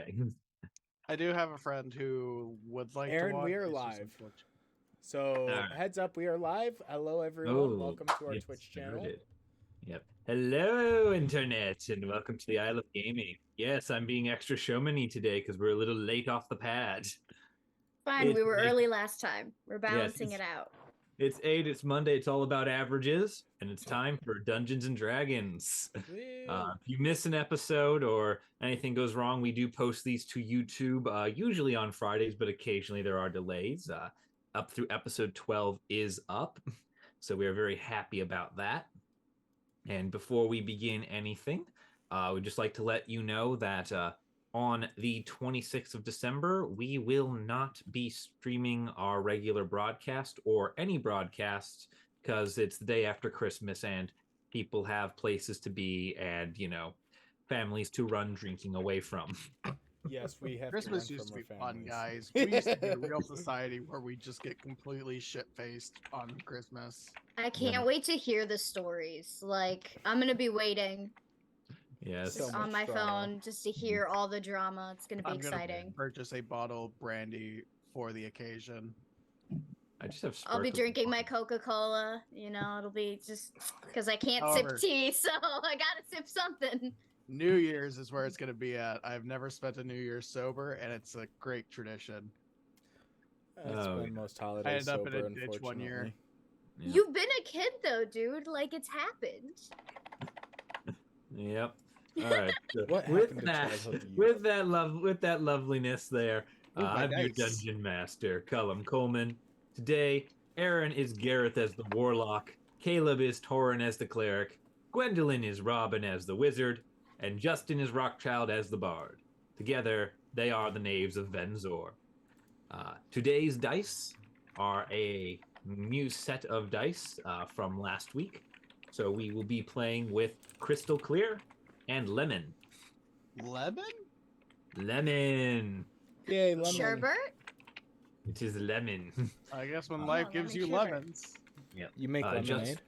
Okay. I do have a friend who would like Aaron, to watch. we are It's just live. unfortunate. So, All right. heads up, we are live. Hello, everyone. Oh, Welcome to our it's Twitch channel. started. Yep. Hello, Internet, and welcome to the Isle of Gaming. Yes, I'm being extra showmany today because we're a little late off the pad. Fine, It's we were late. early last time. We're balancing Yes, it out. It's 8, it's Monday, it's all about averages, and it's time for Dungeons and Dragons. If you miss an episode or anything goes wrong, we do post these to YouTube, usually on Fridays, but occasionally there are delays. Up through episode 12 is up, so we are very happy about that. And before we begin anything, we'd just like to let you know that on the 26th of December, we will not be streaming our regular broadcast or any broadcast because it's the day after Christmas and people have places to be and, families to run drinking away from. Yes, we have Christmas to run used to from be our fun, families. guys. We used to be a real society where we just get completely shit-faced on Christmas. I can't wait to hear the stories. Like, I'm gonna be waiting Yes. So just on my much drama. phone just to hear all the drama. It's gonna be I'm gonna exciting. purchase a bottle of brandy for the occasion. I just have I'll be sparkling drinking my water. Coca-Cola. It'll be just because I can't However- sip tea, so I gotta sip something. New Year's is where it's gonna be at. I've never spent a New Year's sober, and it's a great tradition. It's Oh, been yeah. most I holidays ended up in sober, a ditch one year. unfortunately. Yeah. You've been a kid though, dude. Like, it's happened. Yep. All right. So What with happened to that, childhood youth? with that loveliness there, Ooh, my I'm your dice. dungeon master, Cullum Coleman. Today, Aaron is Gareth as the warlock, Caleb is Torren as the cleric, Gwendolyn is Robin as the wizard, and Justin is Rockchild as the bard. Together, they are the Knaves of Venzor. Today's dice are a new set of dice from last week. So we will be playing with Crystal Clear and Lemon. Lemon? Lemon. Yay, lemon. Sherbert? It is lemon. I guess when Oh, life gives you lemon sugar. lemons. Yeah. You make lemonade?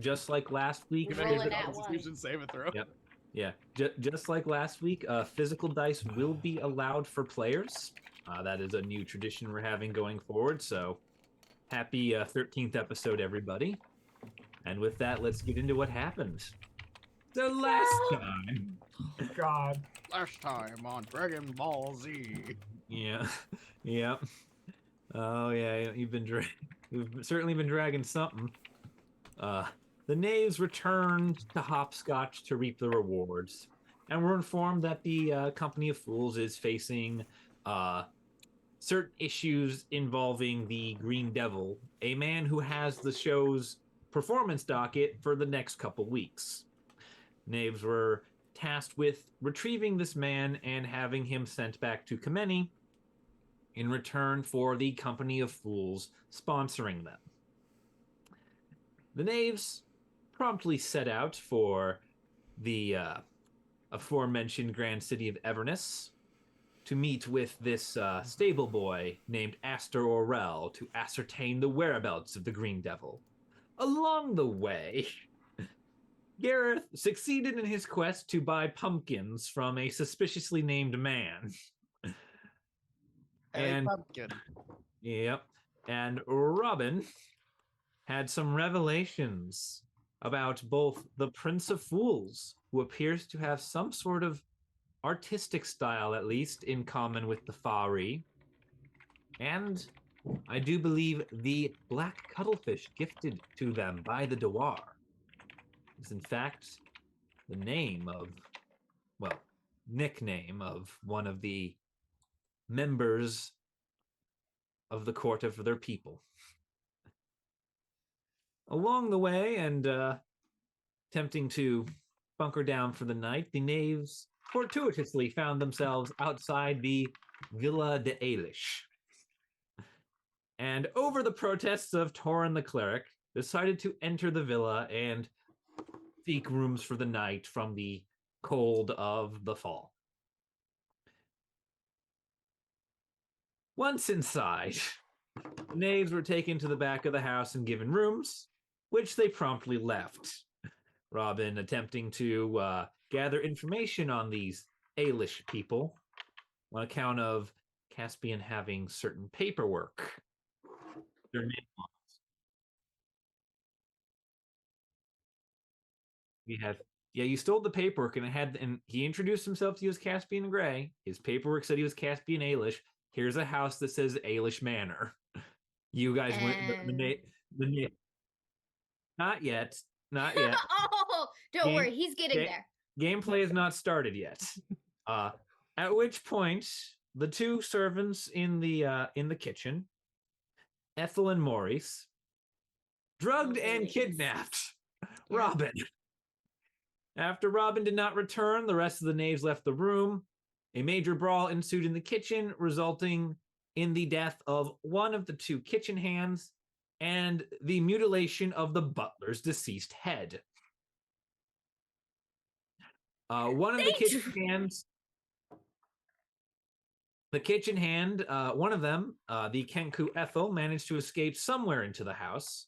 Just like last week. We're Give rolling it a that Constitution save it throw. Yep. Yeah, just like last week, physical dice will be allowed for players. That is a new tradition we're having going forward. So, happy 13th episode, everybody. And with that, let's get into what happened. So last time, God. Last time on Dragon Ball Z. yeah, yeah. Oh yeah, you've certainly been dragging something. The Knaves returned to Hopscotch to reap the rewards, and were informed that the Company of Fools is facing certain issues involving the Green Devil, a man who has the show's performance docket for the next couple weeks. Knaves were tasked with retrieving this man and having him sent back to Kameni in return for the Company of Fools sponsoring them. The Knaves promptly set out for the aforementioned Grand City of Everness to meet with this stable boy named Astor Orel to ascertain the whereabouts of the Green Devil. Along the way, Gareth succeeded in his quest to buy pumpkins from a suspiciously named man. And a pumpkin. Yep. And Robin had some revelations about both the Prince of Fools, who appears to have some sort of artistic style, at least, in common with the Fari, and I do believe the black cuttlefish gifted to them by the Dwar is in fact the nickname of one of the members of the court of their people. Along the way, and attempting to bunker down for the night, the Knaves fortuitously found themselves outside the Villa de Ailish. And over the protests of Torren the cleric, decided to enter the villa and seek rooms for the night from the cold of the fall. Once inside, the Knaves were taken to the back of the house and given rooms, which they promptly left. Robin attempting to gather information on these Ailish people, on account of Caspian having certain paperwork. Their name on it. We have, yeah, you stole the paperwork, and he introduced himself to you as Caspian Gray. His paperwork said he was Caspian Ailish. Here's a house that says Ailish Manor. You guys went not yet, not yet. Oh, don't worry, he's getting there. Gameplay has not started yet. At which point, the two servants in the kitchen, Ethel and Maurice, drugged and kidnapped Robin. After Robin did not return, the rest of the knaves left the room. A major brawl ensued in the kitchen, resulting in the death of one of the two kitchen hands and the mutilation of the butler's deceased head. One of the kitchen hands, one of them, the Kenku Ethel, managed to escape somewhere into the house.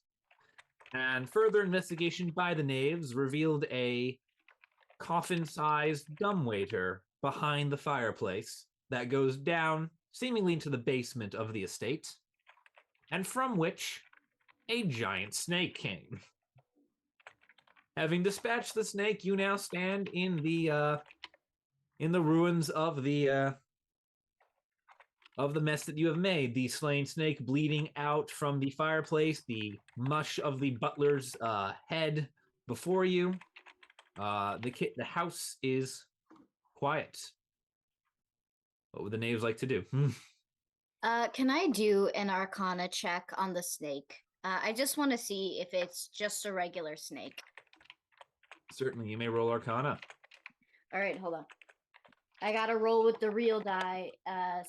And further investigation by the knaves revealed a coffin-sized dumbwaiter behind the fireplace that goes down, seemingly into the basement of the estate, and from which a giant snake came. Having dispatched the snake, you now stand in the ruins of the mess that you have made. The slain snake bleeding out from the fireplace, the mush of the butler's head before you. The house is quiet. What would the knaves like to do? Can I do an Arcana check on the snake? I just want to see if it's just a regular snake. Certainly, you may roll Arcana. All right, hold on. I gotta roll with the real die,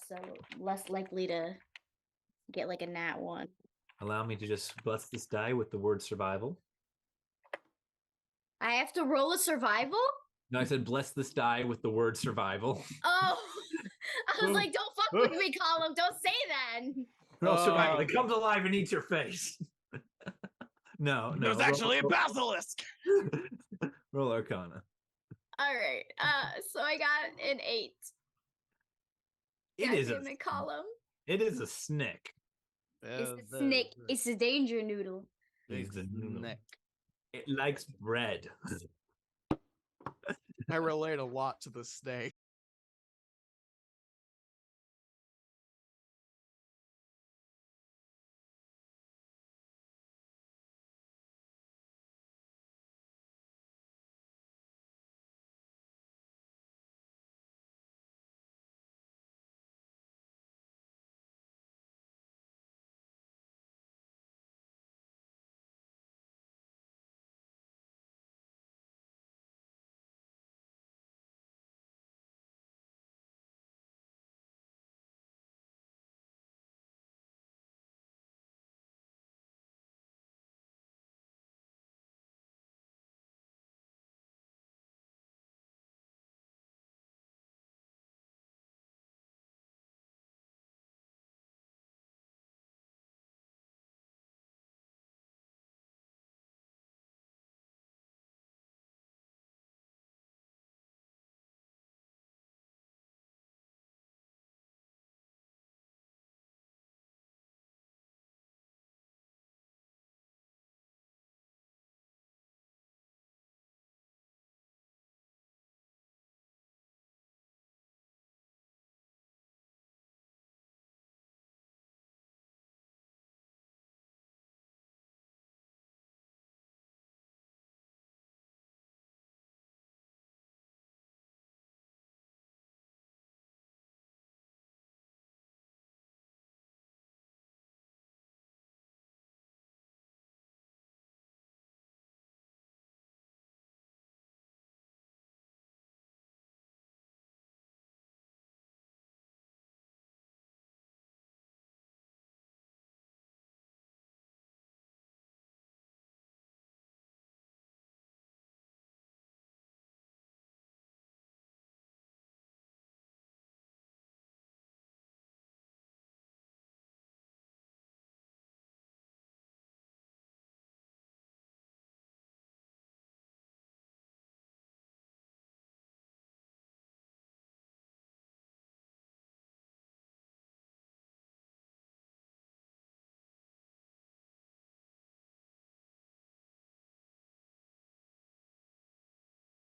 so less likely to get like a nat 1. Allow me to just bless this die with the word survival. I have to roll a survival? No, I said bless this die with the word survival. Oh, I was like, don't fuck with me, Column. Don't say that. Roll survival. It comes alive and eats your face. No. There's actually a basilisk. Roll Arcana. All right. So I got an 8. It God is damn it, Column. It is a snake. It's a snake. It's a danger noodle. It's a noodle. Neck. It likes bread. I relate a lot to the snake.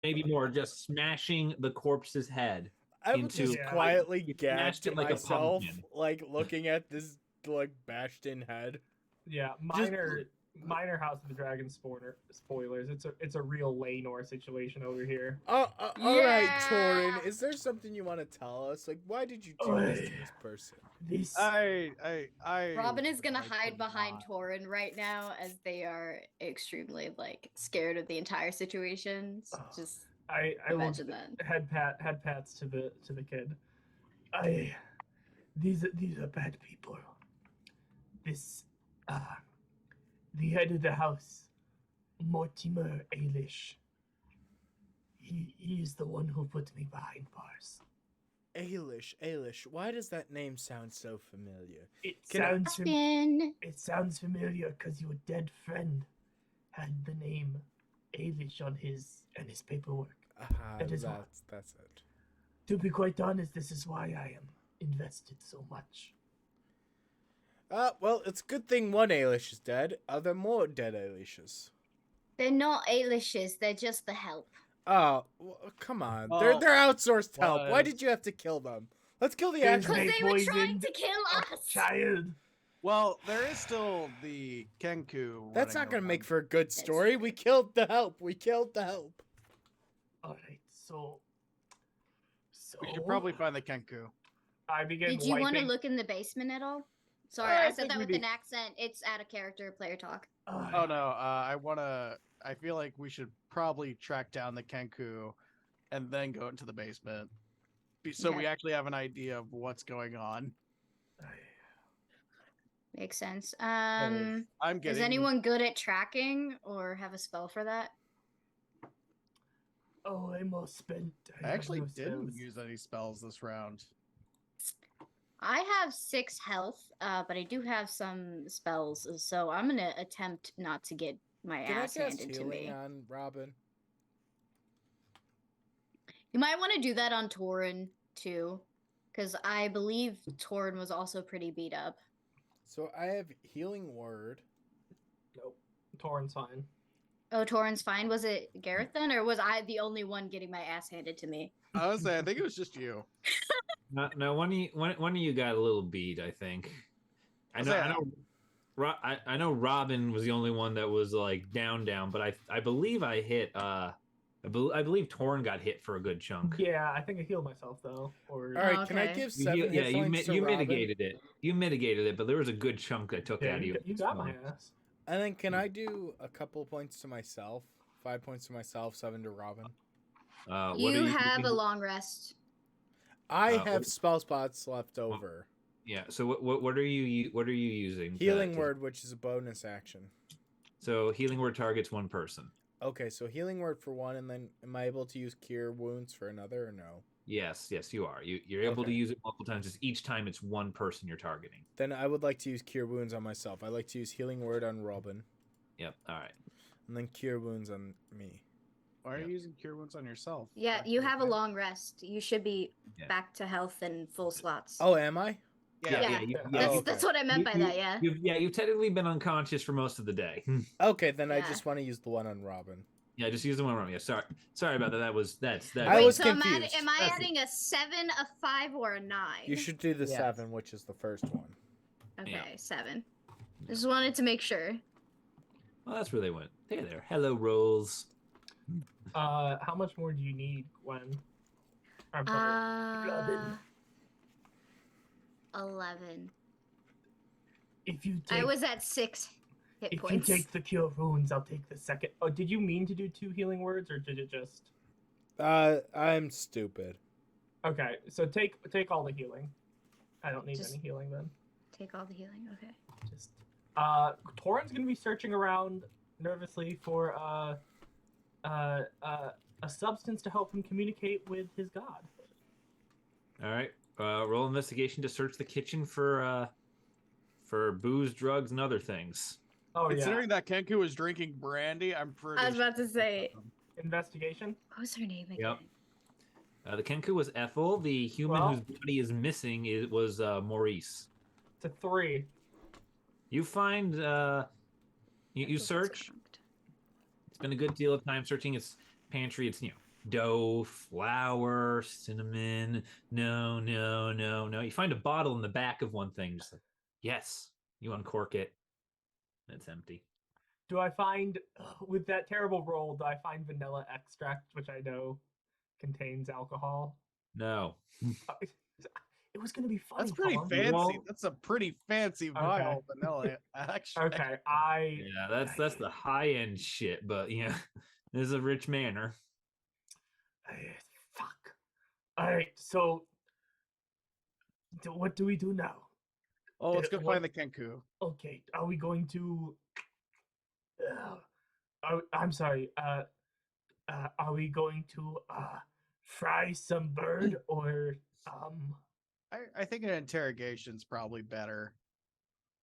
maybe more, just smashing the corpse's head. I would into- just Yeah. quietly You gag smashed to it like a myself, pumpkin. like looking at this like bashed in head. Yeah, minor House of the Dragon spoilers. It's a real Laenor situation over here. All right, Yeah. Torren. Is there something you want to tell us? Like, why did you do this to Oy. this person? This Robin is gonna I hide behind cannot. Torren right now as they are extremely like scared of the entire situation. So Ugh. just I will imagine that. head pats to the kid. These are bad people. This the head of the house, Mortimer Ailish. He is the one who put me behind bars. Ailish. Why does that name sound so familiar? It Can I- sounds Caspian. it sounds familiar because your dead friend had the name Ailish on his paperwork. That is why. That's it. To be quite honest, this is why I am invested so much. Well, it's a good thing one Ailish is dead. Are there more dead Ailishes? They're not Ailishes, they're just the help. Oh, well, come on. Well, they're outsourced help. Why was- did you have to kill them? Let's kill the There's actual. Because They they were trying poisoned to kill a us. child. Well, there is still the Kenku. That's not running gonna make around. for a good That's story. We killed the help. All right, so We should probably find the Kenku. I begin Did you want to wiping. look in the basement at all? Sorry, I I said think that we with an need- accent. It's out of character player talk. Oh no, I feel like we should probably track down the Kenku, and then go into the basement, so Okay. we actually have an idea of what's going on. Makes sense. I'm getting. Is anyone good at tracking or have a spell for that? Oh, I'm all spent. I have actually no didn't spells. use any spells this round. I have 6 health, but I do have some spells, so I'm gonna attempt not to get my Can I ass cast handed to healing me. on Robin? You might want to do that on Torren too, because I believe Torren was also pretty beat up. So I have healing word. Nope. Torren's fine. Oh, Torren's fine. Was it Gareth then, or was I the only one getting my ass handed to me? Honestly, I think it was just you. No, one of you got a little beat, I think. I know Robin was the only one that was like down, but I believe I hit. I believe Torren got hit for a good chunk. Yeah, I think I healed myself though. Or All right, can I Okay. give You 7 heal- hit points to you Robin? mitigated it. You mitigated it, but there was a good chunk that took yeah, out of you. you got my ass. And then can I do a couple points to myself? 5 points to myself, 7 to Robin. What You are have looking- a long rest. I Uh, have what- spell spots left over. Yeah. So what are you using? Healing word, which is a bonus action. So healing word targets one person. Okay, so healing word for one, and then am I able to use cure wounds for another or no? Yes, you are. You're able to Okay. use it multiple times. Just each time it's one person you're targeting. Then I would like to use cure wounds on myself. I like to use healing word on Robin, Yep. All right. and then cure wounds on me. Why are Yeah. you using cure wounds on yourself? Yeah, Back you to have a the- long rest. You should be Yeah. back to health and full slots. Oh, am I? Yeah. Yeah. you- that's, okay. that's what I meant by that, yeah. You've technically been unconscious for most of the day. Okay, then I Yeah. just want to use the one on Robin. Yeah, just use the one wrong. Yeah, sorry about that. That's I Wait, was so confused. am I That's- adding a 7, a 5, or a 9? You should do the Yes. 7, which is the first one. Okay, Yeah. 7. Just wanted to make sure. Well, that's where they went. Hey there. Hello, Rolls. How much more do you need, Gwen? I'm sorry. 11. If you I take, was at 6 hit if points. you take the cure wounds, I'll take the second. Oh, did you mean to do 2 healing words, or did it just? I'm stupid. Okay, so take all the healing. I don't need Just- any healing then. Take all the healing, okay. Just Torren's gonna be searching around nervously for a substance to help him communicate with his god. All right. Roll investigation to search the kitchen for booze, drugs, and other things. Oh Considering that Kenku was drinking brandy, I'm pretty. I was about to say, yeah, investigation. what was her name again? Yep. The Kenku was Ethel. The human Well- whose body is missing was Maurice. It's a 3. You find you search. It's been a good deal of time searching its pantry. It's dough, flour, cinnamon. No, no, no, no. You find a bottle in the back of one thing. Just like, yes. You uncork it. And it's empty. Do I find, with that terrible roll, do I find vanilla extract, which I know contains alcohol? No. It was going to be funny. That's pretty Tom. fancy. Well- That's a pretty fancy vial of vanilla extract. Okay, Yeah, that's the high end shit, but yeah, this is a rich manor. Fuck. All right, so what do we do now? Oh, let's go What- find the Kenku. Okay, are we going to? I'm sorry. Are we going to fry some bird or I think an interrogation's probably better.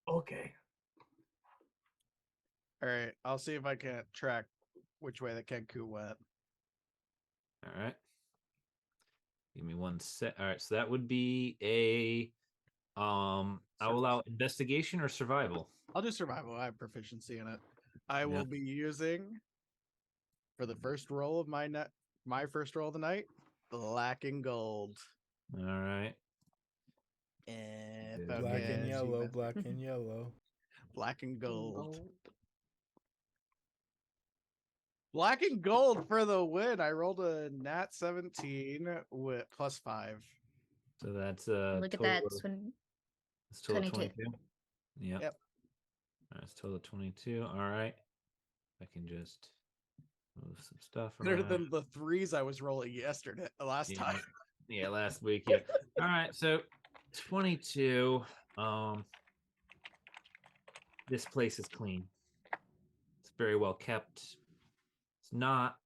Okay. All right, I'll see if I can track which way the Kenku went. All right. Give me one sec. All right, so that would be a I will allow investigation or survival. I'll do survival. I have proficiency in it. I will be using for the first roll of my first roll of the night, black and gold. All right. And Black Black and fucking yellow, black and yellow. black and gold. Black and gold for the win. I rolled a nat 17 with +5. So that's Look at that. It's total 22. 22. Yep. Yep. All right, it's total 22. All right. I can just move some stuff Better around. than the 3s I was rolling last Yeah. time. Yeah, last week. Yeah. All right, so 22. This place is clean. It's very well kept. It's not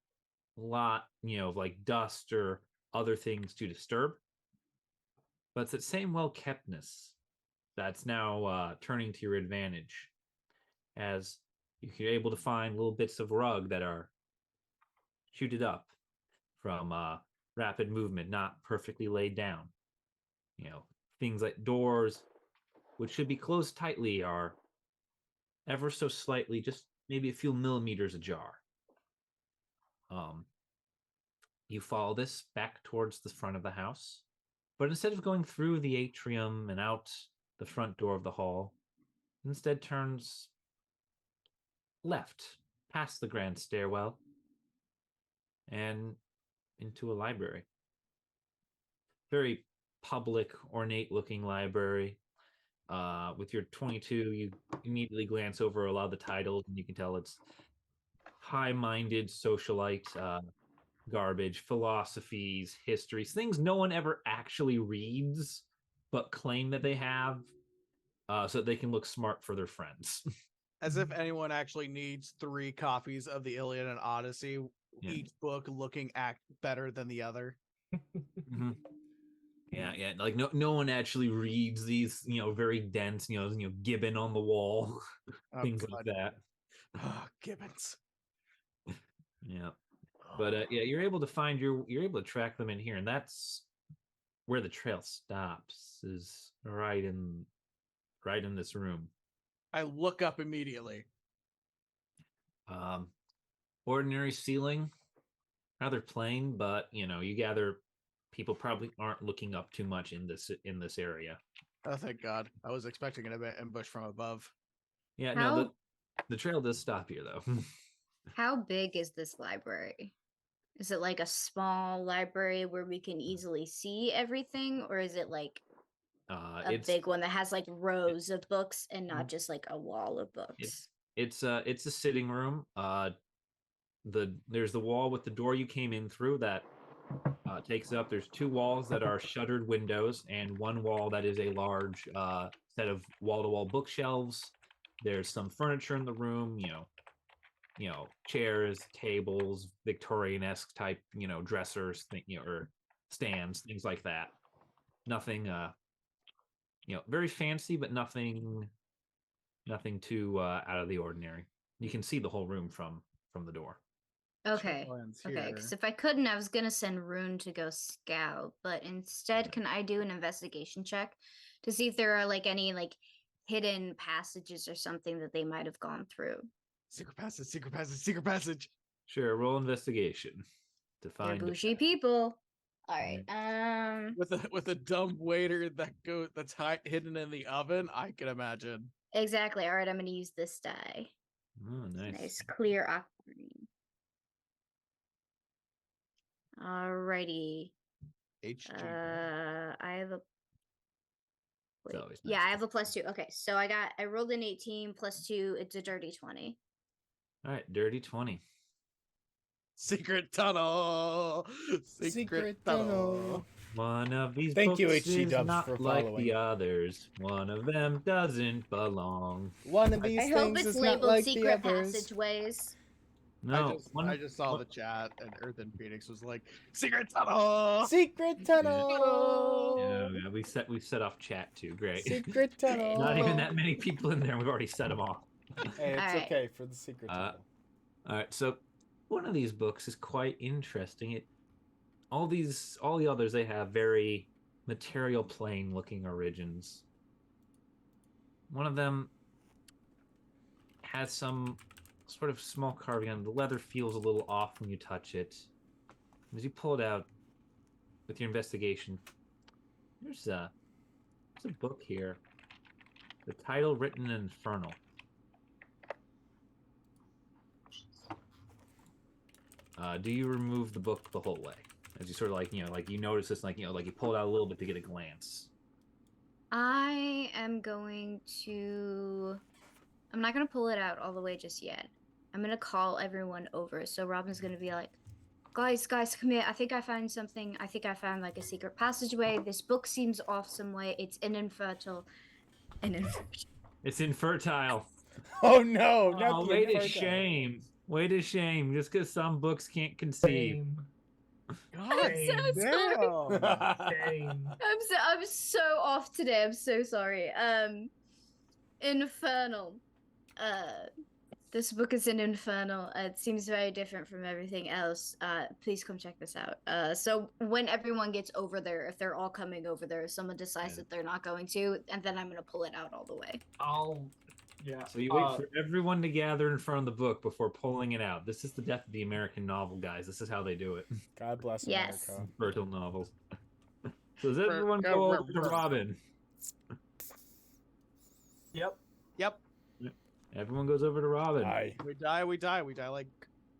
a lot, of like dust or other things to disturb. But it's that same well keptness that's now turning to your advantage, as you're able to find little bits of rug that are shooted up from rapid movement, not perfectly laid down. Things like doors, which should be closed tightly, are ever so slightly, just maybe a few millimeters ajar. You follow this back towards the front of the house, but instead of going through the atrium and out the front door of the hall, instead turns left past the grand stairwell and into a library. Very public, ornate looking library. With your 22, you immediately glance over a lot of the titles and you can tell it's high-minded socialite garbage, philosophies, histories, things no one ever actually reads but claim that they have, so that they can look smart for their friends. As if anyone actually needs 3 copies of the Iliad and Odyssey, each book looking better than the other. Mm-hmm. Yeah. Like no one actually reads these, very dense, Gibbon on the wall, Oh, things God. like that. Oh, Gibbons. Yeah. But you're able to track them in here, and that's where the trail stops, is right in this room. I look up immediately. Ordinary ceiling, rather plain, but you gather people probably aren't looking up too much in this area. Oh, thank God. I was expecting an ambush from above. Yeah, How- no, the trail does stop here though. How big is this library? Is it like a small library where we can easily see everything, or is it like a it's big one that has like rows of books and not just like a wall of books? it's a sitting room. There's the wall with the door you came in through that takes up. There's 2 walls that are shuttered windows, and 1 wall that is a large set of wall-to-wall bookshelves. There's some furniture in the room, chairs, tables, Victorian-esque type, dressers, or stands, things like that. Nothing, very fancy, but nothing too out of the ordinary. You can see the whole room from the door. Okay. Torren's Okay, here. because if I couldn't, I was gonna send Rune to go scout, but instead, can I do an investigation check to see if there are like any like hidden passages or something that they might have gone through? Secret passage, secret passage, secret passage. Sure, roll investigation. to They're find. bougie people. All right. With a dumb waiter that's hidden in the oven, I can imagine. Exactly. All right. I'm going to use this die. Oh, nice. Nice clear aquamarine. Alrighty. HG. I have a. Wait. always Yeah, nice I to have a +2. Okay, so I rolled an 18 +2. It's a dirty 20. All right, dirty 20. Secret tunnel. Secret tunnel. One of these Thank you, books HG is Dubs, not for like following. the others. One of them doesn't belong. One of these I hope things it's is not labeled like secret the others. passageways. No, I just saw the chat, and Earth and Phoenix was like, "Secret tunnel." Secret tunnel. Yeah, we've set off chat too. Great. Secret tunnel. Not even that many people in there. We've already set them off. Hey, it's Alright. okay for the secret tunnel. All right, so one of these books is quite interesting. All the others, they have very material plane looking origins. One of them has some sort of small carving on it. The leather feels a little off when you touch it. As you pull it out with your investigation, there's a book here. The title written in Infernal. Do you remove the book the whole way? As you sort of like you notice this, like you pull it out a little bit to get a glance. I am going to. I'm not going to pull it out all the way just yet. I'm going to call everyone over. So Robin's going to be like, guys, come here. I think I found something. I think I found like a secret passageway. This book seems off some way. It's infertile. It's infertile. Oh no! Oh, Not the wait a infertile. shame. Wait a shame. Just because some books can't conceive. Same. God Same. damn. Same. I'm so off today. I'm so sorry. Infernal. This book is an infernal. It seems very different from everything else. Please come check this out. So when everyone gets over there, if they're all coming over there, if someone decides that they're not going to, and then I'm gonna pull it out all the way. Yeah. So you wait for everyone to gather in front of the book before pulling it out. This is the death of the American novel, guys. This is how they do it. God bless Yes. America. Fertile novels. So does everyone go over to Robin? Yep. Yep. Everyone goes over to Robin. Aye. We die like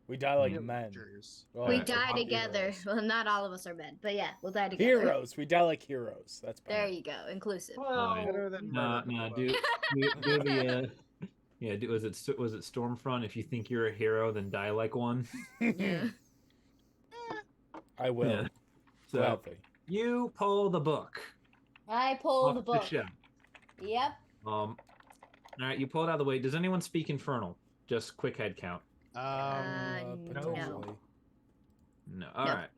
We die like men. men. villagers. Oh, We Alright, die heroes. together. Well, not all of us are men, but yeah, we'll die together. Heroes. We die like heroes. That's There better. you go, inclusive. Fine. Better than Nah, murder. do the yeah. Was it Stormfront? If you think you're a hero, then die like one. Yeah. I will. Yeah. So Gladly. you pull the book. I pull off the book. shelf. Yep. All right, you pull it out of the way. Does anyone speak Infernal? Just quick head count. Potentially. No. All right.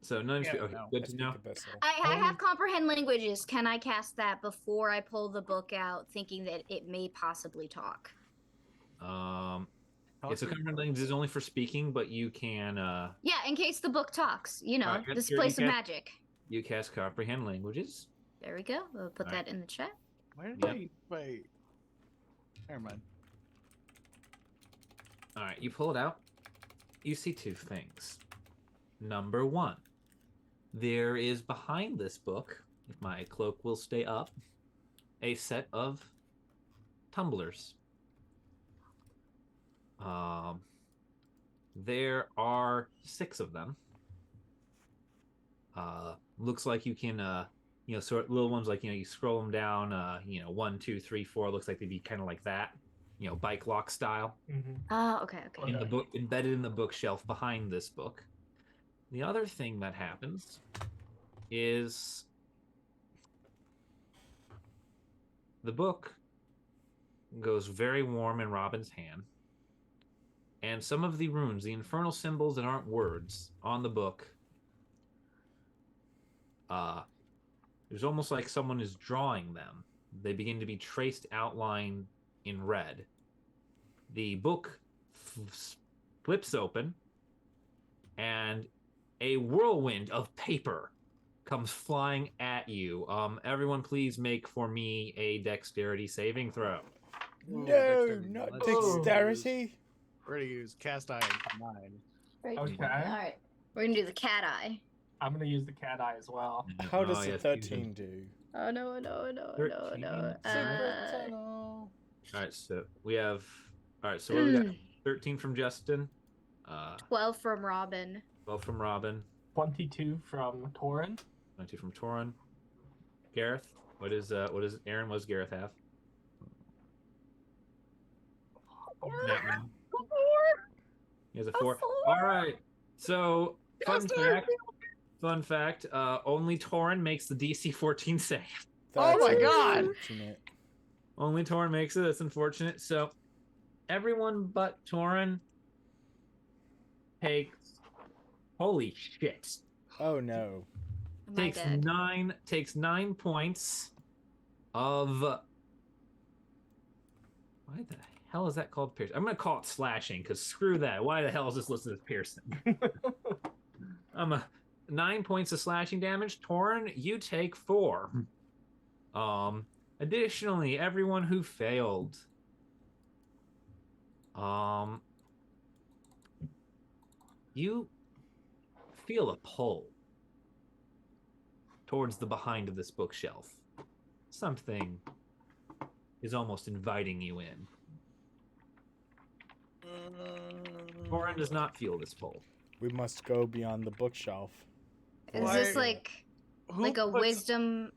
So none of you speak. Okay, no. good I to speak know. Abyssal. I have comprehend languages. Can I cast that before I pull the book out, thinking that it may possibly talk? Yeah, so comprehend language is only for speaking, but you can. Yeah, in case the book talks. You know, Alright, good. this Sure, place you of can. magic. You cast comprehend languages. There we go. We'll put Alright. that in the chat. Where did Yep. I wait? Never mind. All right, you pull it out. You see two things. Number one, there is behind this book, if my cloak will stay up, a set of tumblers. There are 6 of them. Looks like you can, sort of little ones like, you scroll them down, 1, 2, 3, 4. Looks like they'd be kind of like that, bike lock style. Mm-hmm. Oh, okay. In the book, embedded in the bookshelf behind this book. The other thing that happens is the book goes very warm in Robin's hand, and some of the runes, the infernal symbols that aren't words on the book, there's almost like someone is drawing them. They begin to be traced outline in red. The book flips open, and a whirlwind of paper comes flying at you. Everyone please make for me a dexterity saving throw. Ooh, No, dexterity. not Let's use- dexterity. We're gonna use cast iron for mine. Right. Okay. All right. We're gonna do the cat eye. I'm gonna use the cat eye as well. How does Oh, the yes, 13 do? Oh no, no, no, no, 13, no. Secret tunnel. All right, so we have. All right, so what we got? 13 from Justin. 12 from Robin. 12 from Robin. 22 from Torren. 20 from Torren. Gareth, what is Aaron? What does Gareth have? Nat one. He has a 4. All right. So fun fact. Only Torren makes the DC 14 save. Oh my God. Unfortunate. Only Torren makes it. That's unfortunate. So everyone but Torren takes. Holy shit! Oh no. Am I dead? Takes 9 points of. Why the hell is that called piercing? I'm gonna call it slashing because screw that. Why the hell is this listed as piercing? 9 points of slashing damage. Torren, you take 4. Additionally, everyone who failed, you feel a pull towards the behind of this bookshelf. Something is almost inviting you in. Torren does not feel this pull. We must go beyond the bookshelf. Is Why- this like Who a puts- wisdom?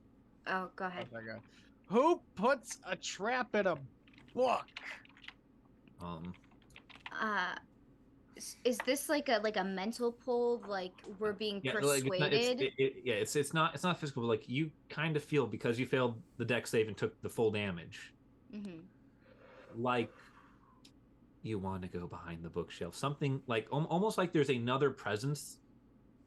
Oh, go ahead. Okay. Who puts a trap in a book? Is this like a mental pull? Like we're being persuaded? It's not physical, but like you kind of feel because you failed the deck save and took the full damage. Mm-hmm. Like you want to go behind the bookshelf. Something like almost like there's another presence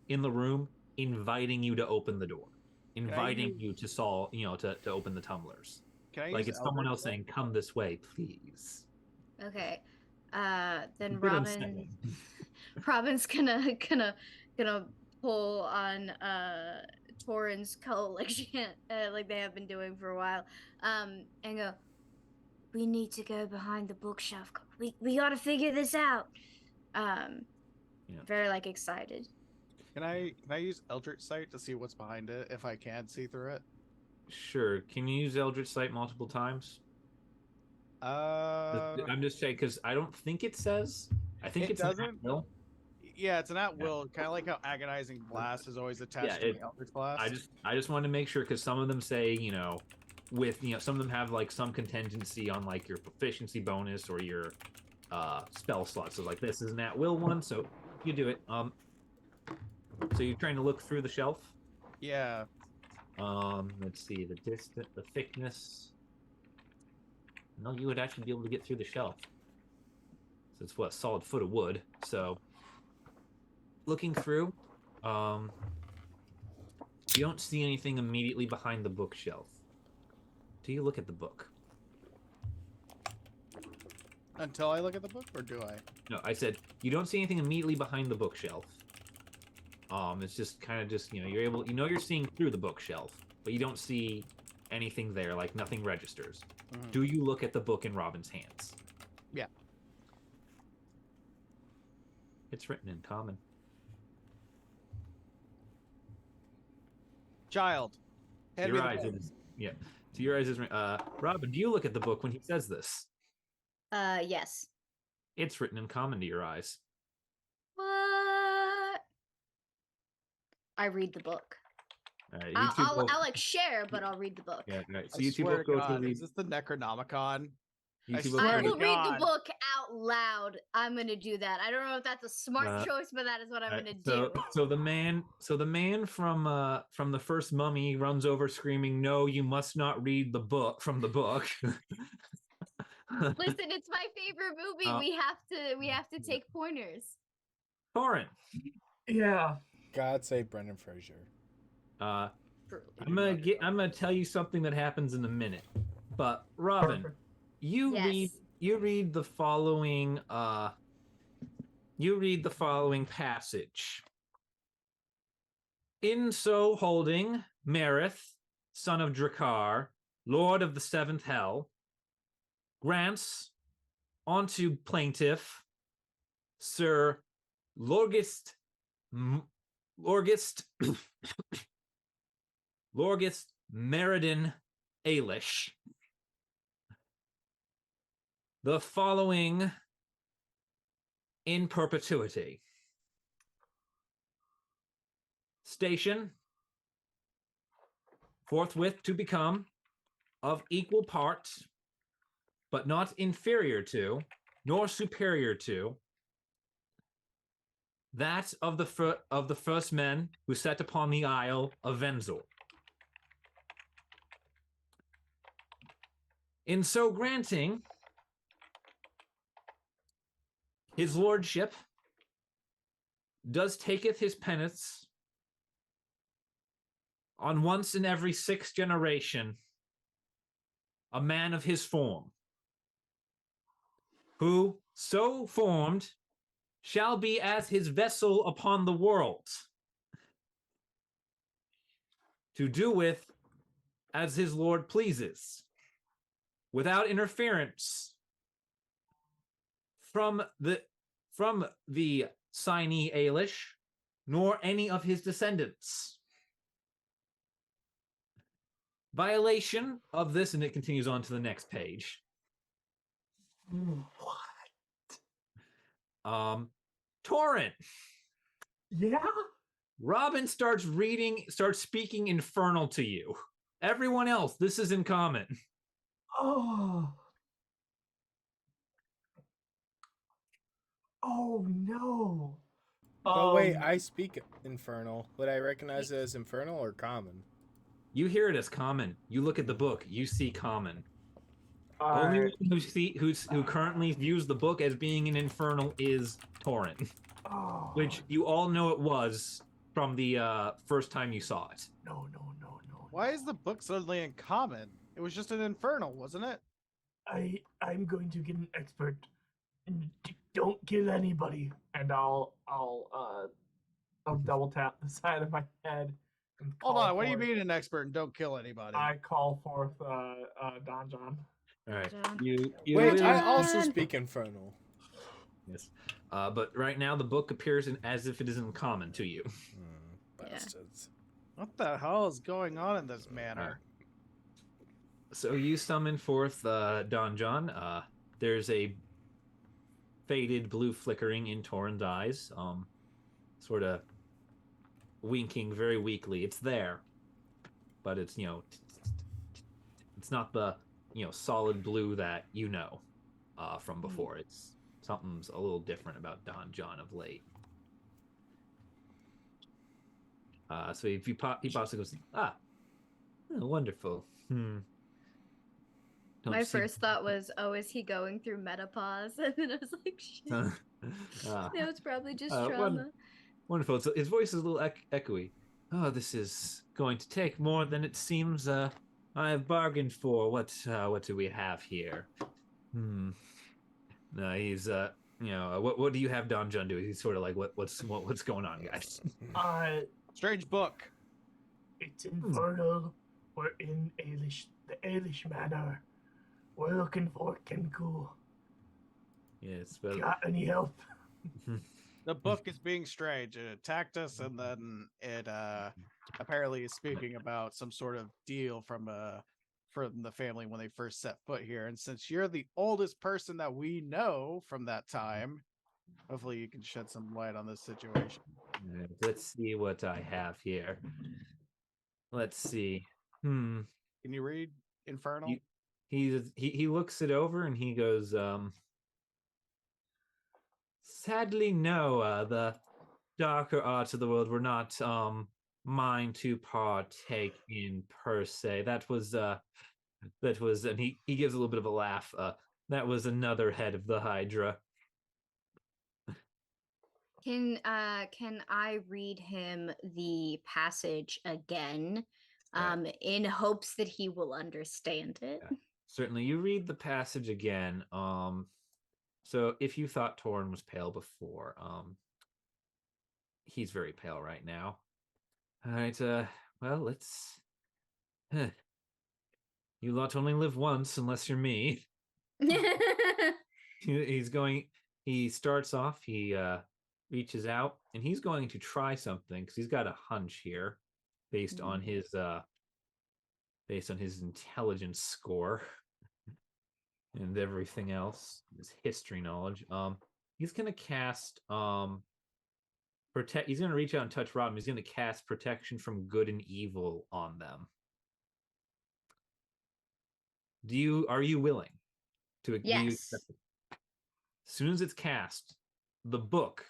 in the room inviting you to open the door, inviting you to solve, to open the tumblers. Can I Like use it's someone Eldritch else saying, "Come this way, please." Okay. Then Good Robin. unsettling. Robin's gonna pull on Torren's collection like they have been doing for a while, and go. We need to go behind the bookshelf. We gotta figure this out. Very excited. Can I use Eldritch Sight to see what's behind it if I can see through it? Sure. Can you use Eldritch Sight multiple times? I'm just saying because I don't think it says. I think It it's an doesn't? at-will. Yeah, it's an at-will. Kind of like how Agonizing Blast is always attached to the Eldritch Blast. I just wanted to make sure because some of them say with some of them have some contingency on your proficiency bonus or your spell slot. So this is an at-will one, so you do it. So you're trying to look through the shelf. Yeah. Let's see the thickness. No, you would actually be able to get through the shelf. So it's a solid foot of wood. So looking through, you don't see anything immediately behind the bookshelf. Do you look at the book? Until I look at the book, or do I? No, I said you don't see anything immediately behind the bookshelf. It's just kind of you're able, you're seeing through the bookshelf, but you don't see anything there, nothing registers. Mhm. Do you look at the book in Robin's hands? Yeah. It's written in common. Child. To Hand your me the eyes, book. it is. Yeah. To your eyes, is. Robin, do you look at the book when he says this? Yes. It's written in common to your eyes. What? I read the book. I'll share, but I'll read the book. Yeah. Right. So I you two swear both to go God, through is this the Necronomicon? You I two both swear I go to will read the God. book out loud. I'm gonna do that. I don't know if that's a smart choice, but that is what I'm gonna do. So the man from the first mummy runs over screaming, "No, you must not read the book from the book." Listen, it's my favorite movie. We have to take pointers. Torren. Yeah. God save Brendan Fraser. I'm gonna tell you something that happens in a minute. But Robin, Perfect. you read the following passage. In so holding, Merith, son of Drakkar, lord of the seventh hell, grants unto plaintiff Sir Lorgist Lorgist Meriden Ailish the following in perpetuity. Station, forthwith to become of equal part, but not inferior to, nor superior to, that of the first men who sat upon the Isle of Venzor. In so granting, his lordship does taketh his penance on once in every 6 generation a man of his form, who, so formed, shall be as his vessel upon the world, to do with as his lord pleases, without interference from the signee Ailish, nor any of his descendants. Violation of this, and it continues on to the next page. What? Torren. Yeah? Robin starts speaking infernal to you. Everyone else, this is in common. Oh. Oh no. But wait, I speak infernal. Would I recognize it as infernal or common? You hear it as common. You look at the book, you see common. Alright. Only one who currently views the book as being an infernal is Torren, Oh. which you all know it was from the first time you saw it. No. Why is the book suddenly in common? It was just an infernal, wasn't it? I'm going to get an expert. Don't kill anybody, and I'll double tap the side of my head. And Hold call on, what do you forth- mean an expert and don't kill anybody? I call forth Don John. All right, John. you Wait, will- I also John! speak infernal. Yes, but right now the book appears as if it is in common to you. Bastards. What the hell is going on in this manor? So you summon forth Don John. There's a faded blue flickering in Torren's eyes, sort of winking very weakly. It's there, but it's it's not the solid blue that you know from before. It's something's a little different about Don John of late. So if he pops and goes, oh, wonderful. Don't My seem- first thought was, oh, is he going through menopause? And then I was like, shit. No, it's probably just trauma. Wonderful. So his voice is a little echoey. Oh, this is going to take more than it seems I have bargained for. What do we have here? No, he's what do you have Don John do? He's sort of like what's going on, guys? Strange book. It's infernal. We're in the Ailish Manor. We're looking for Kenku. Yes, but Got any help? The book is being strange. It attacked us, and then it apparently is speaking about some sort of deal from the family when they first set foot here. And since you're the oldest person that we know from that time, hopefully you can shed some light on this situation. let's see what I have here. Let's see. Can you read Infernal? He looks it over and he goes, sadly, no, the darker arts of the world were not mine to partake in per se. That was, and he gives a little bit of a laugh. That was another head of the Hydra. Can I read him the passage again, in hopes that he will understand it? Yeah. Certainly, you read the passage again. So if you thought Torren was pale before, he's very pale right now. All right, well, let's. You lot only live once, unless you're me. He's going. He starts off. He reaches out and he's going to try something because he's got a hunch here based on his intelligence score and everything else, his history knowledge. He's gonna cast protect. He's gonna reach out and touch Robin. He's gonna cast protection from good and evil on them. Are you willing to? Do you Yes. accept it? As soon as it's cast, the book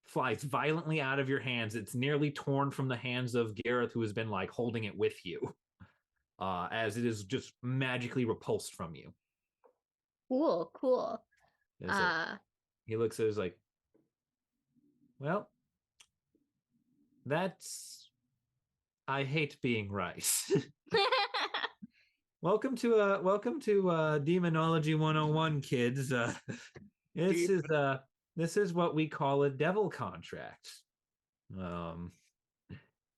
flies violently out of your hands. It's nearly torn from the hands of Gareth, who has been like holding it with you, as it is just magically repulsed from you. Cool. He looks at it, like, well, that's. I hate being right. Welcome to Demonology 101, kids. This is what we call a devil contract.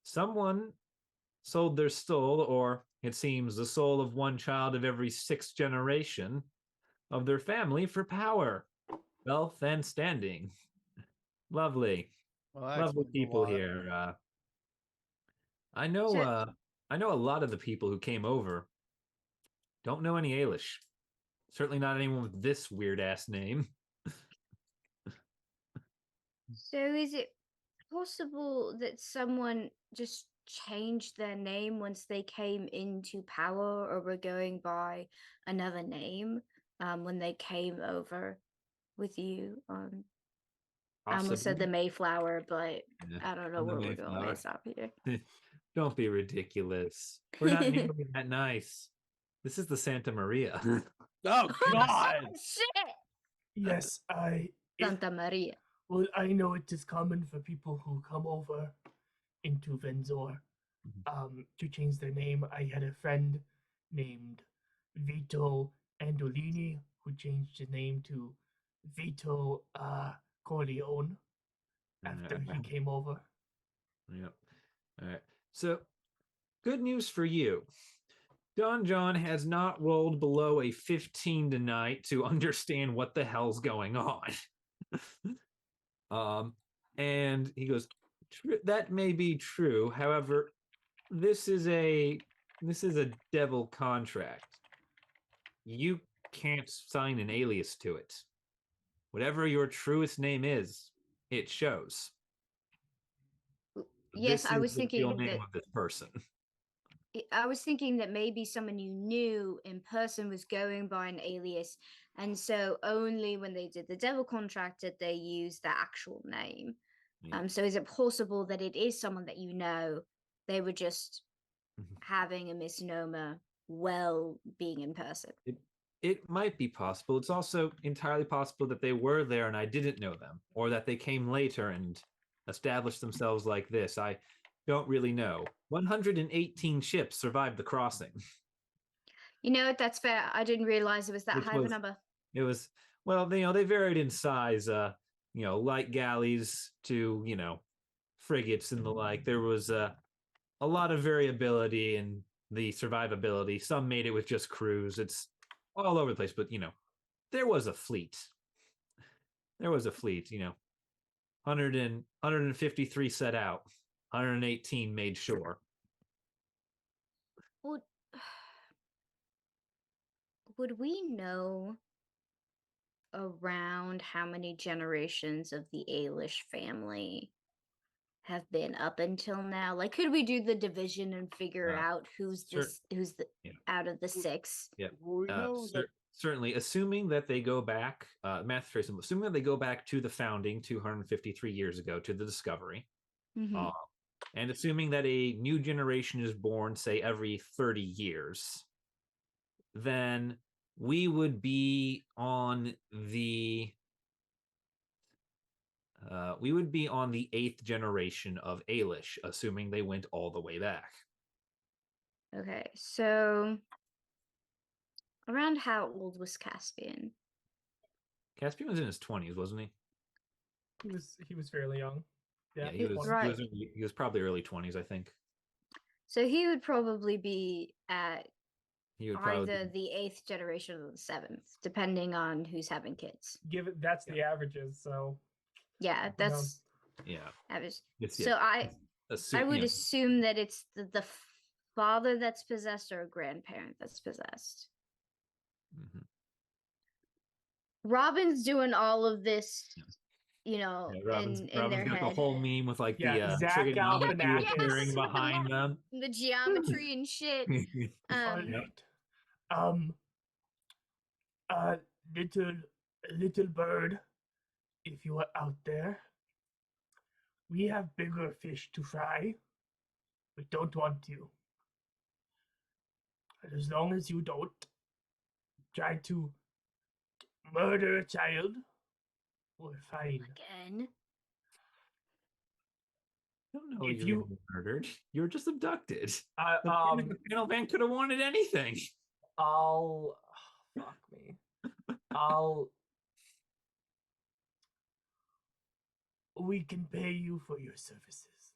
Someone sold their soul, or it seems the soul of one child of every 6th generation of their family, for power, wealth, and standing. Lovely. Well, that Lovely explains a people lot. here. I know So- I know a lot of the people who came over. Don't know any Ailish. Certainly not anyone with this weird ass name. So is it possible that someone just changed their name once they came into power, or were going by another name when they came over with you? I almost said the Mayflower, but Yeah, I don't know I'm the where we're going Mayflower. based off here. Don't be ridiculous. We're not nearly that nice. This is the Santa Maria. Oh God! Shit! Yes, Santa Maria. well, I know it is common for people who come over into Venzor to change their name. I had a friend named Vito Andolini who changed his name to Vito Corleone after he came over. Yep. All right. So, good news for you. Don John has not rolled below a 15 tonight to understand what the hell's going on. And he goes, that may be true. However, this is a devil contract. You can't sign an alias to it. Whatever your truest name is, it shows. Yes, This I is was the real thinking name that of this person. I was thinking that maybe someone you knew in person was going by an alias, and so only when they did the devil contract did they use the actual name. Yeah. So is it possible that it is someone that you know? They were just having a misnomer while being in person. It might be possible. It's also entirely possible that they were there and I didn't know them, or that they came later and established themselves like this. I don't really know. 118 ships survived the crossing. You know, that's fair. I didn't realize it was that Which high of a was- number. It was, well, they varied in size, light galleys to, frigates and the like. There was a lot of variability in the survivability. Some made it with just crews. It's all over the place, but there was a fleet. There was a fleet, 153 set out, 118 made shore. Would we know around how many generations of the Ailish family have been up until now? Like, could we do the division and figure out who's who's the out of the 6? Yeah. We know that Certainly, assuming that they go back, math trace, assuming that they go back to the founding 253 years ago, to the discovery, and assuming that a new generation is born, say, every 30 years, then we would be on the 8th generation of Ailish, assuming they went all the way back. Okay, so around how old was Caspian? Caspian was in his 20s, wasn't he? He was fairly young. Yeah, he was. Right. He was probably early 20s, I think. So he would probably be at He would probably either the 8th generation or the 7th, depending on who's having kids. That's the averages, so Yeah, that's. Yeah. I was. It's, So I would assume that it's the father that's possessed or a grandparent that's possessed. Mhm. Robin's doing all of this, Yeah, Robin's in their got head. the whole meme with like Yeah, the Zach trigonometry Galifianakis. appearing Yes, with behind them. the geometry and shit. All right. Uh, little bird, if you are out there, we have bigger fish to fry. We don't want you. And as long as you don't try to murder a child, we're fine. Again. I don't know If you're you- gonna be murdered. You were just abducted. Uh, The um, panel van could have wanted anything. fuck me. We can pay you for your services.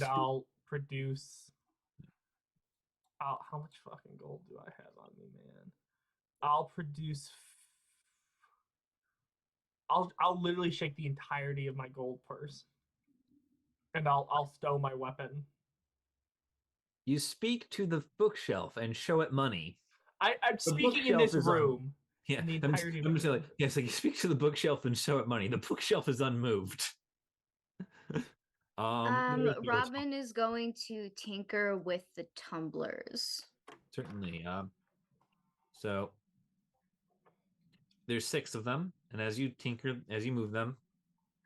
I'll produce. How much fucking gold do I have on me, man? I'll produce. I'll literally shake the entirety of my gold purse, and I'll stow my weapon. You speak to the bookshelf and show it money. I'm The speaking in bookshelf this is on- room. Yeah, in the I'm entirety of just the like, yes, like you speak to the bookshelf and show it money. The bookshelf is unmoved. Robin is going to tinker with the tumblers. Certainly. So there's 6 of them, and as you move them,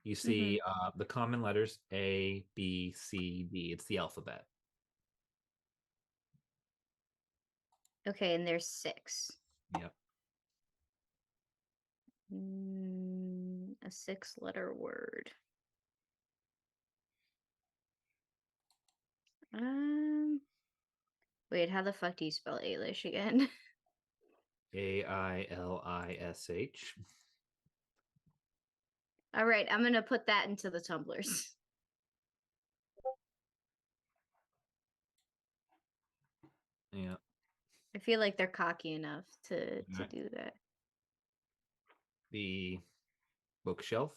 you see the common letters A, B, C, D. It's the alphabet. Okay, and there's 6. Yep. A 6-letter word. Wait, how the fuck do you spell Ailish again? Ailish. All right, I'm gonna put that into the tumblers. Yeah. I feel like they're cocky enough to Right. do that. The bookshelf.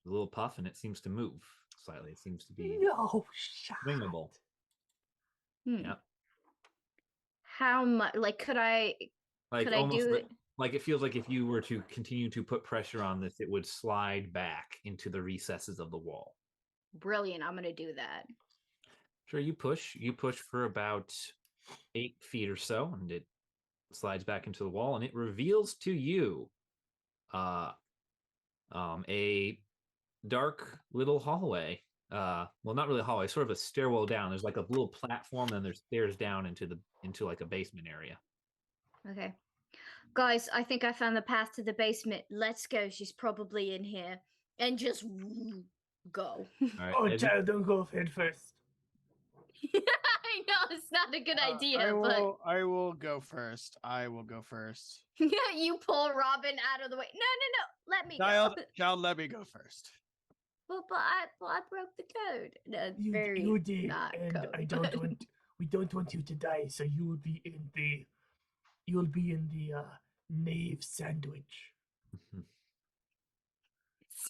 A little puff, and it seems to move slightly. It seems to be No shot. swingable. Yeah. How much? Like, could I Almost do it? like it feels like if you were to continue to put pressure on this, it would slide back into the recesses of the wall. Brilliant! I'm gonna do that. Sure, you push. You push for about 8 feet or so, and it slides back into the wall, and it reveals to you a dark little hallway. Well, not really a hallway, sort of a stairwell down. There's like a little platform, and there's stairs down into like a basement area. Okay. Guys, I think I found the path to the basement. Let's go. She's probably in here. And just go. All right. Oh, child, don't go head first. I know it's not a good idea, I will go first. I will go first. but you pull Robin out of the way. No. Let me Child, let me go first. Well, but I broke the code. No, You did, not and code. I don't want. We don't want you to die, so you will be in the. You'll be in the knave sandwich.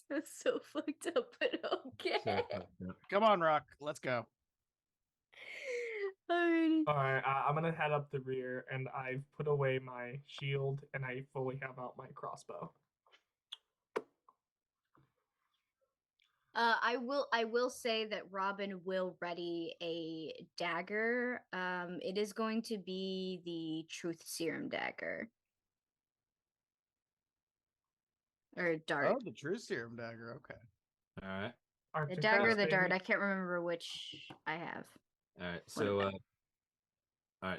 It's so fucked up, but okay. Come on, Rock. Let's go. Alrighty. All right, I'm gonna head up the rear, and I've put away my shield, and I fully have out my crossbow. I will say that Robin will ready a dagger. It is going to be the truth serum dagger. Or dart. Oh, the true serum dagger. Okay. All right. The dagger or the dart. I can't remember which I have. All right. So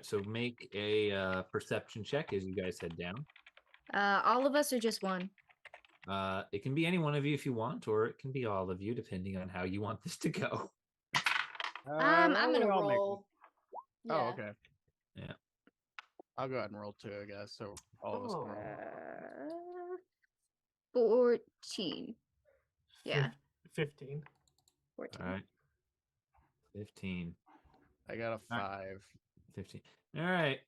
so make a perception check as you guys head down. All of us or just one? It can be any one of you if you want, or it can be all of you, depending on how you want this to go. I'm gonna roll. Oh, Yeah. okay. Yeah. I'll go ahead and roll 2, I guess. So all of us can roll. 14. Yeah. 15. 14. All right. 15. I got a 5. 15. All right.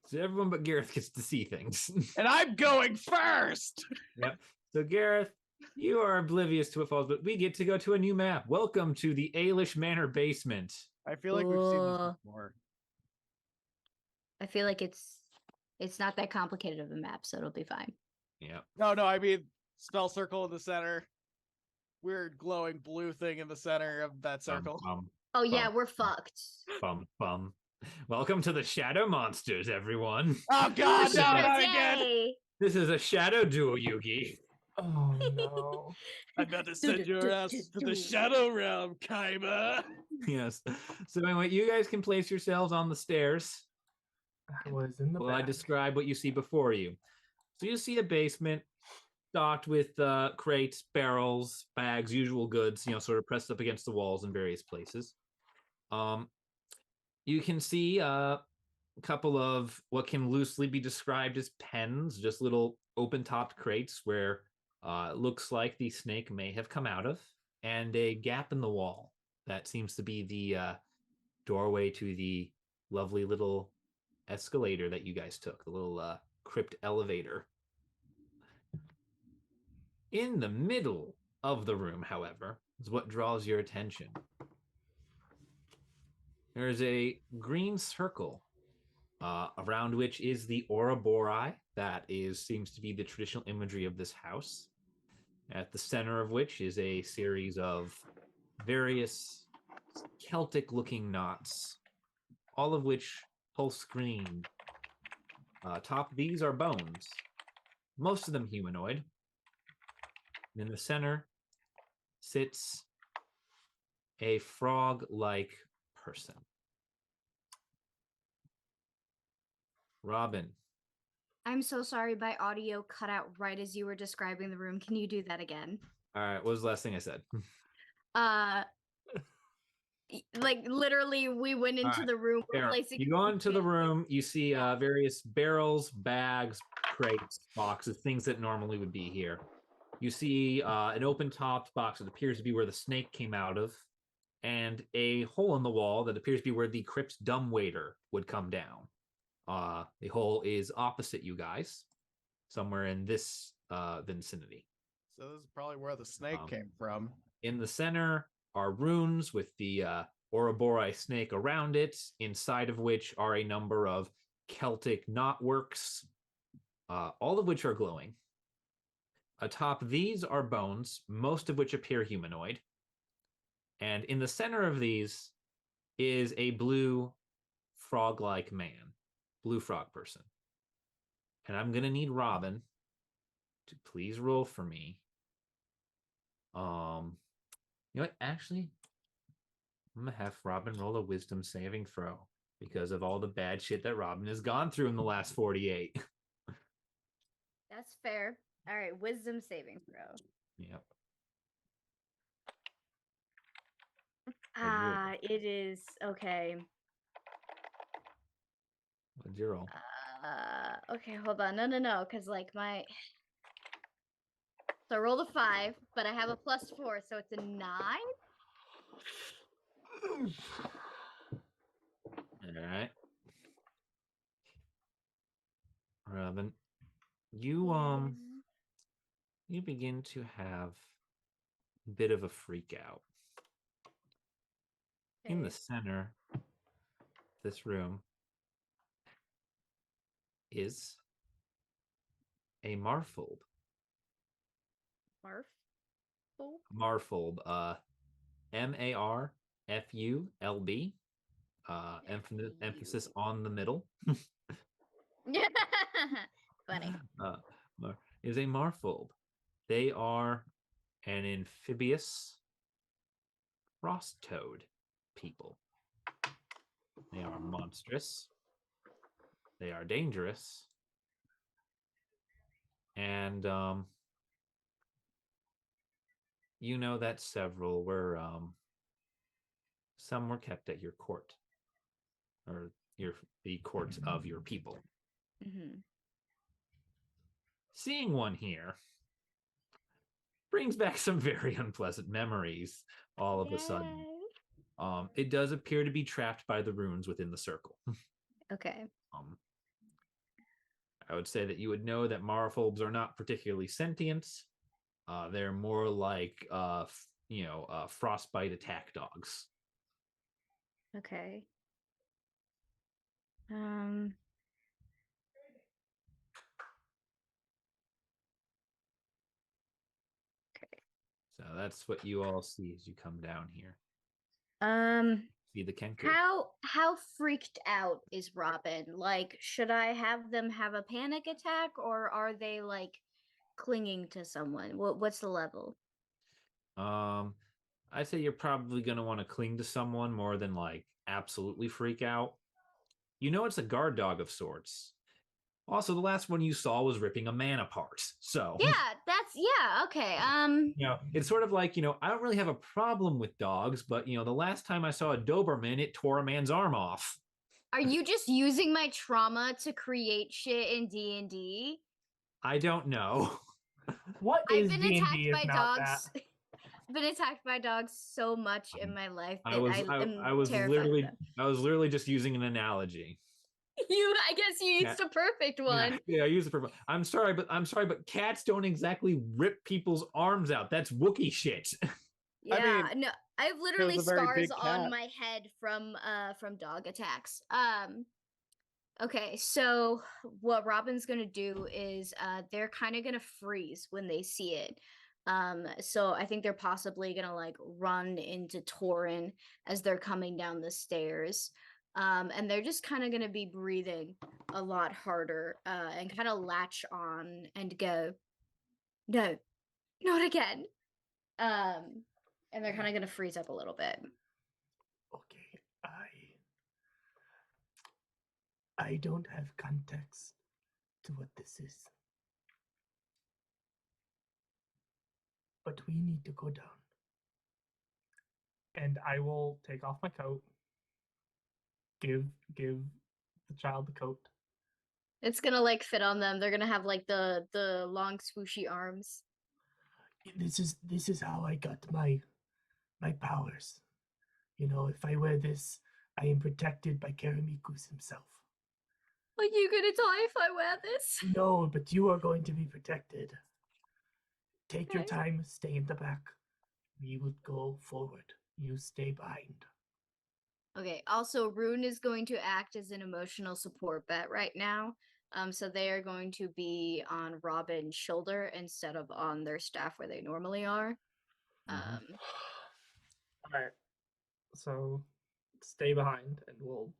So everyone but Gareth gets to see things. And I'm going first. Yep. So Gareth, you are oblivious to what follows, but we get to go to a new map. Welcome to the Ailish Manor basement. I feel like we've seen this Cool. before. I feel like it's not that complicated of a map, so it'll be fine. Yep. No, I mean spell circle in the center. Weird glowing blue thing in the center of that circle. Oh yeah, Bum. we're fucked. Bum. Welcome to the Shadow Monsters, everyone. Oh god, no, Yeah. not again. Yay! This is a shadow duel, Yugi. Oh no. I'm about to send your ass to the Shadow Realm, Kaiba. Yes. So anyway, you guys can place yourselves on the stairs I was in the while I back. describe what you see before you. So you see a basement stocked with crates, barrels, bags, usual goods, sort of pressed up against the walls in various places. You can see a couple of what can loosely be described as pens, just little open-topped crates where it looks like the snake may have come out of, and a gap in the wall that seems to be the doorway to the lovely little escalator that you guys took, the little crypt elevator. In the middle of the room, however, is what draws your attention. There's a green circle around which is the Ouroboros that seems to be the traditional imagery of this house. At the center of which is a series of various Celtic-looking knots, all of which pulse green. Atop these are bones, most of them humanoid. And in the center sits a frog-like person. Robin. I'm so sorry, my audio cut out right as you were describing the room. Can you do that again? All right, what was the last thing I said? Like literally we went into right, the room. Fair. Replacing You go into the room, you see Yeah. various barrels, bags, crates, boxes, things that normally would be here. You see an open-topped box that appears to be where the snake came out of, and a hole in the wall that appears to be where the crypt's dumbwaiter would come down. The hole is opposite you guys, somewhere in this vicinity. So this is probably where the snake came from. In the center are runes with the Ouroboros snake around it, inside of which are a number of Celtic knotworks, all of which are glowing. Atop these are bones, most of which appear humanoid. And in the center of these is a blue frog-like man, blue frog person. And I'm going to need Robin to please roll for me. You know what? Actually, I'm going to have Robin roll a wisdom saving throw because of all the bad shit that Robin has gone through in the last 48. That's fair. All right, wisdom saving throw. Yep. It is okay. What'd you roll? Okay, hold on. No, because like my. So I rolled a 5, but I have a +4, so it's a 9. All right. Robin, you you begin to have a bit of a freak out. In the center of this room is a marfold. Marfold, MARFULB, emphasis on the middle. Funny. Is a marfold. They are an amphibious frost toad people. They are monstrous. They are dangerous. And you know that several were some were kept at your court, or the court of your people. Mm-hmm. Seeing one here brings back some very unpleasant memories all of a sudden. It does appear to be trapped by the runes within the circle. Okay. I would say that you would know that Maraphobes are not particularly sentient. They're more like, frostbite attack dogs. Okay. Okay. So that's what you all see as you come down here. See the Kenku. How freaked out is Robin? Like, should I have them have a panic attack, or are they like clinging to someone? What's the level? I'd say you're probably gonna want to cling to someone more than like absolutely freak out. You know it's a guard dog of sorts. Also, the last one you saw was ripping a man apart. So Yeah, okay. it's sort of like, I don't really have a problem with dogs, but the last time I saw a Doberman, it tore a man's arm off. Are you just using my trauma to create shit in D&D? I don't know. What I've is been D&D attacked if by not dogs. that? I've been attacked by dogs so much in my life that I was literally just using an analogy. I guess you used a perfect one. Yeah, I use it for. I'm sorry, but cats don't exactly rip people's arms out. That's Wookiee shit. Yeah, no, I have literally a very scars big on cat. my head from dog attacks. Okay, so what Robin's gonna do is they're kind of gonna freeze when they see it. So I think they're possibly gonna like run into Torren as they're coming down the stairs. And they're just kind of gonna be breathing a lot harder and kind of latch on and go, no, not again. And they're kind of gonna freeze up a little bit. Okay, I don't have context to what this is. But we need to go down. And I will take off my coat. Give the child the coat. It's gonna like fit on them. They're gonna have like the long swooshy arms. This is how I got my powers. If I wear this, I am protected by Karamikus himself. Are you gonna die if I wear this? No, but you are going to be protected. Take your Okay. time, stay in the back. We will go forward. You stay behind. Okay. Also, Rune is going to act as an emotional support bet right now. So they are going to be on Robin's shoulder instead of on their staff where they normally are. Mhm. Alright. So stay behind and we'll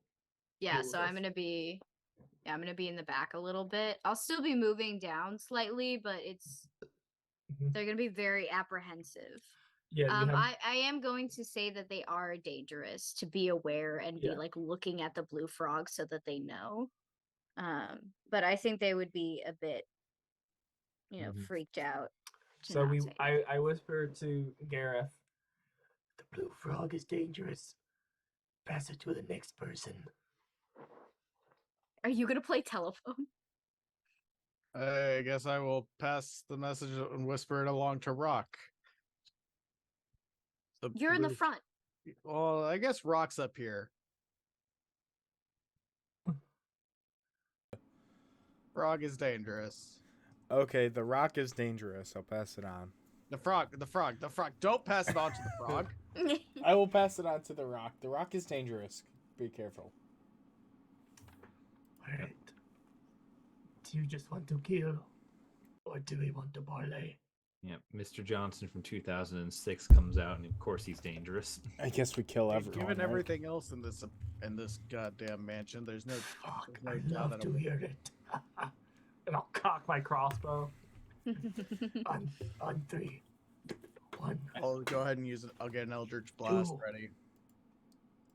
Yeah, deal so with I'm this. gonna be in the back a little bit. I'll still be moving down slightly, but Mhm. they're gonna be very apprehensive. Yeah, you have I am going to say that they are dangerous, to be aware and be Yeah. like looking at the blue frog so that they know. But I think they would be a bit, Mhm. freaked out. to So not say anything. I whispered to Gareth, the blue frog is dangerous. Pass it to the next person. Are you gonna play telephone? I guess I will pass the message and whisper it along to Rock. You're in the blue- front. Well, I guess Rock's up here. Frog is dangerous. Okay, the rock is dangerous. I'll pass it on. The frog. Don't pass it on to the frog. I will pass it on to the rock. The rock is dangerous. Be careful. Alright. Do you just want to kill? Or do we want to parlay? Yeah, Mr. Johnson from 2006 comes out, and of course he's dangerous. I guess we kill everyone. Given right? everything else in this goddamn mansion, there's no. Fuck, there's I no doubt love that to hear it. And I'll cock my crossbow on 3. 1, I'll go ahead and use it. I'll get an Eldritch Blast 2. ready.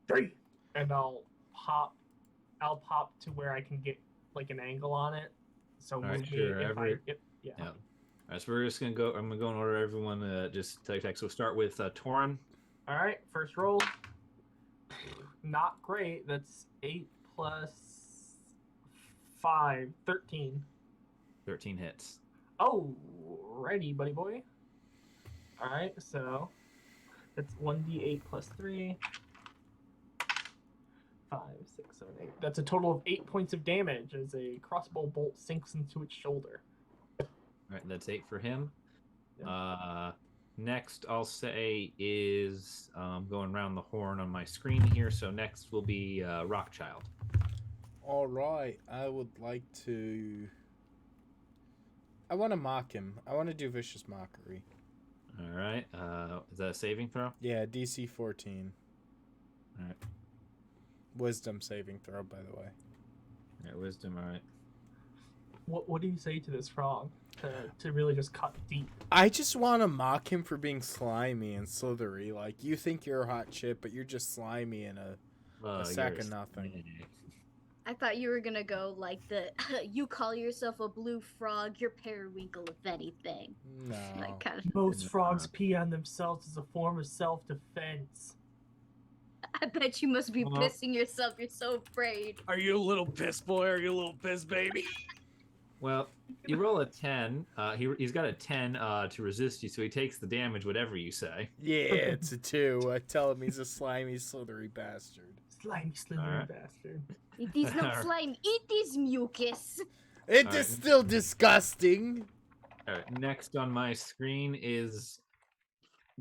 3. And I'll pop to where I can get like an angle on it. So All right, move sure, me if every- yeah. Yeah. All right, so we're just gonna go. I'm gonna go in order. Everyone, just take. So we'll start with Torren. All right, first roll. Not great. That's 8 plus 5, 13. 13 hits. Oh, righty, buddy boy. All right, so that's 1d8 plus 3. 5, 6, 7, 8. That's a total of 8 points of damage as a crossbow bolt sinks into its shoulder. All right, that's 8 for him. Yeah. Next, I'll say is going around the horn on my screen here. So next will be Rockchild. All right, I would like to. I want to mock him. I want to do vicious mockery. All right. Is that a saving throw? Yeah, DC 14. All right. Wisdom saving throw, by the way. All right, wisdom. All right. What do you say to this frog to really just cut deep? I just want to mock him for being slimy and slithery. Like, you think you're a hot chip, but you're just slimy and a sack of nothing. snake. I thought you were gonna go like the you call yourself a blue frog, you're periwinkle if anything. No. Like kind of. Most frogs pee on themselves as a form of self-defense. I bet you must be Well- pissing yourself. You're so afraid. Are you a little piss boy? Are you a little piss baby? Well, you roll a 10. He's got a 10 to resist you, so he takes the damage, whatever you say. Yeah, it's a 2. I tell him he's a slimy, slithery bastard. Slimy, slithery Alright. bastard. It is not slime. It is mucus. It All is right. still disgusting. All right. Next on my screen is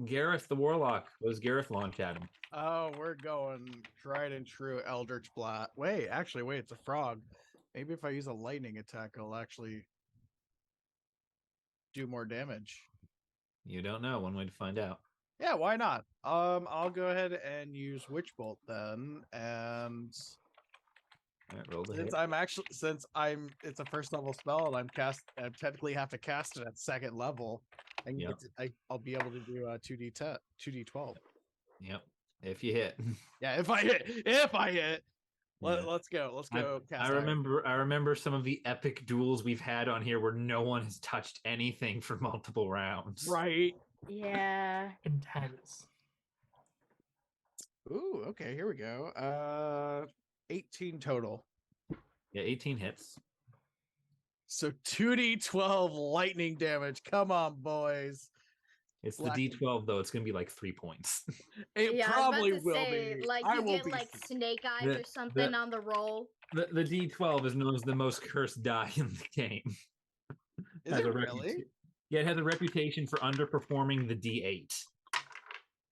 Gareth the Warlock. What does Gareth launch at him? Oh, we're going tried and true Eldritch Blast. Wait, it's a frog. Maybe if I use a lightning attack, I'll actually do more damage. You don't know. One way to find out. Yeah, why not? I'll go ahead and use Witch Bolt then, and All right, roll the hit. it's a first level spell, and I technically have to cast it at second level, and Yep. I'll be able to do 2d10, 2d12. Yep. If you hit. Yeah, if I hit. Yeah. Let's go. Let's go. I Cast iron. remember some of the epic duels we've had on here where no one has touched anything for multiple rounds. Right. Yeah. Intense. Ooh, okay, here we go. 18 total. Yeah, 18 hits. So 2d12 lightning damage. Come on, boys. It's Black- the D12 though. It's gonna be like 3 points. It Yeah, probably I was will about to say, be. like I you will get be. like snake eyes The- or something the- on the roll. the D12 is known as the most cursed die in the game. Is Has it a really? Yeah, it has a reputation for underperforming the D8.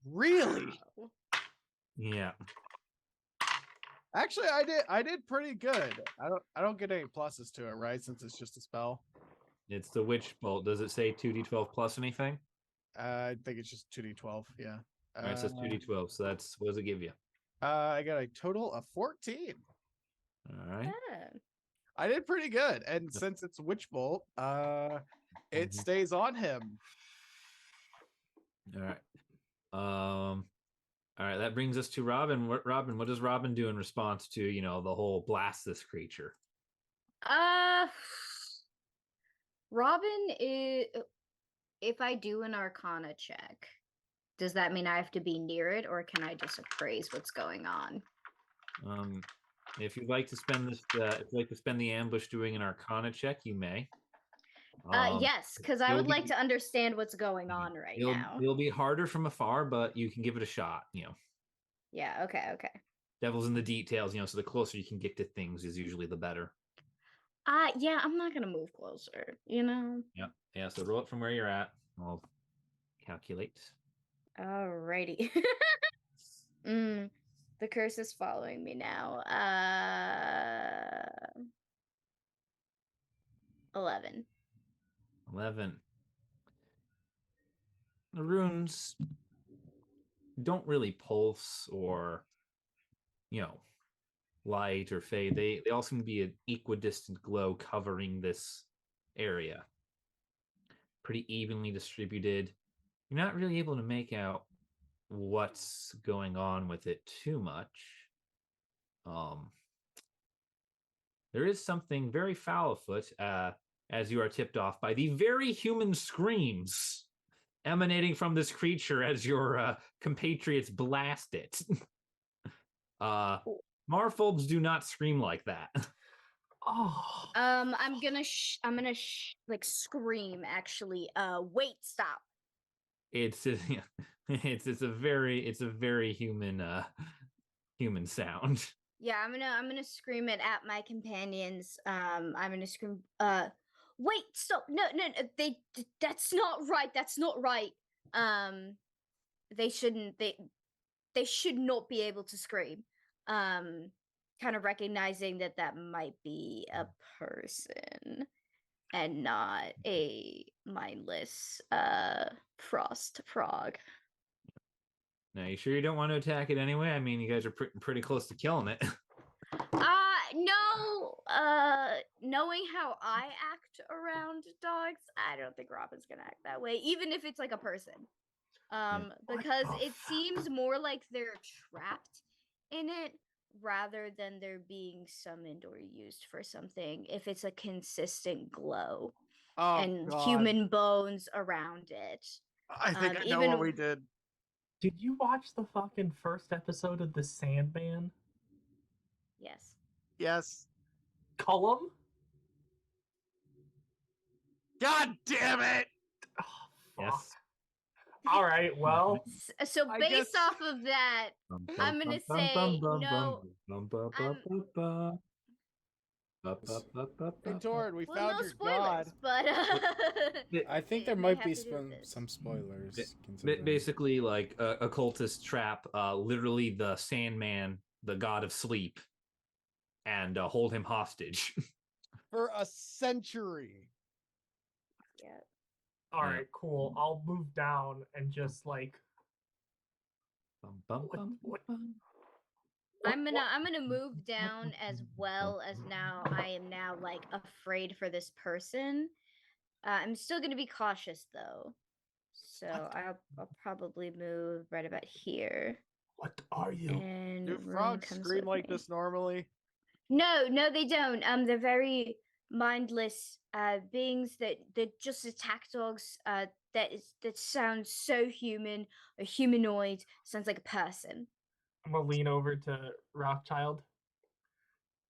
Really? Wow. Yeah. Actually, I did pretty good. I don't get any pluses to it, right? Since it's just a spell. It's the Witch Bolt. Does it say 2D12 plus anything? I think it's just 2d12. Yeah. All right, it says 2D12. So that's, what does it give you? I got a total of 14. All right. Yeah. I did pretty good, and since it's Witch Bolt, it Mhm. stays on him. All right. All right. That brings us to Robin. What does Robin do in response to, the whole blast this creature? Robin is. If I do an Arcana check, does that mean I have to be near it, or can I just appraise what's going on? If you'd like to spend this, if you'd like to spend the ambush doing an Arcana check, you may. Yes, because I it'll would like be- to understand what's going on right now. It'll be harder from afar, but you can give it a shot. Yeah. Okay. Devil's in the details. So the closer you can get to things is usually the better. Yeah. I'm not gonna move closer. Yeah. So roll it from where you're at. I'll calculate. Alrighty. The curse is following me now. 11. 11. The runes don't really pulse or, light or fade. They all seem to be an equidistant glow covering this area. Pretty evenly distributed. You're not really able to make out what's going on with it too much. There is something very foul afoot, as you are tipped off by the very human screams emanating from this creature as your compatriots blast it. Marfolds do not scream like that. Oh. I'm gonna like scream actually. Wait, stop. It's a very human human sound. Yeah, I'm gonna scream it at my companions. I'm gonna scream. Wait, stop! No, that's not right. That's not right. They shouldn't. They should not be able to scream. Kind of recognizing that that might be a person and not a mindless frost frog. Now, you sure you don't want to attack it anyway? I mean, you guys are pretty close to killing it. No. Knowing how I act around dogs, I don't think Robin's gonna act that way, even if it's like a person. Because it seems more like they're trapped in it rather than they're being summoned or used for something. If it's a consistent glow and God. human bones around it. I think I know even what we did. Did you watch the fucking first episode of The Sandman? Yes. Yes. Cullum? God damn it! Oh, fuck. Yes. All right, well, So I based guess- off of that, I'm gonna say no. Hey, Torren, we Well, found no your spoilers, god. but I think they there might have be to do some this. spoilers. considering- Basically, like a cultist trap, literally the Sandman, the god of sleep, and hold him hostage. For a century. Yeah. all right, cool. I'll move down and just like. What? I'm gonna move down as well as now I am now like afraid for this person. I'm still gonna be cautious though. So I'll probably move right about here. What are you? And Do Room frogs comes scream with like me. this normally? No, they don't. They're very mindless beings that just attack dogs. That sounds so human, a humanoid, sounds like a person. I'm gonna lean over to Rothschild.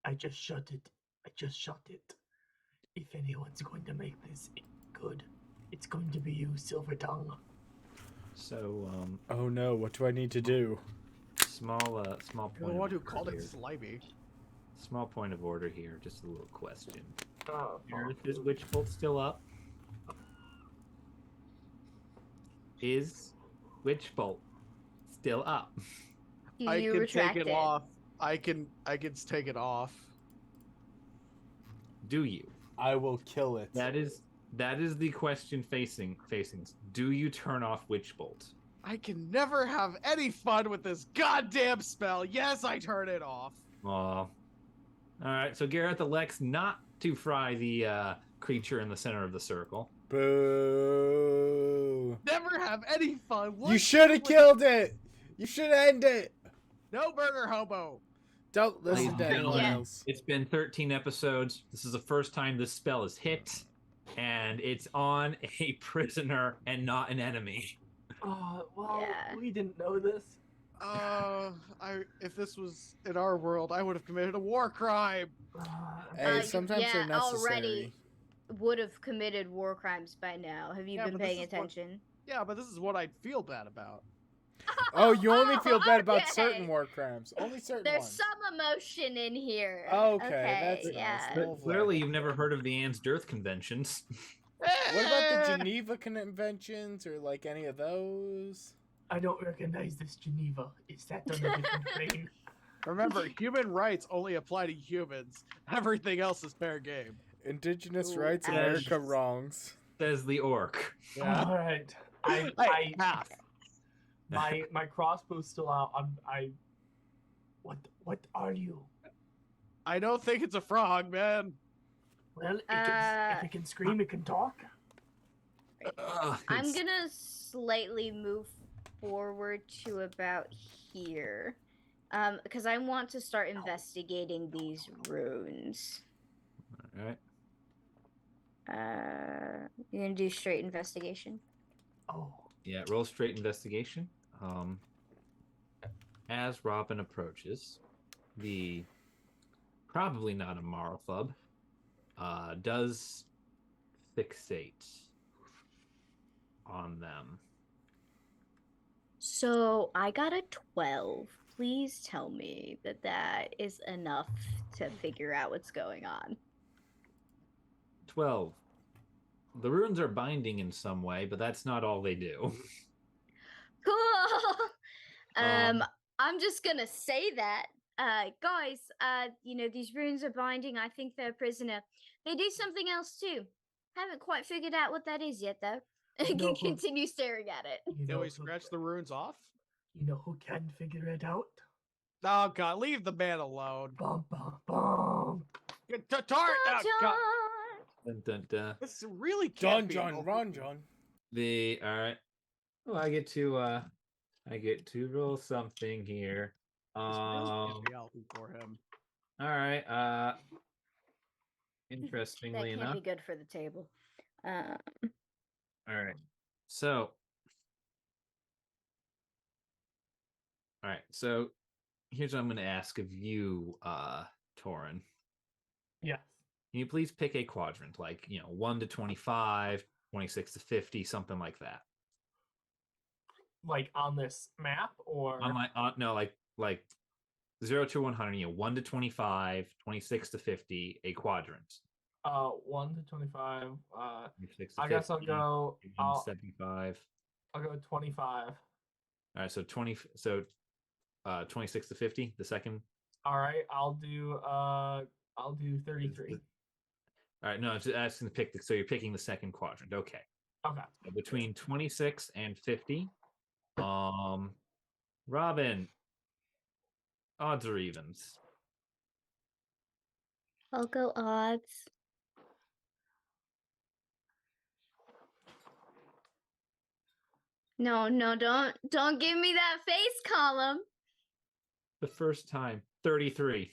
I just shut it. If anyone's going to make this good, it's going to be you, Silver Tongue. So, Oh no, what do I need to do? small You're the point. one of who order called it here. slimy. Small point of order here. Just a little question. Oh, Is Witch Bolt still up? Is Witch Bolt still up? Do I you can retract take it off. I can take it off. Do you? I will kill it. That is the question facing us. Do you turn off Witch Bolt? I can never have any fun with this goddamn spell. Yes, I turn it off. Aw. Alright, so Gareth elects not to fry the creature in the center of the circle. Boo! Never have any fun. You should have killed it. You should end it. No burger hobo. Don't listen to Ladies and anyone gentlemen, else. It's been 13 episodes. This is the first time this spell is hit, and it's on a prisoner and not an enemy. well, Yeah. we didn't know this. If this was in our world, I would have committed a war crime. Hey, sometimes yeah, they're necessary. already would have committed war crimes by now. Have you Yeah, been but this paying is what- attention? Yeah, but this is what I'd feel bad about. Oh, you only feel bad about okay. certain war crimes. Only certain There's ones. some emotion in here. Okay, that's yeah. nice. But Lovely. clearly, you've never heard of the Anne's Dearth Conventions. What about the Geneva Conventions or like any of those? I don't recognize this Geneva. Is that on a different plane? Remember, human rights only apply to humans. Everything else is fair game. Indigenous Ooh, rights, ouch. America wrongs. Says the orc. Yeah. All right. Hey, half. My crossbow's still out. What are you? I don't think it's a frog, man. Well, if it can scream, it can talk. I'm gonna slightly move forward to about here. Because I want to start investigating these runes. Alright. You're gonna do straight investigation? Oh, Yeah, roll straight investigation. As Robin approaches, the probably not a Marlthub does fixate on them. So I got a 12. please tell me that that is enough to figure out what's going on. 12. The runes are binding in some way, but that's not all they do. Cool. Um, I'm just gonna say that, guys. These runes are binding. I think they're a prisoner. They do something else too. Haven't quite figured out what that is yet, though. You know who- Continue staring at it. You Can know we who- scratch the runes off? You know who can figure it out? Oh god, leave the man alone. Bum bum bum. Torren! John, Oh, god. dun, dun, dun. This really John, can't be John, over. Ron, John. All right. Well, I get to roll something here. This really can't be healthy for him. All right. that Interestingly can't enough. be good for the table. All right. So. All right. So, here's what I'm going to ask of you, Torren. Yes. Can you please pick a quadrant, like 1 to 25, 26 to 50, something like that? Like on this map or No, like 0 to 100, 1 to 25, 26 to 50, a quadrant. 1 to 25. 26 to I guess I'll 50, go 75. I'll go 25. All right, so 26 to 50, the second. All right, I'll do 33. All right, no, I'm just asking to pick so you're picking the second quadrant. Okay. Okay. So between 26 and 50. Robin, odds or evens? I'll go odds. No, don't give me that face column. The first time, 33.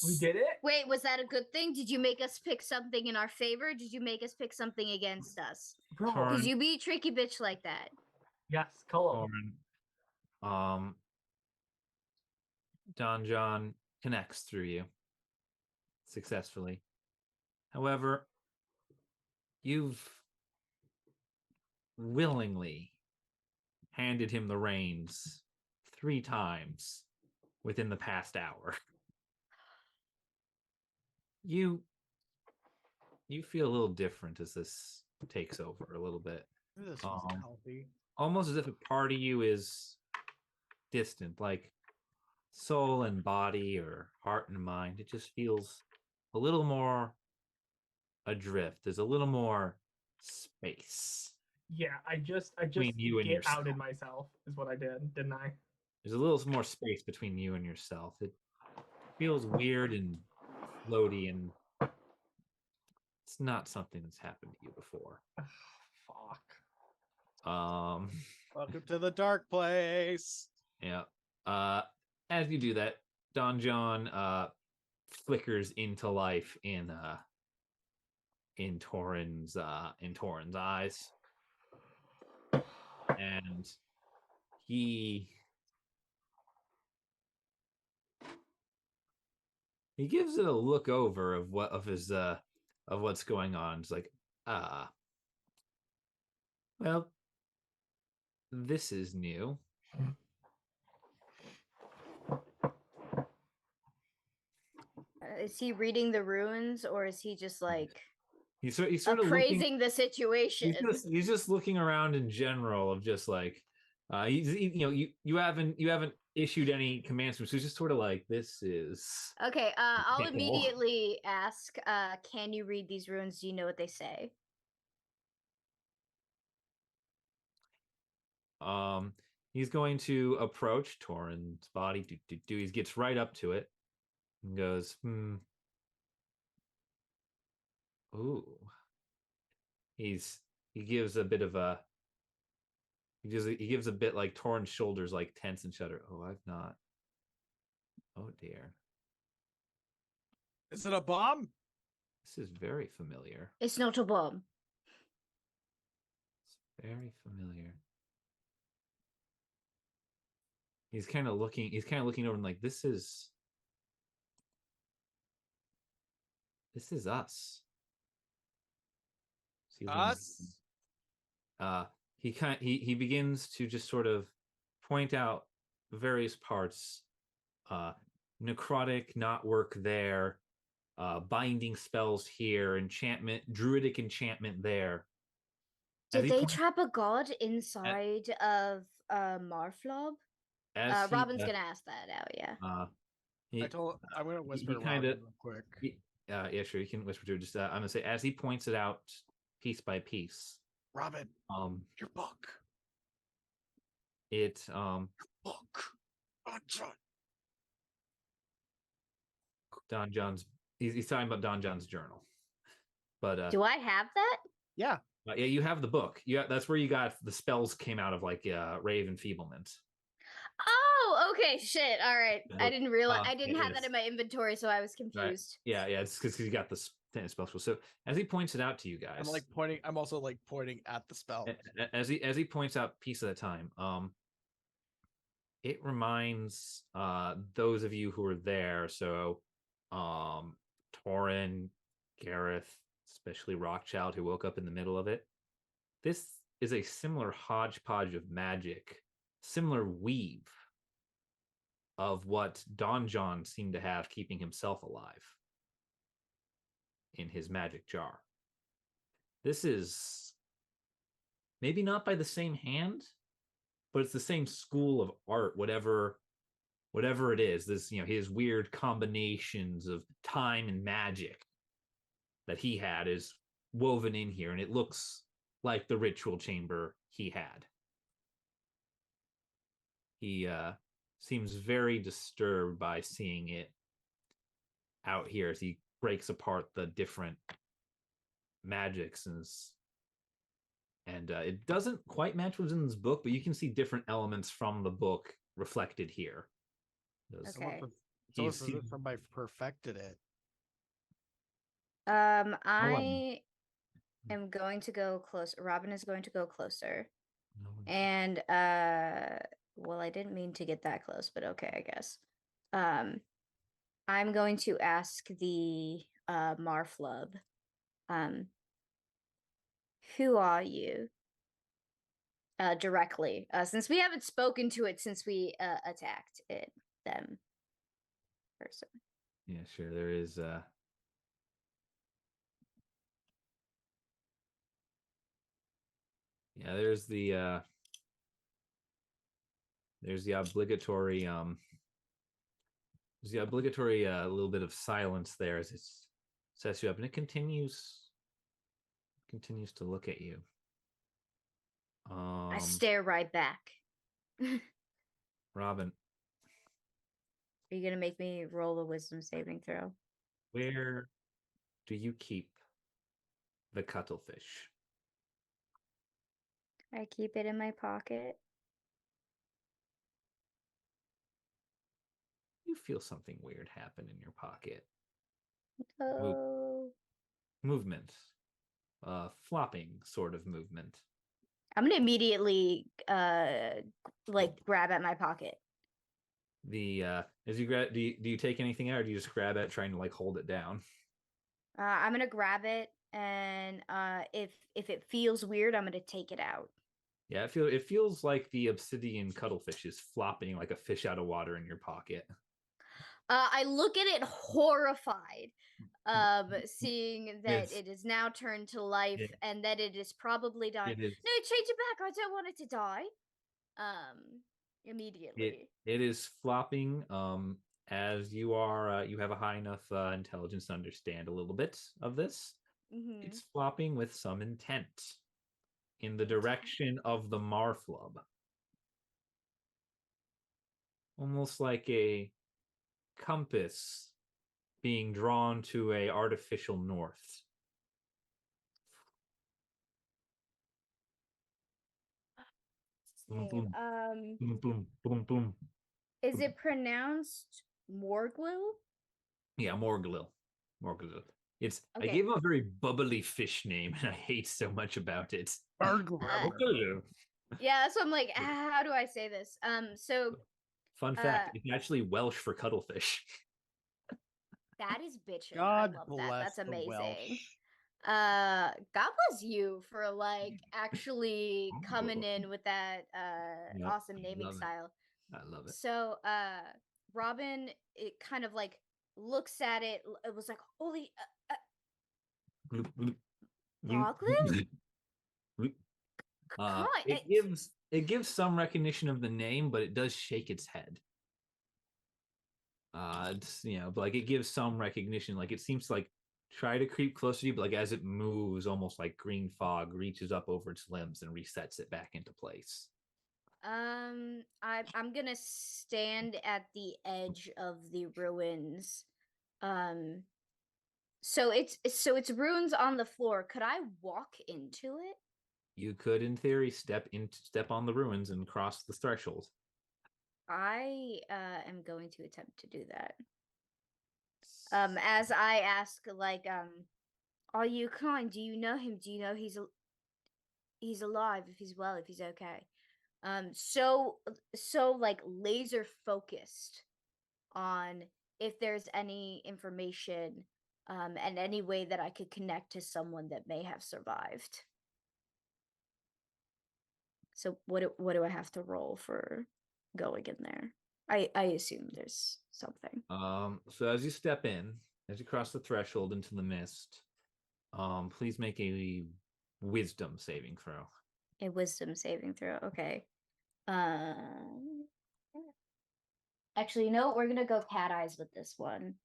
We did it? Wait, was that a good thing? Did you make us pick something in our favor? Did you make us pick something against us? Bro. Torren. Because you be a tricky bitch like that. Yes, color. Torren. Don John connects through you successfully. However, you've willingly handed him the reins 3 times within the past hour. You feel a little different as this takes over a little bit. This was healthy. Almost as if a part of you is distant, like soul and body or heart and mind. It just feels a little more adrift. There's a little more space. Yeah, I just Between you and yourself. outed myself is what I did, didn't I? There's a little more space between you and yourself. It feels weird and floaty, and it's not something that's happened to you before. Fuck. Welcome to the dark place. Yeah. As you do that, Don John flickers into life in Torren's eyes, and he gives it a look over of what's going on. It's like, well, this is new. Is he reading the runes, or is he just like He's sort of appraising the situation? He's just looking around in general of just like, you haven't issued any commands, so he's just sort of like, this is Okay, I'll pickle. immediately ask, can you read these runes? Do you know what they say? He's going to approach Torren's body. He gets right up to it and goes, Ooh. He gives a bit of a he gives a bit like Torren's shoulders like tense and shudder. Oh, I've not. Oh dear. Is it a bomb? This is very familiar. It's not a bomb. It's very familiar. He's kind of looking over and like, this is us. Us? He begins to just sort of point out various parts. Necrotic not work there. Binding spells here. Druidic enchantment there. As Did he they points- trap a god inside of Marflob? as he, Robin's gonna ask that out, yeah. I'm gonna whisper to kinda- Robin real quick. Yeah, sure. You can whisper to just. I'm gonna say as he points it out piece by piece. Robin, your book. It Book. Don John's. He's talking about Don John's journal. But Do I have that? Yeah. yeah, you have the book. That's where you got the spells came out of, like rave enfeeblement. Oh, okay, shit. All right. I didn't realize I didn't have yes. that in my inventory, so I was confused. Yeah, it's because you got the spell. So as he points it out to you guys, I'm also like pointing at the spell. As he points out piece at a time. It reminds those of you who were there. So, Torren, Gareth, especially Rockchild, who woke up in the middle of it. This is a similar hodgepodge of magic, similar weave of what Don John seemed to have keeping himself alive in his magic jar. This is maybe not by the same hand, but it's the same school of art, whatever it is. This, his weird combinations of time and magic that he had is woven in here, and it looks like the ritual chamber he had. He seems very disturbed by seeing it out here as he breaks apart the different magics and it doesn't quite match what's in this book, but you can see different elements from the book reflected here. Okay. So somebody perfected it. I am going to go close. Robin is going to go closer. And well, I didn't mean to get that close, but okay, I guess. I'm going to ask the Marflub, who are you? Directly, since we haven't spoken to it since we attacked them person. Yeah, sure. There is yeah, there's the obligatory little bit of silence there as it sets you up, and it continues to look at you. I stare right back. Robin, Are you gonna make me roll a wisdom saving throw? where do you keep the cuttlefish? I keep it in my pocket. You feel something weird happen in your pocket. Oh. Movement. Flopping sort of movement. I'm gonna immediately grab at my pocket. As you grab, do you take anything out, or do you just grab it trying to hold it down? I'm gonna grab it, and if it feels weird, I'm gonna take it out. Yeah, it feels like the obsidian cuttlefish is flopping like a fish out of water in your pocket. I look at it horrified, seeing that it is now turned to life and that it is probably dying. No, change it back. I don't want it to die. Immediately. It is flopping. As you are, you have a high enough intelligence to understand a little bit of this. Mm-hmm. It's flopping with some intent in the direction of the Marflub. Almost like a compass being drawn to a artificial north. Boom, boom, boom, boom, boom, boom. Is it pronounced Morglil? Yeah, Morglil. It's okay. I gave him a very bubbly fish name, and I hate so much about it. Yeah, that's what I'm like. How do I say this? So fun fact: it's actually Welsh for cuttlefish. That is bitchin'. God I love bless that. That's amazing. Welsh. God bless you for actually coming in with that awesome naming style. I love it. So Robin, it kind of like looks at it. It was like, holy Bloop, bloop, bloop, Macleod? bloop. Come on. It gives some recognition of the name, but it does shake its head. It's but like it gives some recognition. Like it seems to like try to creep closer to you, but like as it moves, almost like green fog reaches up over its limbs and resets it back into place. I'm gonna stand at the edge of the ruins. So it's ruins on the floor. Could I walk into it? You could, in theory, step on the ruins and cross the threshold. I am going to attempt to do that. As I ask, like, are you kind? Do you know him? Do you know he's alive? If he's well, if he's okay. So like laser focused on if there's any information, and any way that I could connect to someone that may have survived. So what do I have to roll for going in there? I assume there's something. So as you step in, as you cross the threshold into the mist, please make a wisdom saving throw. A wisdom saving throw. Okay. Actually, you know what? We're gonna go cat eyes with this one.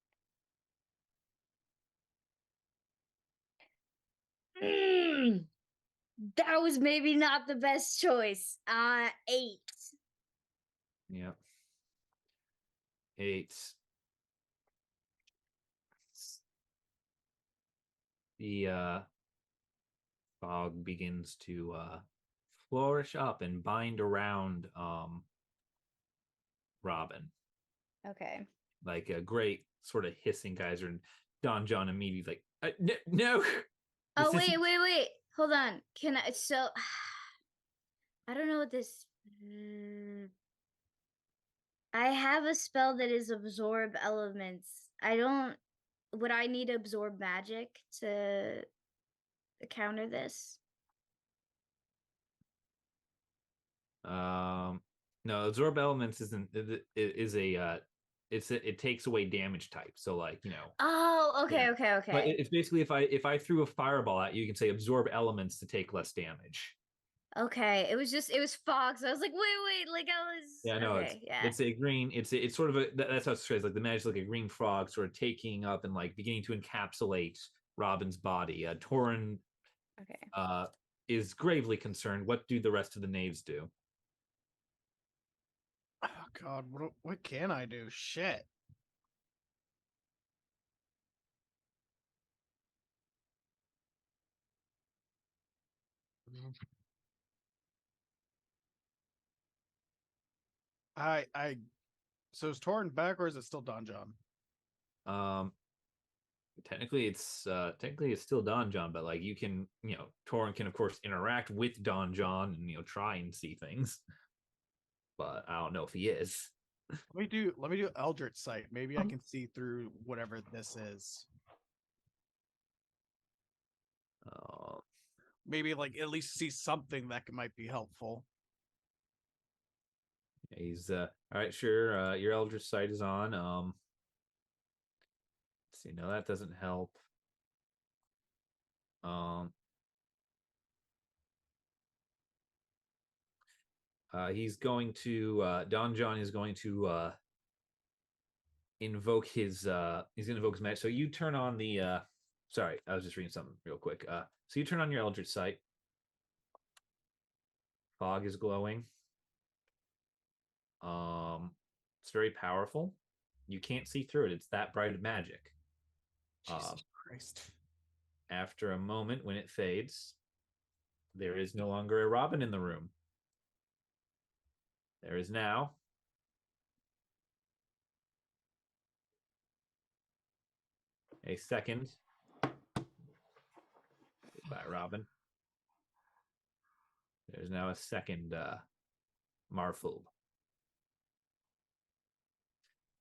That was maybe not the best choice. 8. Yep. 8. The fog begins to flourish up and bind around Robin. Okay. Like a great sort of hissing geyser, and Don John immediately like no. Oh This wait, isn't- wait. Hold on. Can I? So I don't know what this. I have a spell that is absorb elements. I don't. Would I need to absorb magic to counter this? No, absorb elements isn't it is a it takes away damage type. So like Oh, okay, Yeah. okay, But okay. it's basically if I threw a fireball at you, you can say absorb elements to take less damage. Okay, it was fog, so I was like, wait, like I was. Yeah, no, Okay, yeah. it's a green. It's sort of that's how it's described. Like the magic's like a green frog, sort of taking up and like beginning to encapsulate Robin's body. Torren Okay. is gravely concerned. What do the rest of the knaves do? Oh God, what can I do? Shit. I so is Torren back or is it still Don John? Um, technically it's still Don John, but like you can Torren can of course interact with Don John and try and see things, but I don't know if he is. Let me do Eldritch Sight. Maybe I can see through whatever this is. Uh, Maybe like at least see something that might be helpful. he's all right. Sure, your Eldritch Sight is on. Let's see, no, that doesn't help. He's going to Don John is going to invoke his he's gonna invoke his magic. So you turn on the sorry, I was just reading something real quick. So you turn on your Eldritch Sight. Fog is glowing. It's very powerful. You can't see through it. It's that bright of magic. Jesus Christ. After a moment, when it fades, there is no longer a Robin in the room. There is now a second by Robin. There's now a second Marful.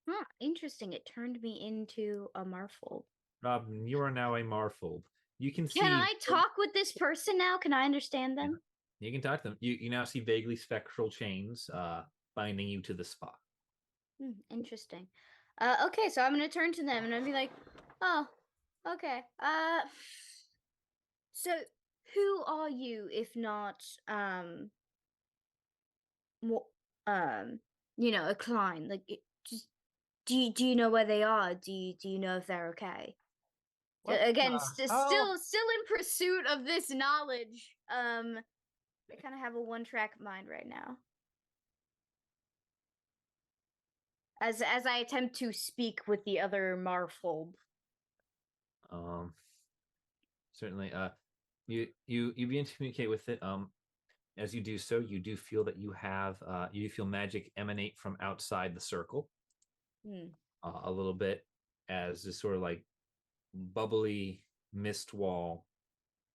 Huh, interesting. It turned me into a Marful. Robin, you are now a Marful. You can see. Can I talk with this person now? Can I understand them? You can talk to them. You now see vaguely spectral chains binding you to the spot. Interesting. Okay, so I'm gonna turn to them and I'll be like, oh, okay. So who are you if not what a client? Like, just do you know where they are? Do you know if they're okay? What Again, the hell? still in pursuit of this knowledge. I kind of have a one-track mind right now. As I attempt to speak with the other Marfold. Certainly. You begin to communicate with it. As you do so, you do feel that you feel magic emanate from outside the circle. A little bit, as this sort of like bubbly mist wall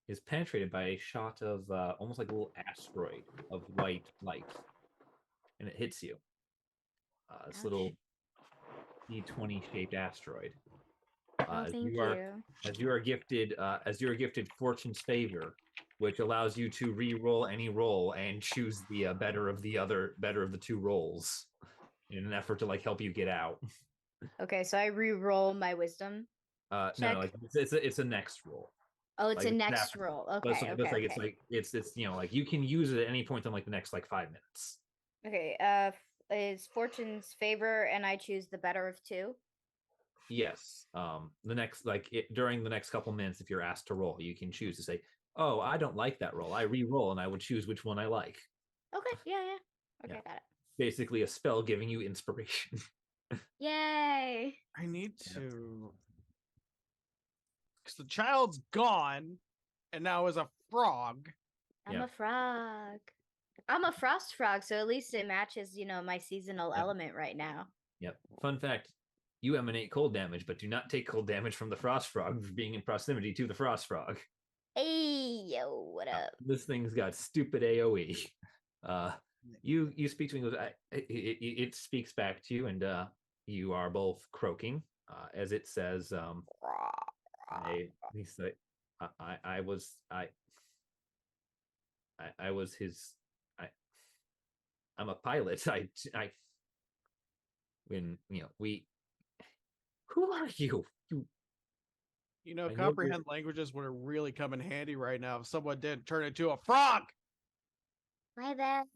is penetrated by a shot of almost like a little asteroid of white light, and it hits you. This little D20 shaped asteroid. Thank you. As you are gifted Fortune's Favor, which allows you to re-roll any roll and choose the better of the two rolls in an effort to like help you get out. Okay, so I re-roll my wisdom. No, like it's a next roll. Oh, it's like, a next roll. Okay, it's like you can use it at any point in like the next like 5 minutes. Okay, is Fortune's Favor and I choose the better of two? Yes. The next during the next couple minutes, if you're asked to roll, you can choose to say, "Oh, I don't like that roll. I re-roll and I would choose which one I like." Okay, yeah. Okay, Yeah. got it. Basically, a spell giving you inspiration. Yay! I need to, because the child's gone, and now is a frog. I'm a frog. I'm a frost frog, so at least it matches, my seasonal element right now. Yep. Fun fact: you emanate cold damage, but do not take cold damage from the frost frog for being in proximity to the frost frog. Hey, yo, what up? This thing's got stupid AOE. You speak to me. It speaks back to you, and you are both croaking as it says. I was his. I'm a pilot. When we. Who are you? Comprehend languages would really come in handy right now if someone did turn into a frog. My bad.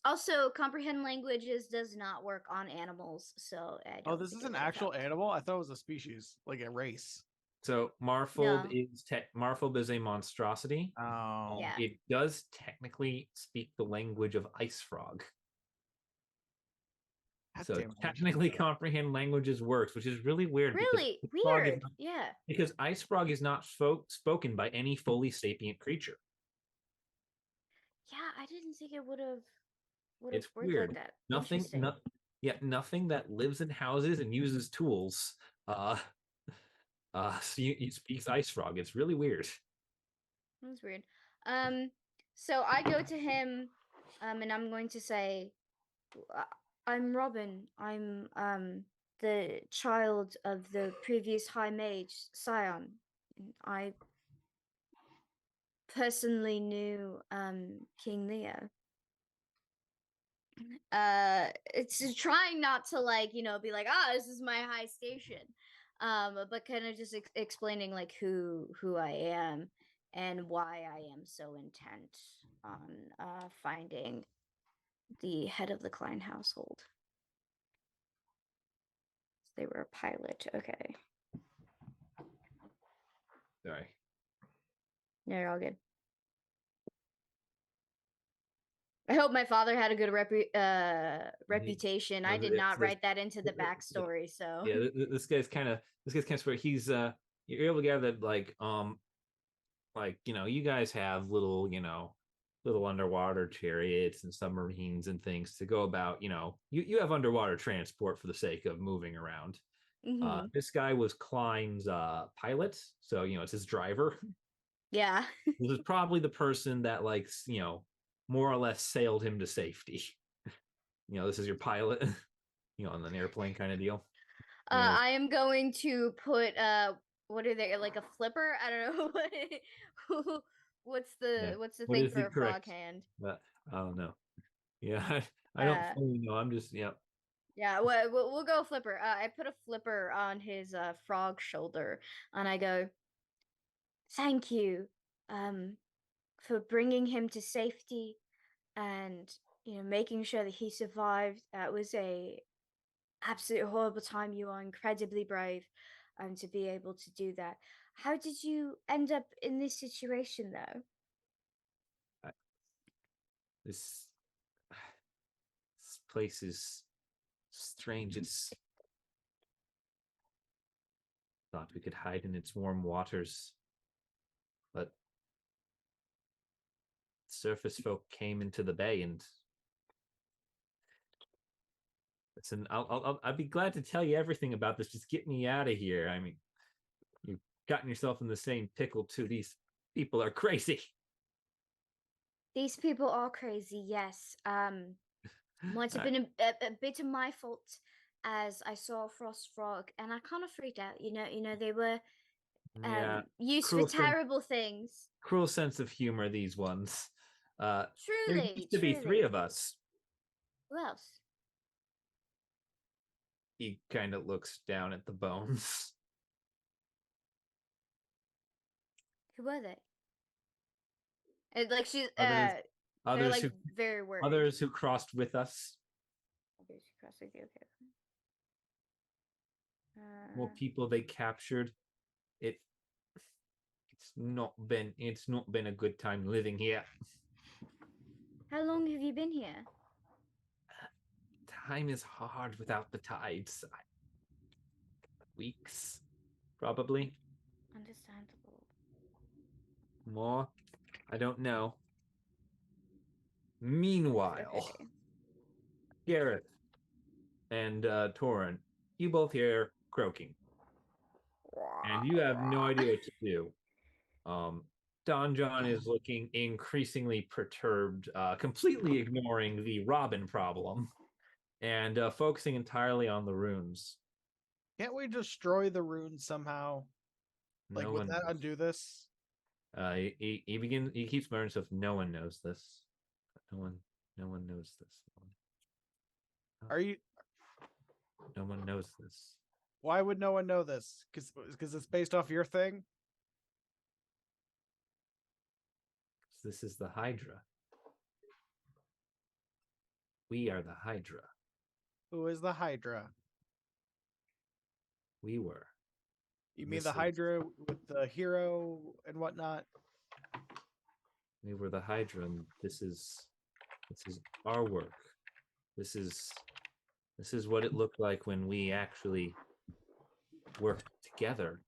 Also, comprehend languages does not work on animals, so I don't. This is an actual animal? I thought it was a species, like a race. So Marfold is a monstrosity. Oh, yeah. It does technically speak the language of ice frog. So technically comprehend languages works, which is really weird. Really weird. Yeah. Because ice frog is not spoken by any fully sapient creature. Yeah, I didn't think it would have It's worked weird. like that. Nothing that lives in houses and uses tools. He speaks ice frog. It's really weird. That's weird. So I go to him, and I'm going to say, I'm Robin. I'm the child of the previous High Mage, Scion. I personally knew King Leo. It's trying not to be like, this is my high station, but kind of just explaining like who I am and why I am so intent on finding the head of the Klein household. They were a pilot. Okay. Sorry. Yeah, you're all good. I hope my father had a good reputation. I did not write that into the backstory, so yeah, this guy's kind of swear he's you're able to gather that you guys have little underwater chariots and submarines and things to go about. You have underwater transport for the sake of moving around. Mm-hmm. This guy was Klein's pilot, so it's his driver. Yeah. This is probably the person that more or less sailed him to safety. This is your pilot, on an airplane kind of deal. I am going to put what are they, like a flipper? I don't know. What's the thing for a frog hand? I don't know. Yeah, I don't Uh, fully know. I'm just yeah. Yeah, we'll go flipper. I put a flipper on his frog shoulder, and I go, "Thank you, um, for bringing him to safety, and making sure that he survived. That was a absolute horrible time. You are incredibly brave, to be able to do that. How did you end up in this situation, though?" I, this this place is strange. It's thought we could hide in its warm waters, but surface folk came into the bay and listen, I'll be glad to tell you everything about this. Just get me out of here. I mean, you've gotten yourself in the same pickle too. These people are crazy. These people are crazy, yes. Might have been a bit of my fault, as I saw Frost Frog and I kind of freaked out. They were Yeah, used for cruel sense, terrible things. cruel sense of humor. These ones. There Truly, used to be three truly. of us. Who else? He kind of looks down at the bones. Who were they? Like she's Others, they're others like who, very worried. others who crossed with us. Others who crossed with you, okay. More people they captured. It's not been a good time living here. How long have you been here? Time is hard without the tides. Weeks, probably Understandable. more. I don't know. Meanwhile, Okay. Gareth and Torren, you both hear croaking, and you have no idea what to do. Don John is looking increasingly perturbed, completely ignoring the Robin problem, and focusing entirely on the runes. Can't we destroy the runes somehow? Like, No would one that knows. undo this? He keeps murmuring stuff. No one knows this. No one knows this. Are you? No one knows this. Why would no one know this? Because it's based off your thing. This is the Hydra. We are the Hydra. Who is the Hydra? We were. You mean This the is- Hydra with the hero and whatnot? We were the Hydra, and this is our work. This is what it looked like when we actually worked together.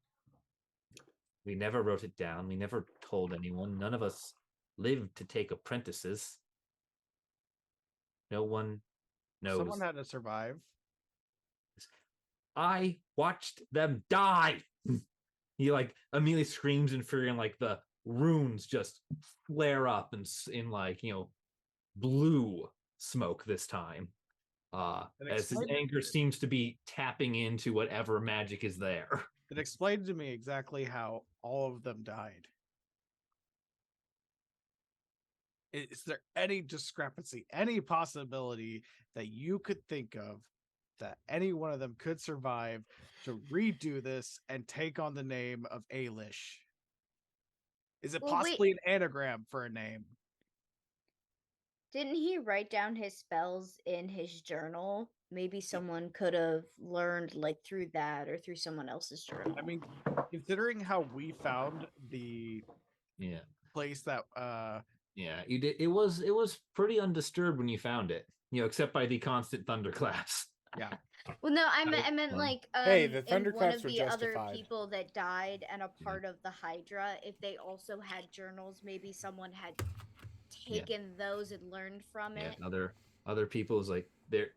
We never wrote it down. We never told anyone. None of us lived to take apprentices. No one knows. Someone had to survive. I watched them die. He like immediately screams in fury, and like the runes just flare up and in like blue smoke this time. As his anger seems to be tapping into whatever magic is there. It explained to me exactly how all of them died. Is there any discrepancy, any possibility that you could think of that any one of them could survive to redo this and take on the name of Ailish? Is it Well, wait. possibly an anagram for a name? Didn't he write down his spells in his journal? Maybe someone could have learned like through that or through someone else's journal. I mean, considering how we found the place that you did. It was pretty undisturbed when you found it. Except by the constant thunderclaps. Yeah. Well, no, I meant like Hey, the in one thunderclaps of were the other justified. people that died and a part of the Hydra, if they also had journals, maybe someone had taken those and learned from it. Other people's like there.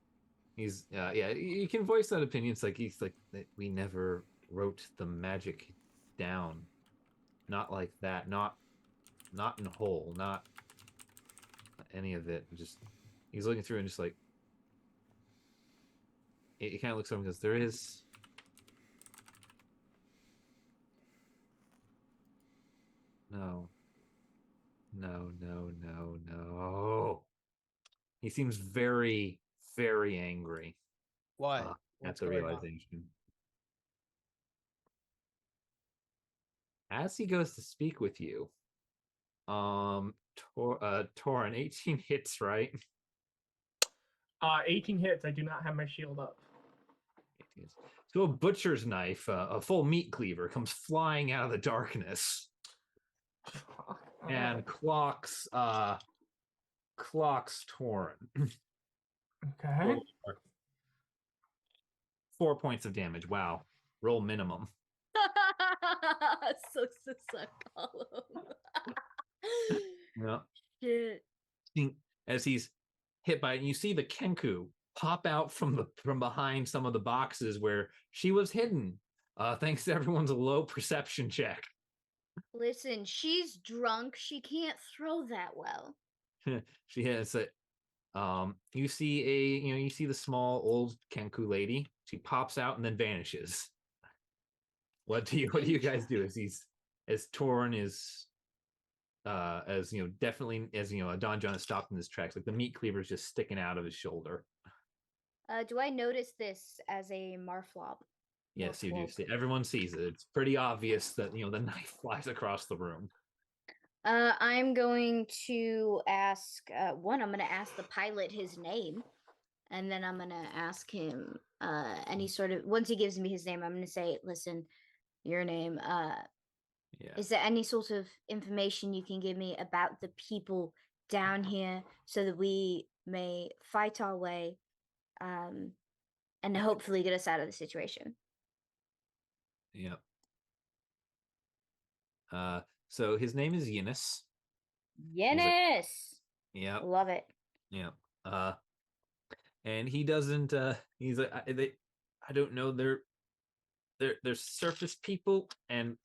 He's you can voice that opinion. It's like he's like we never wrote the magic down, not like that, not in whole, not any of it. Just he's looking through and just like it kind of looks at him and goes, there is no. he seems very, very angry What? at What's the going on? realization. As he goes to speak with you, Torren, 18 hits, right? 18 hits. I do not have my shield up. So a butcher's knife, a full meat cleaver, comes flying out of the darkness and clocks Torren. Okay. 4 points of damage. Wow. Roll minimum. So column. Yeah. Shit. As he's hit by it, and you see the Kenku pop out from behind some of the boxes where she was hidden. Thanks to everyone's low perception check. Listen, she's drunk. She can't throw that well. She has it. You see the small old Kenku lady. She pops out and then vanishes. What do you guys do as Torren is definitely as Don John is stopped in his tracks, like the meat cleaver is just sticking out of his shoulder. Do I notice this as a Marflop? Yes, you do see. Everyone sees it. It's pretty obvious that the knife flies across the room. I'm going to ask I'm going to ask the pilot his name, and then I'm going to ask him any sort of, once he gives me his name, I'm going to say, listen, your name, is there any sort of information you can give me about the people down here so that we may fight our way and hopefully get us out of the situation? Yep. So his name is Eunice. Eunice! Yeah. Love it. Yeah. And he doesn't. He's like, I don't know. They're surface people, and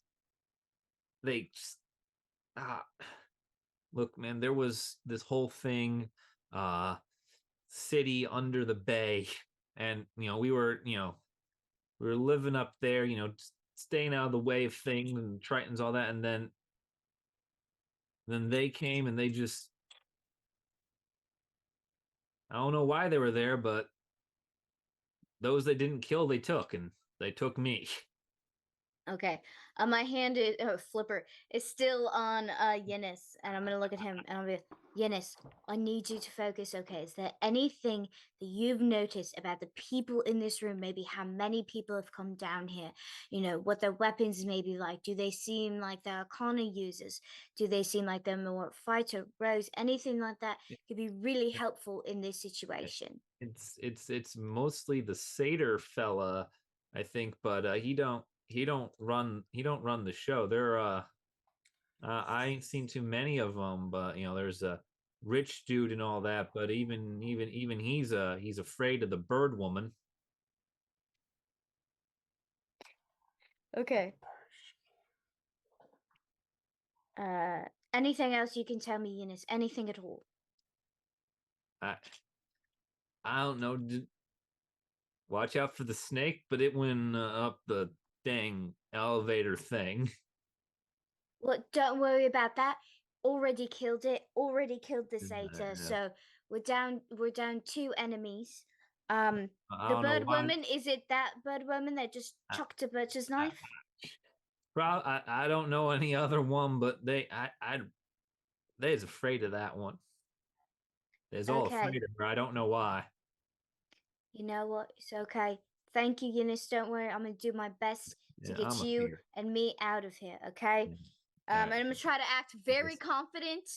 they. Look, man. There was this whole thing, city under the bay, and we were living up there, staying out of the way of things and Tritons, all that, and then they came and they just. I don't know why they were there, but those they didn't kill, they took, and they took me. Okay. My hand is flipper is still on Yenis, and I'm gonna look at him and I'll be, Yenis, I need you to focus. Okay, is there anything that you've noticed about the people in this room? Maybe how many people have come down here? What their weapons may be like. Do they seem like they're Arcana users? Do they seem like they're more fighter rogues? Anything like that could be really helpful in this situation. It's mostly the satyr fella, I think, but he don't run the show. I ain't seen too many of them, but there's a rich dude and all that, but even he's afraid of the bird woman. Okay. Anything else you can tell me, Eunice? Anything at all? I don't know. Watch out for the snake, but it went up the dang elevator thing. Well, don't worry about that. Already killed it. Already killed the satyr. Yeah. So we're down 2 enemies. I The don't know bird why. woman, is it that bird woman that just chucked a butcher's knife? I don't know any other one, but they's afraid of that one. They's all afraid of her. I don't know why. You know what? It's okay. Thank you, Eunice. Don't worry. I'm gonna do my best to get you and me out of here. Okay. And I'm gonna try to act very confident.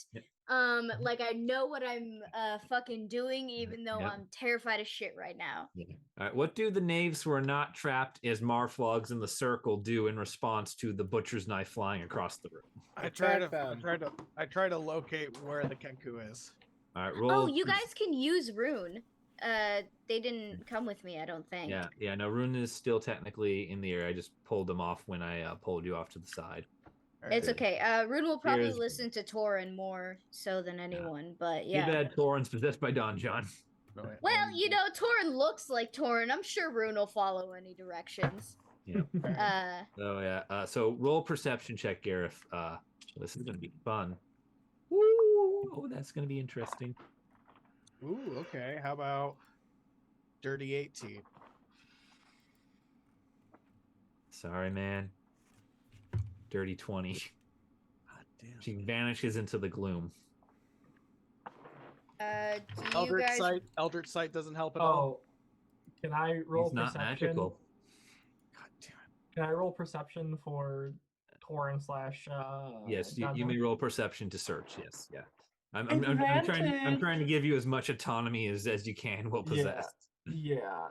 Like I know what I'm fucking doing, even though I'm terrified of shit right now. All right. What do the knaves who are not trapped as marflogs in the circle do in response to the butcher's knife flying across the room? I try to locate where the Kenku is. All right, roll. Oh, you guys can use rune. They didn't come with me, I don't think. Yeah. No, rune is still technically in the air. I just pulled them off when I pulled you off to the side. It's okay. Rune will probably listen to Torren more so than anyone, but yeah. Too bad Torren's possessed by Don John. Well, Torren looks like Torren. I'm sure Rune will follow any directions. Yeah. So roll perception check, Gareth. This is gonna be fun. Woo! Oh, that's gonna be interesting. Ooh, okay. How about dirty 18? Sorry, man. Dirty 20. God damn. She vanishes into the gloom. Do you Eldritch guys? sight. Eldritch sight doesn't help at all. Oh, can I roll He's not perception? magical. God damn it. Can I roll perception for Torren slash? Yes, you may roll perception to search. Yes, yeah. I'm Advantage. trying to give you as much autonomy as you can while possessed. Yeah. Yeah.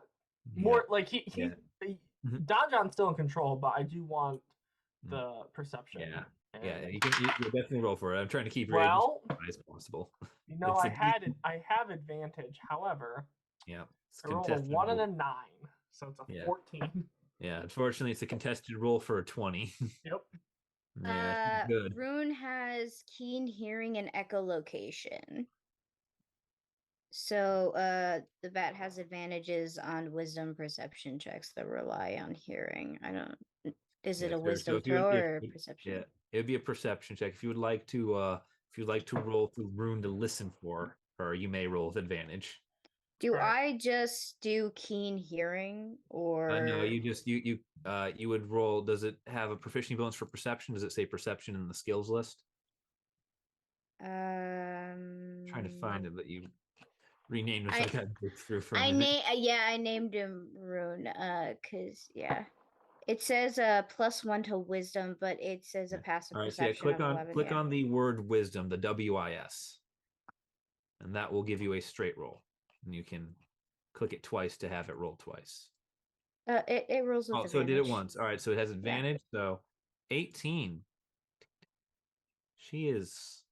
More like Yeah. Mhm. Don John's still in control, but I do want the perception. Yeah. And, Yeah, you definitely roll for it. I'm trying to keep your Well, as high as possible. you know, It's I a have advantage. However, Yeah, it's I rolled a contested 1 and roll. a 9, so it's a Yeah. 14. Yeah, unfortunately, it's a contested roll for a 20. Yep. Yeah, good. Rune has keen hearing and echolocation. So the bat has advantages on wisdom perception checks that rely on hearing. I don't. Is it Yeah, a sure. wisdom if you throw would- or if- perception? Yeah, it would be a perception check. If you would like to roll through Rune to listen for her, you may roll with advantage. Do Alright. I just do keen hearing or No, you would roll. Does it have a proficiency bonus for perception? Does it say perception in the skills list? Trying to find it, but you renamed it. So I got to go through for a minute. I named him Rune cuz it says +1 to wisdom, but it says a passive All right, so yeah, perception of 11. click on the word wisdom, the WIS, and that will give you a straight roll. And you can click it twice to have it roll twice. It rolls with Oh, advantage. so it did it once. All right, so it has advantage. So 18. She's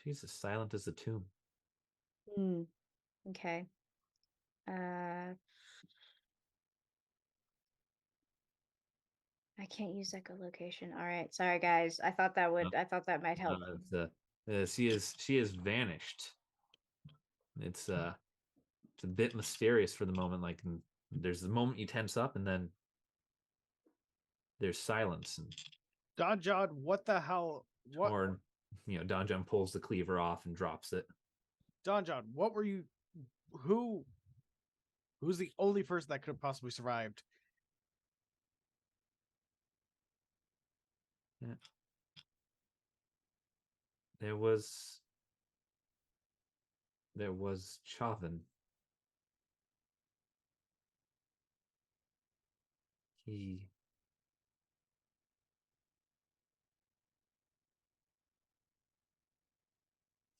as silent as the tomb. Okay. I can't use echolocation. All right, sorry guys. I thought that might help. She is vanished. It's a bit mysterious for the moment. Like there's the moment you tense up, and then there's silence. And Don John, what the hell? What? Or Don John pulls the cleaver off and drops it. Don John, what were you? Who's the only person that could have possibly survived? Yeah. There was Chauvin.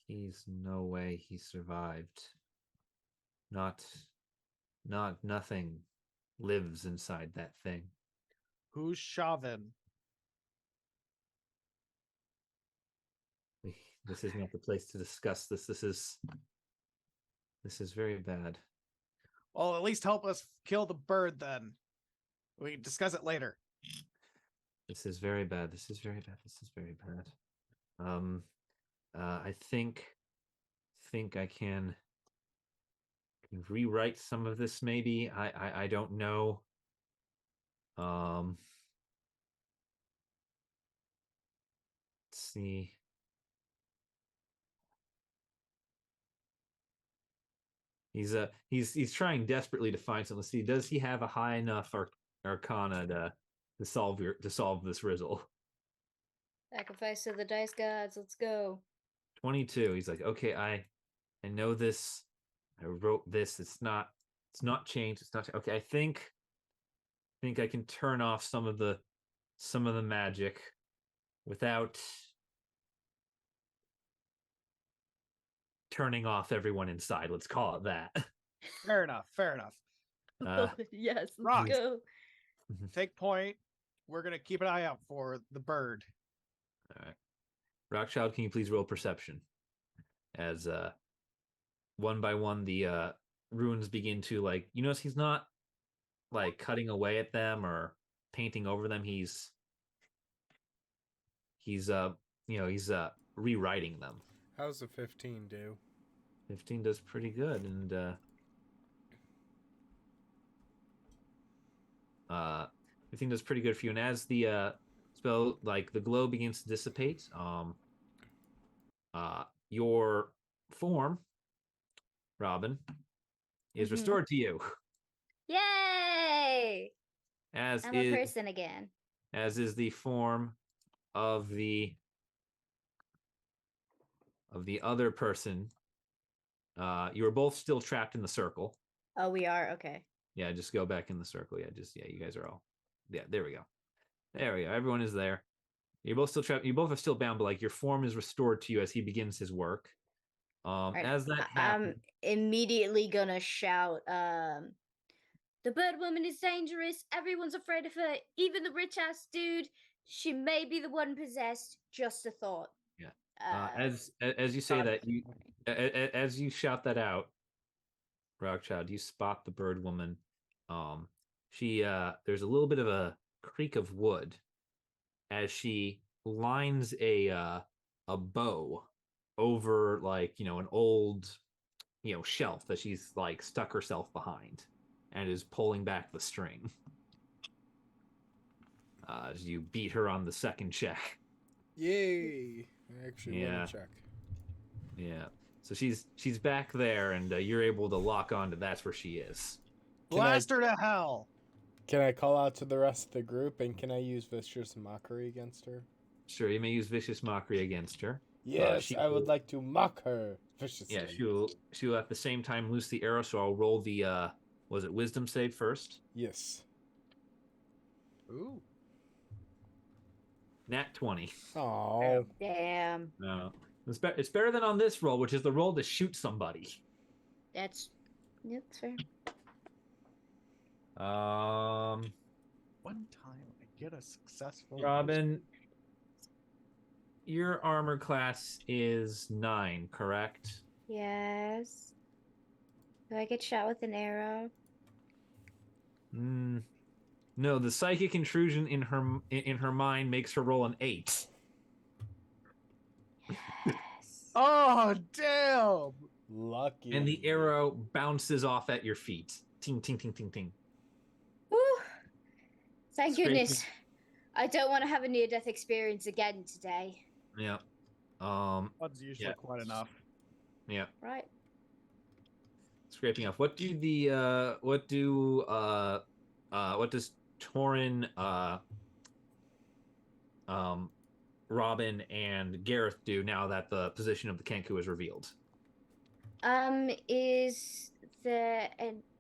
He's no way he survived. Nothing lives inside that thing. Who's Chauvin? This is not the place to discuss this. This is very bad. Well, at least help us kill the bird then. We can discuss it later. This is very bad. This is very bad. This is very bad. I think I can rewrite some of this. Maybe I don't know. Let's see. He's trying desperately to find something. Let's see, does he have a high enough arcana to solve this riddle? Sacrifice to the dice gods. Let's go. 22. He's like, okay, I know this. I wrote this. It's not changed. It's not okay. I think I can turn off some of the magic without turning off everyone inside. Let's call it that. Fair enough. Fair enough. Yes, let's Rock. go. Take point. We're gonna keep an eye out for the bird. All right. Rockchild, can you please roll perception? As one by one the runes begin to, like, you notice he's not like cutting away at them or painting over them. He's rewriting them. How's the 15 do? 15 does pretty good, and 15 does pretty good for you. And as the spell, like the glow begins to dissipate, your form Robin, is Mhm. restored to you. Yay! As I'm is a person again. as is the form of the other person. You are both still trapped in the circle. Oh, we are? Okay. Yeah, just go back in the circle. You guys are all. Yeah, there we go. There we go. Everyone is there. You're both still trapped. You both are still bound, but like your form is restored to you as he begins his work. Right. As that I'm happens, immediately gonna shout, the bird woman is dangerous. Everyone's afraid of her. Even the rich ass dude. She may be the one possessed. Just a thought. Yeah. Uh, as you say God. that, as you shout that out, Rockchild, you spot the bird woman. She there's a little bit of a creak of wood as she lines a bow over like an old shelf that she's like stuck herself behind and is pulling back the string. As you beat her on the second check. Yay! I actually won Yeah. a check. Yeah. So she's back there, and you're able to lock on to that's where she is. Blast her to hell. Can I call out to the rest of the group, and can I use vicious mockery against her? Sure, you may use vicious mockery against her. Yes, I would like to mock her viciously. Yeah, she'll at the same time loose the arrow. So I'll roll the was it wisdom save first? Yes. Ooh. Nat 20. Oh. damn. No, it's better than on this roll, which is the roll to shoot somebody. That's fair. One time I get a successful. Robin, your armor class is 9, correct? Yes. Do I get shot with an arrow? No, the psychic intrusion in her mind makes her roll an 8. Yes. Oh damn! Lucky. And the arrow bounces off at your feet. Ting, ting, ting, ting, ting. Woo! Thank Scraping- goodness. I don't want to have a near-death experience again today. Yeah. That's usually Yeah. quite enough. Yeah. Right. Scraping off. What does Torren, Robin, and Gareth do now that the position of the Kenku is revealed? Is there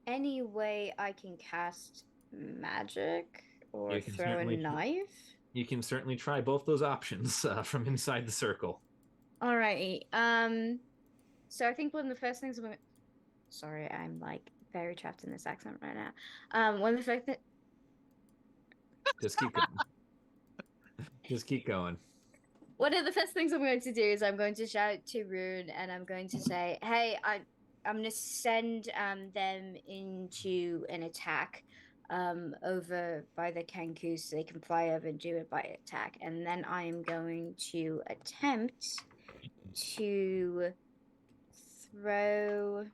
any way I can cast magic or You can throw a certainly knife? You can certainly try both those options from inside the circle. Alrighty. So I think one of the first things sorry, I'm like very trapped in this accent right now. One of the first Just keep going. Just keep going. One of the first things I'm going to do is I'm going to shout to Rune and I'm going to say, "Hey, I'm going to send them into an attack over by the Kenku so they can fly over and do a bite attack, and then I am going to attempt to throw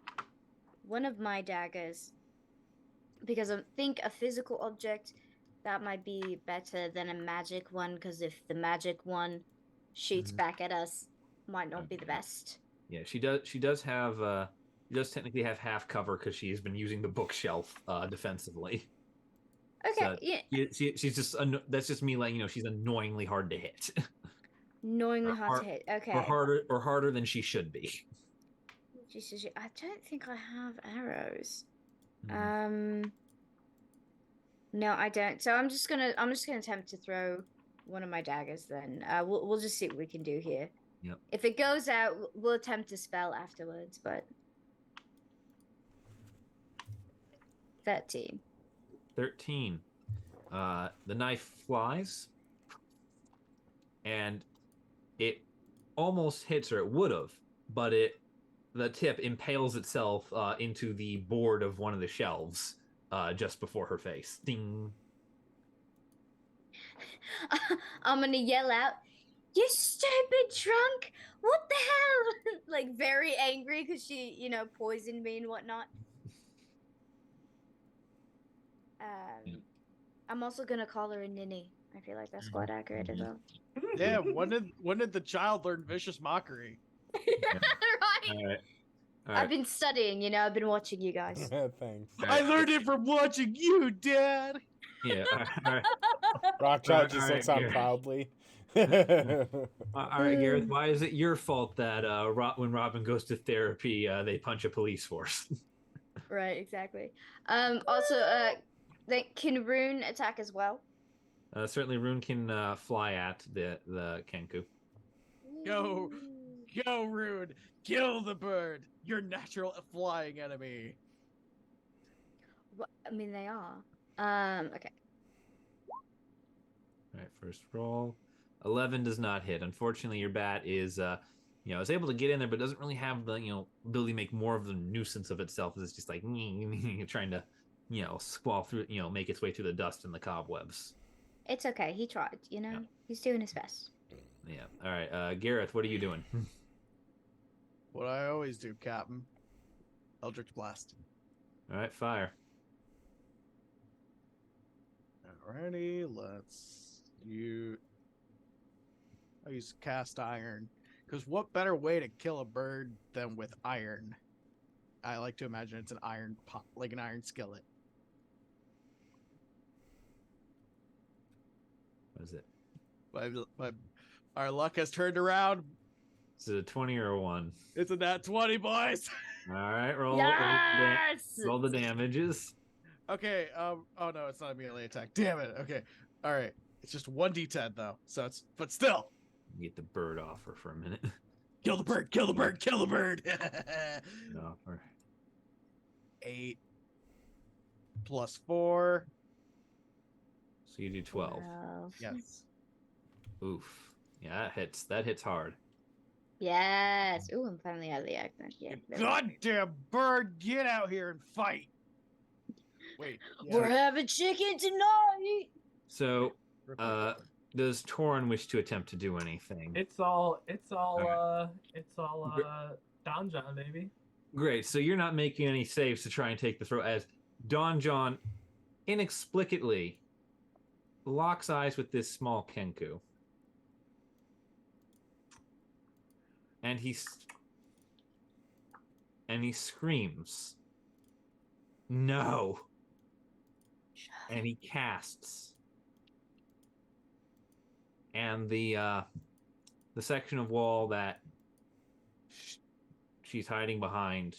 one of my daggers because I think a physical object that might be better than a magic one, because if the magic one shoots back at us, might not be the best." Yeah, she does have she does technically have half cover because she's been using the bookshelf defensively. Okay, So yeah. she's just that's just me letting you know she's annoyingly hard to hit. Knowingly Or hard to hit. Okay. or harder than she should be. Jesus, I don't think I have arrows. Mhm. No, I don't. So I'm just gonna attempt to throw one of my daggers. Then we'll just see what we can do here. Yep. If it goes out, we'll attempt a spell afterwards. But 13. 13. The knife flies, and it almost hits her. It would have, but the tip impales itself into the board of one of the shelves just before her face. Ding. I'm gonna yell out, "You stupid drunk! What the hell?" Like very angry because she, poisoned me and whatnot. I'm also gonna call her a ninny. I feel like that's quite accurate as well. Yeah, when did the child learn vicious mockery? Right. All right. All I've right. been studying, you know, I've been watching you guys. Thanks. All I right. learned it from watching you, Dad. Yeah. All right. Rockjaw just All looks right, on Gareth. proudly. All right, Gareth. Why is it your fault that when Robin goes to therapy, they punch a police force? Right, exactly. Also, can Rune attack as well? Certainly, Rune can fly at the Kenku. Go. Go, Rude. Kill the bird. Your natural flying enemy. I mean, they are. Okay. All right, first roll. 11 does not hit. Unfortunately, your bat is is able to get in there, but doesn't really have the ability to make more of the nuisance of itself. It's just like trying to squall through, make its way through the dust and the cobwebs. It's okay. He tried, you know? Yeah. He's doing his best. Yeah. All right, Gareth, what are you doing? What I always do, Captain. Eldritch Blast. All right, fire. Alrighty, I'll use cast iron. Because what better way to kill a bird than with iron? I like to imagine it's an iron pot, like an iron skillet. What is it? But our luck has turned around. Is it a 20 or a 1? It's a nat 20, boys. All right, roll. Yes! Roll the damages. Okay. Oh no, it's not immediately attack. Damn it. Okay. All right. It's just 1d10 though. So but still. Get the bird offer for a minute. Kill the bird. Kill the bird. Kill the bird. Offer. 8 plus 4. So you do 12. Yes. Oof. Yeah, that hits hard. Yes. Ooh, I'm finally out of the accent. Yeah. Goddamn bird, get out here and fight. Wait. Yeah. We're having chicken tonight. So, does Torren wish to attempt to do anything? It's all Don John, baby. Great. So you're not making any saves to try and take the throw as Don John inexplicably locks eyes with this small Kenku. And he screams, "No!" And he casts, and the section of wall that she's hiding behind,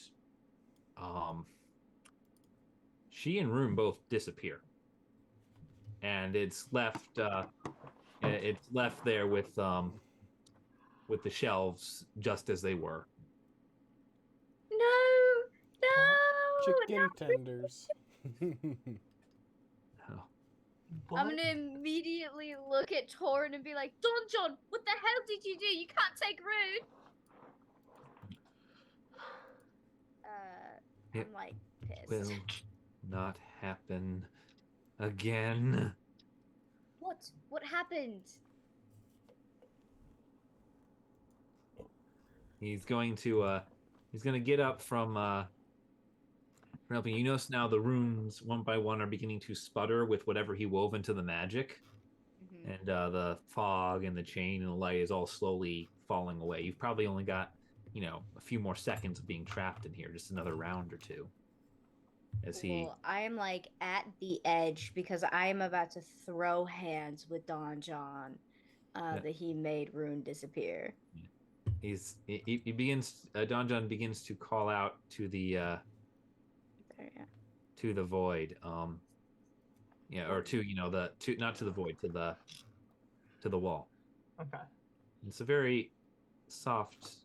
she and Rune both disappear, and it's left there with the shelves just as they were. No, Chicken tenders. I'm gonna immediately look at Torren and be like, Don John, what the hell did you do? You can't take Rude. It I'm like pissed. will not happen again. What happened? He's going to get up from helping. You notice now the runes one by one are beginning to sputter with whatever he wove into the magic, and the fog and the chain and the light is all slowly falling away. You've probably only got a few more seconds of being trapped in here, just another round or two. Well, I am like at the edge because I am about to throw hands with Don John that he made Rune disappear. He begins. Don John begins to call out to the to the void. Or to not to the void, to the wall. Okay. It's a very soft.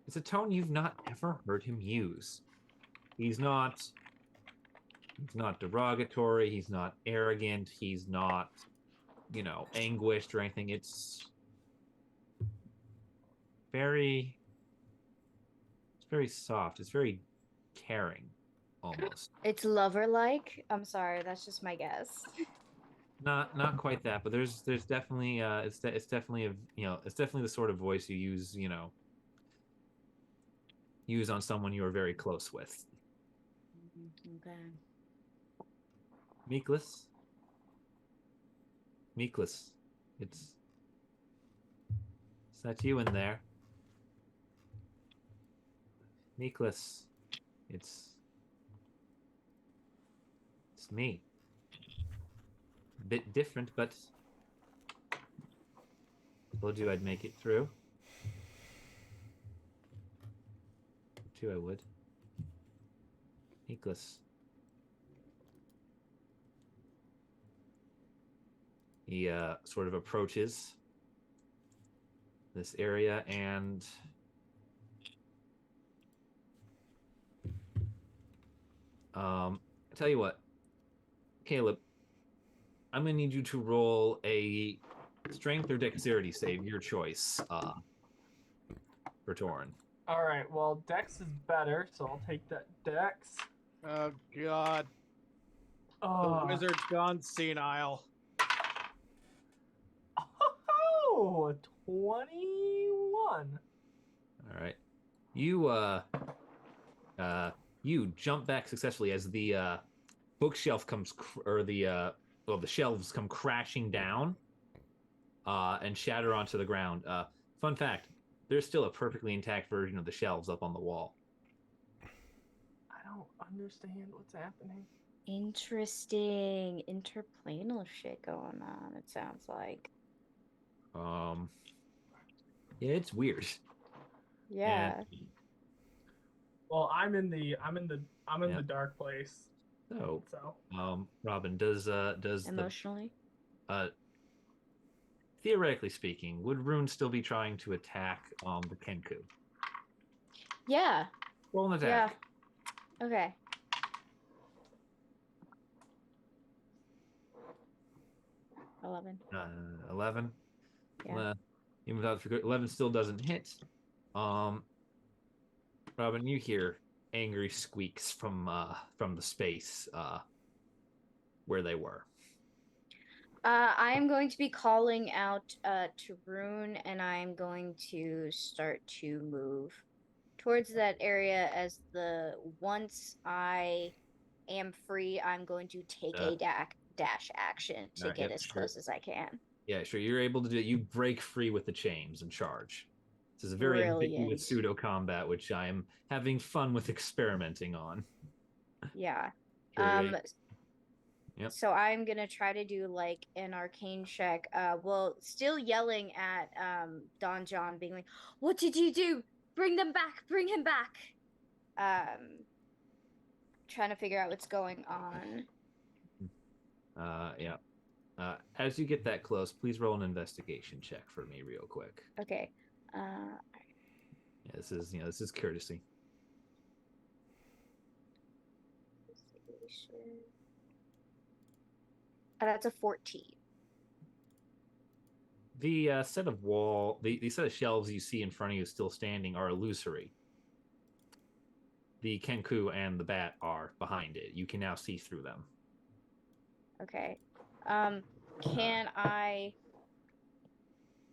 It's a tone you've not ever heard him use. He's not derogatory. He's not arrogant. He's not, anguished or anything. It's very soft. It's very caring, almost. It's lover-like. I'm sorry, that's just my guess. Not quite that, but there's definitely it's definitely it's definitely the sort of voice you use on someone you are very close with. Okay. Meekless, is that you in there? Nicholas, it's me. A bit different, but told you I'd make it through. Too, I would. Nicholas. He sort of approaches this area and I tell you what, Caleb, I'm gonna need you to roll a strength or dexterity save, your choice, for Torren. All right. Well, Dex is better, so I'll take that Dex. Oh God, the Oh, wizard's gone senile. oh, 21. All right, you jump back successfully as the bookshelf comes the shelves come crashing down and shatter onto the ground. Fun fact: there's still a perfectly intact version of the shelves up on the wall. I don't understand what's happening. Interesting. Interplanal shit going on, it sounds like. Yeah, it's weird. Yeah. And Well, I'm in the dark place. so, So Robin, does Emotionally? theoretically speaking, would Rune still be trying to attack the Kenku? Yeah. Roll an attack. Yeah. Okay. $11. 11. Yeah. Even without 11 still doesn't hit. Robin, you hear angry squeaks from the space where they were. I am going to be calling out to Rune, and I am going to start to move towards that area. As once I am free, I'm going to take a dash action to get as close as I can. Yeah, sure. You're able to do it. You break free with the chains and charge. This is a very ambiguous pseudo combat, which I am having fun with experimenting on. Yeah. Sure, Yep. So I'm gonna try to do like an arcane check. Well, still yelling at Don John, being like, "What did you do? Bring them back! Bring him back!" Trying to figure out what's going on. Yeah. As you get that close, please roll an investigation check for me, real quick. Okay. Yeah, this is courtesy. That's a 14. The set of shelves you see in front of you still standing are illusory. The Kenku and the bat are behind it. You can now see through them. Okay. Can I?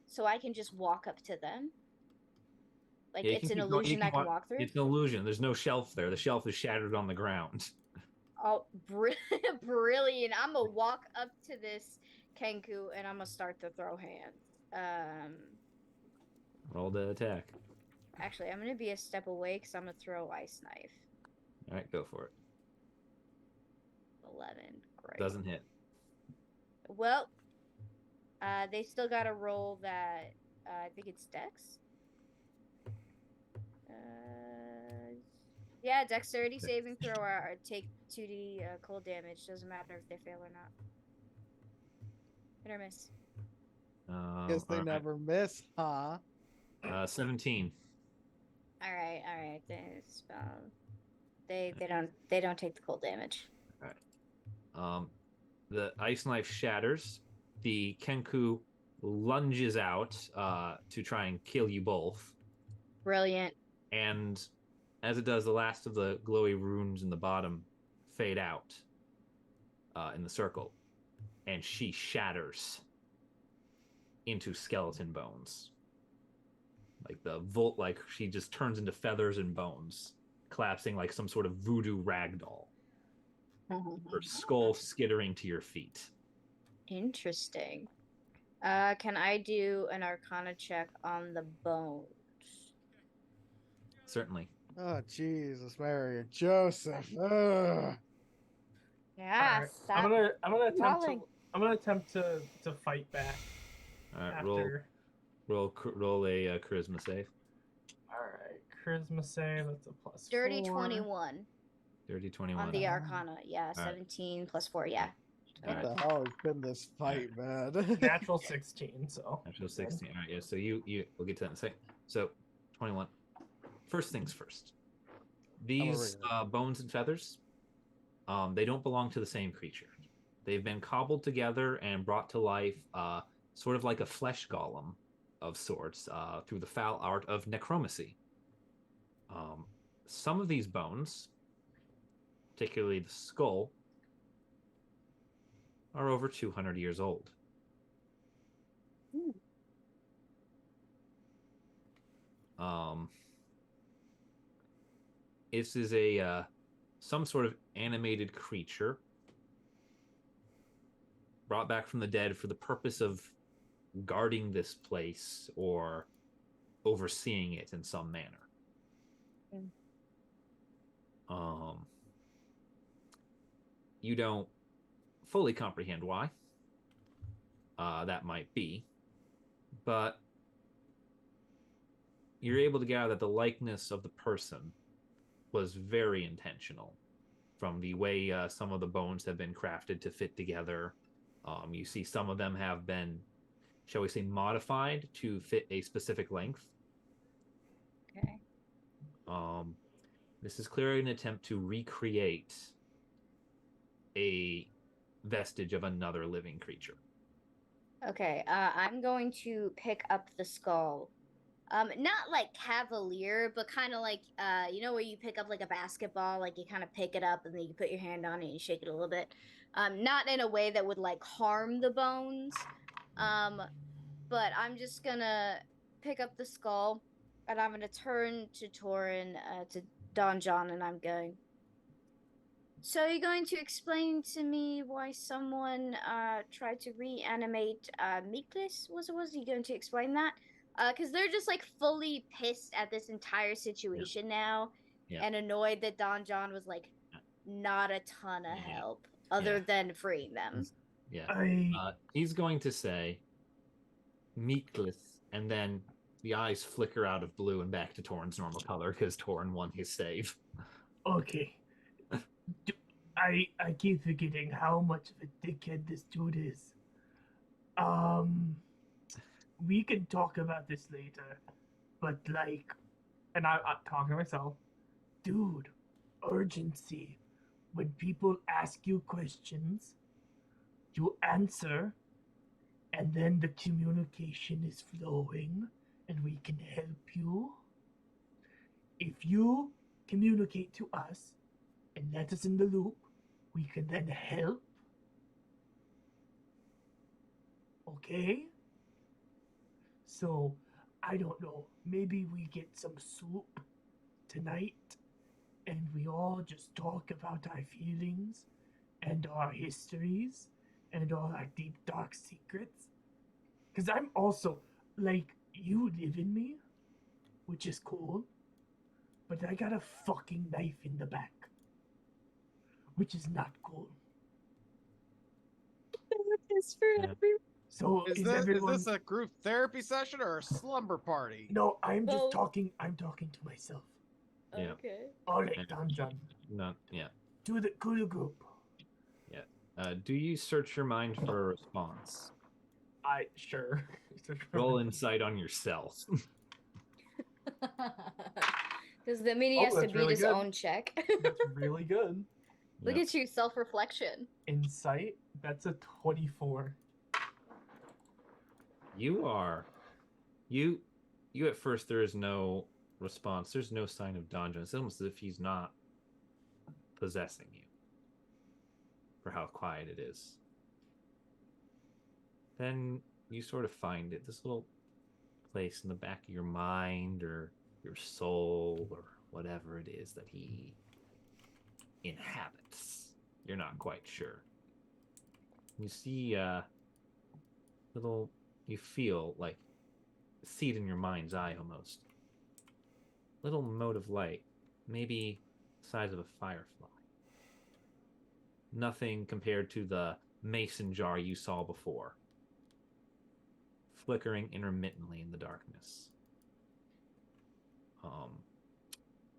So I can just walk up to them? Like, Yeah, it's an illusion I can walk through? It's an illusion. There's no shelf there. The shelf is shattered on the ground. Oh, brilliant. I'm gonna walk up to this Kenku and I'm gonna start to throw hands. Roll the attack. Actually, I'm gonna be a step away because I'm gonna throw ice knife. All right, go for it. 11. Great. Doesn't hit. Well, they still gotta roll that. I think it's Dex. Yeah, dexterity saving throw or take 2d cold damage. Doesn't matter if they fail or not. Hit or miss. Guess they never miss, huh? 17. All right. They don't take the cold damage. All right. The ice knife shatters. The Kenku lunges out to try and kill you both. Brilliant. And as it does, the last of the glowy runes in the bottom fade out in the circle, and she shatters into skeleton bones. Like she just turns into feathers and bones, collapsing like some sort of voodoo ragdoll. Her skull skittering to your feet. Interesting. Can I do an Arcana check on the bones? Certainly. Oh, Jesus, Mary and Joseph. Ugh. Yeah, Alright, stop I'm gonna attempt brawling. to I'm gonna attempt to fight back All right, after. roll a charisma save. All right, charisma save. That's a plus Dirty 4. 21 Dirty on 21. the Wow. Arcana. Yeah, All right. 17 plus 4. Yeah. What Alright. the hell has been this fight, man? Natural 16. So. Natural 16. All right, yeah. So we'll get to that in a second. So 21. First things first. These regular. bones and feathers, they don't belong to the same creature. They've been cobbled together and brought to life, sort of like a flesh golem of sorts, through the foul art of necromancy. Some of these bones, particularly the skull, are over 200 years old. Ooh. This is a some sort of animated creature brought back from the dead for the purpose of guarding this place or overseeing it in some manner. You don't fully comprehend why that might be, but you're able to gather that the likeness of the person was very intentional from the way some of the bones have been crafted to fit together. You see some of them have been, shall we say, modified to fit a specific length. Okay. This is clearly an attempt to recreate a vestige of another living creature. Okay. I'm going to pick up the skull. Not like cavalier, but kind of like you know where you pick up like a basketball, like you kind of pick it up and then you put your hand on it and you shake it a little bit. Not in a way that would like harm the bones. But I'm just gonna pick up the skull and I'm gonna turn to Torren, to Don John, and I'm going. So you're going to explain to me why someone tried to reanimate Miklis? Was you going to explain that? Because they're just like fully pissed at this entire situation now, Yeah. and annoyed that Don John was like not a ton of help other than freeing them. Yeah. He's going to say Meekless, and then the eyes flicker out of blue and back to Torren's normal color because Torren won his save. Okay. I keep forgetting how much of a dickhead this dude is. We can talk about this later, but like, and I'm talking to myself, dude, urgency. When people ask you questions, you answer, and then the communication is flowing, and we can help you. If you communicate to us and let us in the loop, we can then help. Okay? So, I don't know, maybe we get some soup tonight and we all just talk about our feelings and our histories and all our deep dark secrets. Because I'm also, like, you live in me, which is cool, but I got a fucking knife in the back, which is not cool. It's for Yeah. everyone. So Is this a group therapy session or a slumber party? No, I'm just Both. talking. I'm talking to myself. Yeah. Okay. All right, Don John. Not yeah. To the group. Do you search your mind for a response? Sure. Roll insight on yourself. Because the mini has to that's beat really his good. own check. That's really good. Look Yep. at you, self-reflection. Insight. That's a 24. You at first there is no response. There's no sign of Don John. It's almost as if he's not possessing you for how quiet it is. Then you sort of find it, this little place in the back of your mind or your soul or whatever it is that he inhabits. You're not quite sure. You see you feel like see it in your mind's eye almost. Little mote of light maybe the size of a firefly. Nothing compared to the mason jar you saw before, flickering intermittently in the darkness.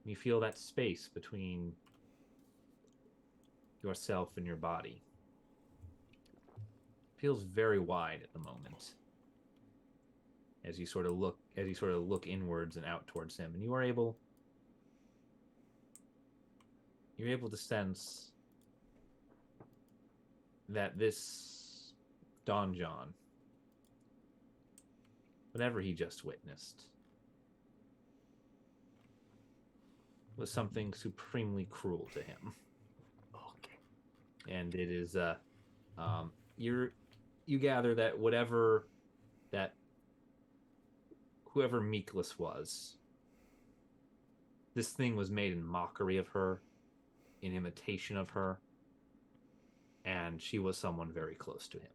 You feel that space between yourself and your body. Feels very wide at the moment. As you sort of look inwards and out towards him, and you're able to sense that this Don John, whatever he just witnessed, was something supremely cruel to him. Okay. And it is you gather that whoever Meekless was, this thing was made in mockery of her, in imitation of her, and she was someone very close to him.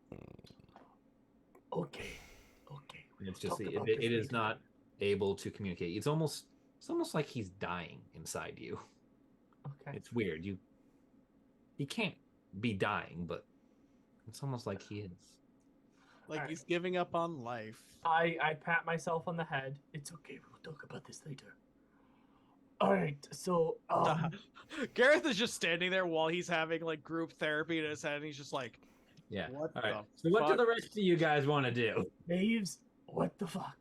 Okay. And it's just it is not able to communicate. It's almost like he's dying inside you. Okay. It's weird. He can't be dying, but it's almost like he is. Like Alright. he's giving up on life. I pat myself on the head. It's okay. We'll talk about this later. All right. So Gareth is just standing there while he's having like group therapy in his head, and he's just like, Yeah. What All right. the So what do fuck? the rest of you guys want to do? Knaves, what the fuck?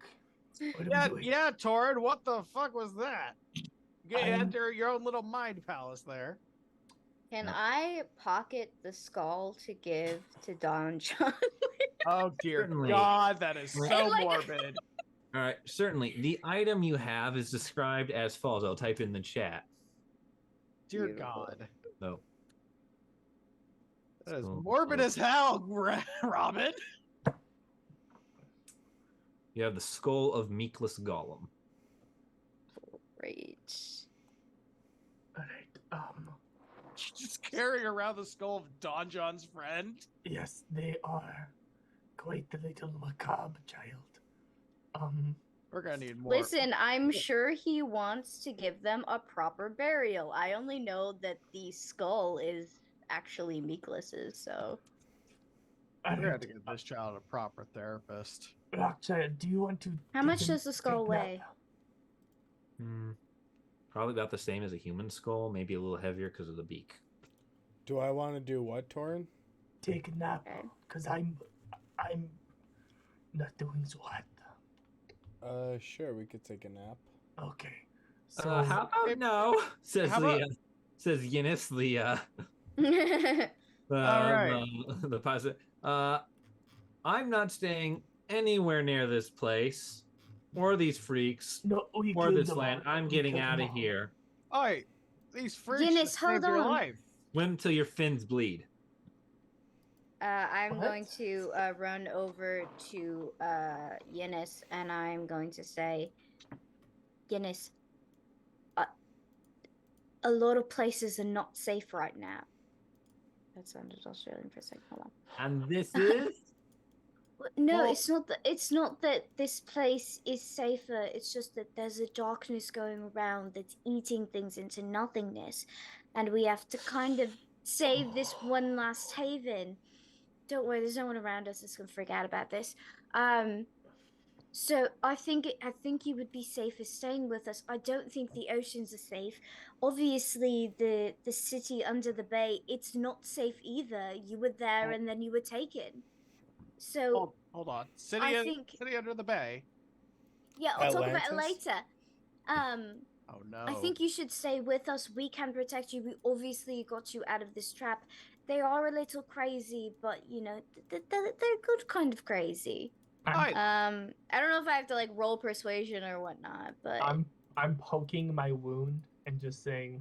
What are we doing? yeah, Torren, what the fuck was that? You I'm- enter your own little mind palace there. Can Yep. I pocket the skull to give to Don John? Oh dear Certainly. God, that is Right. so And, like- morbid. All right. Certainly, the item you have is described as follows. I'll type in the chat. Dear Beautiful. God. So, That is Skull morbid of- as hell, Robin. you have the skull of Meekless Golem. Great. All right. Just carrying around the skull of Don John's friend. Yes, they are quite the little macabre child. We're gonna need more. Listen, I'm sure he wants to give them a proper burial. I only know that the skull is actually Meekless's, so. We're gonna have Alright, to get this child a proper therapist. Rockchild, do you want to? How take much a- does the skull take that? weigh? Probably about the same as a human skull, maybe a little heavier because of the beak. Do I want to do what, Torren? Take a nap, Okay. cause I'm not doing so hot. Sure, we could take a nap. Okay. So How about no? Says how about- says Yinis, Alright. the positive. I'm not staying anywhere near this place, or these freaks, no, we or killed this them land. all. I'm We getting killed out them of all. here. Alright, these freaks Guinness, just saved hold your on. life. Swim till your fins bleed. I'm What? going to run over to Yennis and I'm going to say, Yennis, a lot of places are not safe right now. That sounded Australian for a second. Hold on. And this is No, Well- it's not that this place is safer. It's just that there's a darkness going around that's eating things into nothingness, and we have to kind of save this one last haven. Don't worry, there's no one around us that's gonna freak out about this. So I think you would be safer staying with us. I don't think the oceans are safe. Obviously, the city under the bay, it's not safe either. You were there and then you were taken. So Hold on. I think City under the bay. yeah, I'll talk about it Atlantis? later. Oh no. I think you should stay with us. We can protect you. We obviously got you out of this trap. They are a little crazy, but you know they're good kind of crazy. Alright. I don't know if I have to like roll persuasion or whatnot, but I'm poking my wound and just saying,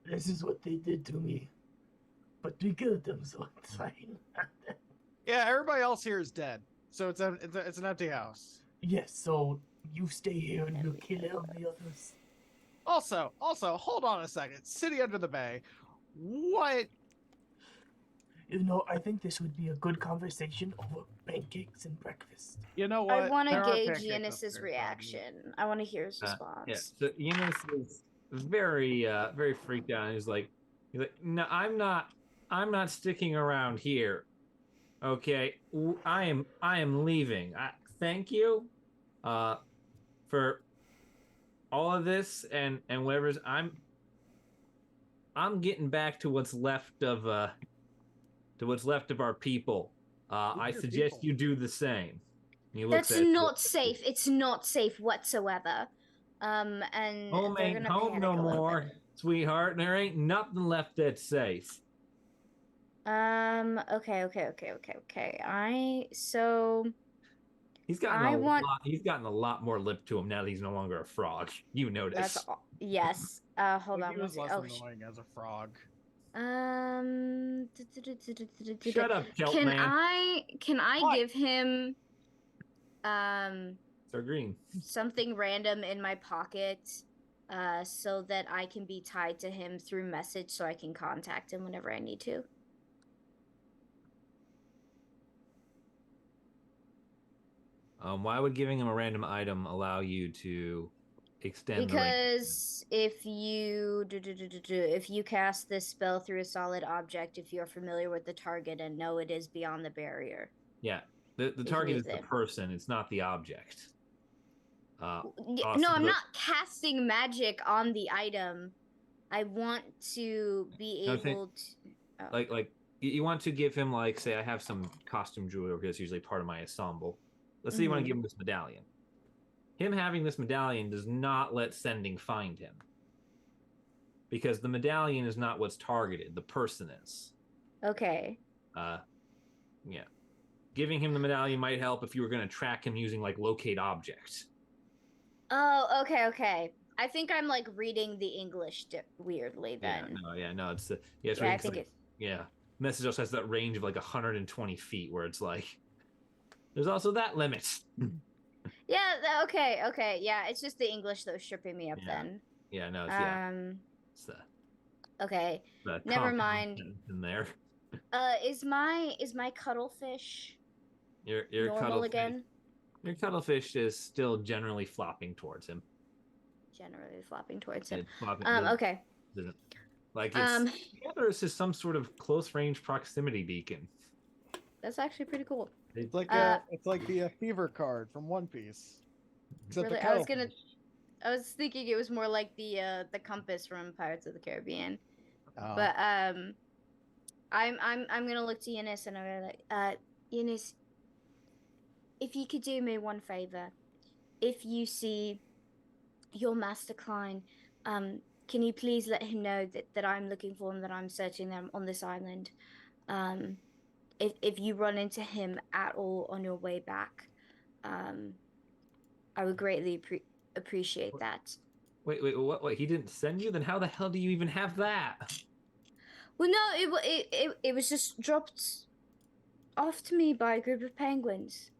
"This is what they did to me, but we killed them, so it's fine." Yeah, everybody else here is dead. So it's an empty house. Yes, so you stay here and we'll kill all the others. Also, hold on a second. City under the bay. What? You know, I think this would be a good conversation over pancakes and breakfast. You know what? I want to There are gauge pancakes Yannis's upstairs, reaction. I want to hear his response. yeah. So Yinis is very freaked out. And he's like, no, I'm not sticking around here. Okay, I am leaving. Thank you, for all of this and whatever's. I'm getting back to what's left of our people. I your suggest people? you do the same. He looks That's at not safe. It's not safe whatsoever. And home they're ain't gonna home panic no a little more, sweetheart. There ain't nothing left that's safe. bit. Okay. So He's gotten I want. He's gotten a lot more lip to him now that he's no longer a frog. You notice? Yes. Hold Like, on. he was less Oh, annoying as a frog. Shut up, kelp Can man. I What? give him Sir Green. something random in my pocket so that I can be tied to him through message so I can contact him whenever I need to? Why would giving him a random item allow you to extend the range? Because if you cast this spell through a solid object, if you're familiar with the target and know it is beyond the barrier. Yeah, the can target use is the it. person. It's not the object. No, So I'm not casting magic on the item. I want to be No, I think- able to. Oh. Like you want to give him, like, say I have some costume jewelry that's usually part of my ensemble. Let's say you want to give him this medallion. Him having this medallion does not let sending find him, because the medallion is not what's targeted. The person is. Okay. Yeah. Giving him the medallion might help if you were going to track him using like locate object. Oh, okay. I think I'm like reading the English weirdly then. No, it's I think it's. Yeah. Message also has that range of like 120 feet where it's like there's also that limit. Yeah. Okay. Yeah, it's just the English that was tripping me up then. Yeah. No. It's Okay. the Never compound mind. in there. Is my cuttlefish Your normal cuttlefish, again? Your cuttlefish is still generally flopping towards him. Generally flopping towards him. It's flopping, Okay. Like it's it's just some sort of close range proximity beacon. That's actually pretty cool. It's like the fever card from One Piece. Except Really, the I was thinking it was more like the compass from Pirates of the Caribbean. Oh. But I'm gonna look to Eunice and I'm gonna like, Eunice, if you could do me one favor, if you see your master Klein, can you please let him know that I'm looking for him, that I'm searching them on this island. If you run into him at all on your way back, I would greatly appreciate that. Wait, what? He didn't send you? Then how the hell do you even have that? Well, no, it was just dropped off to me by a group of penguins,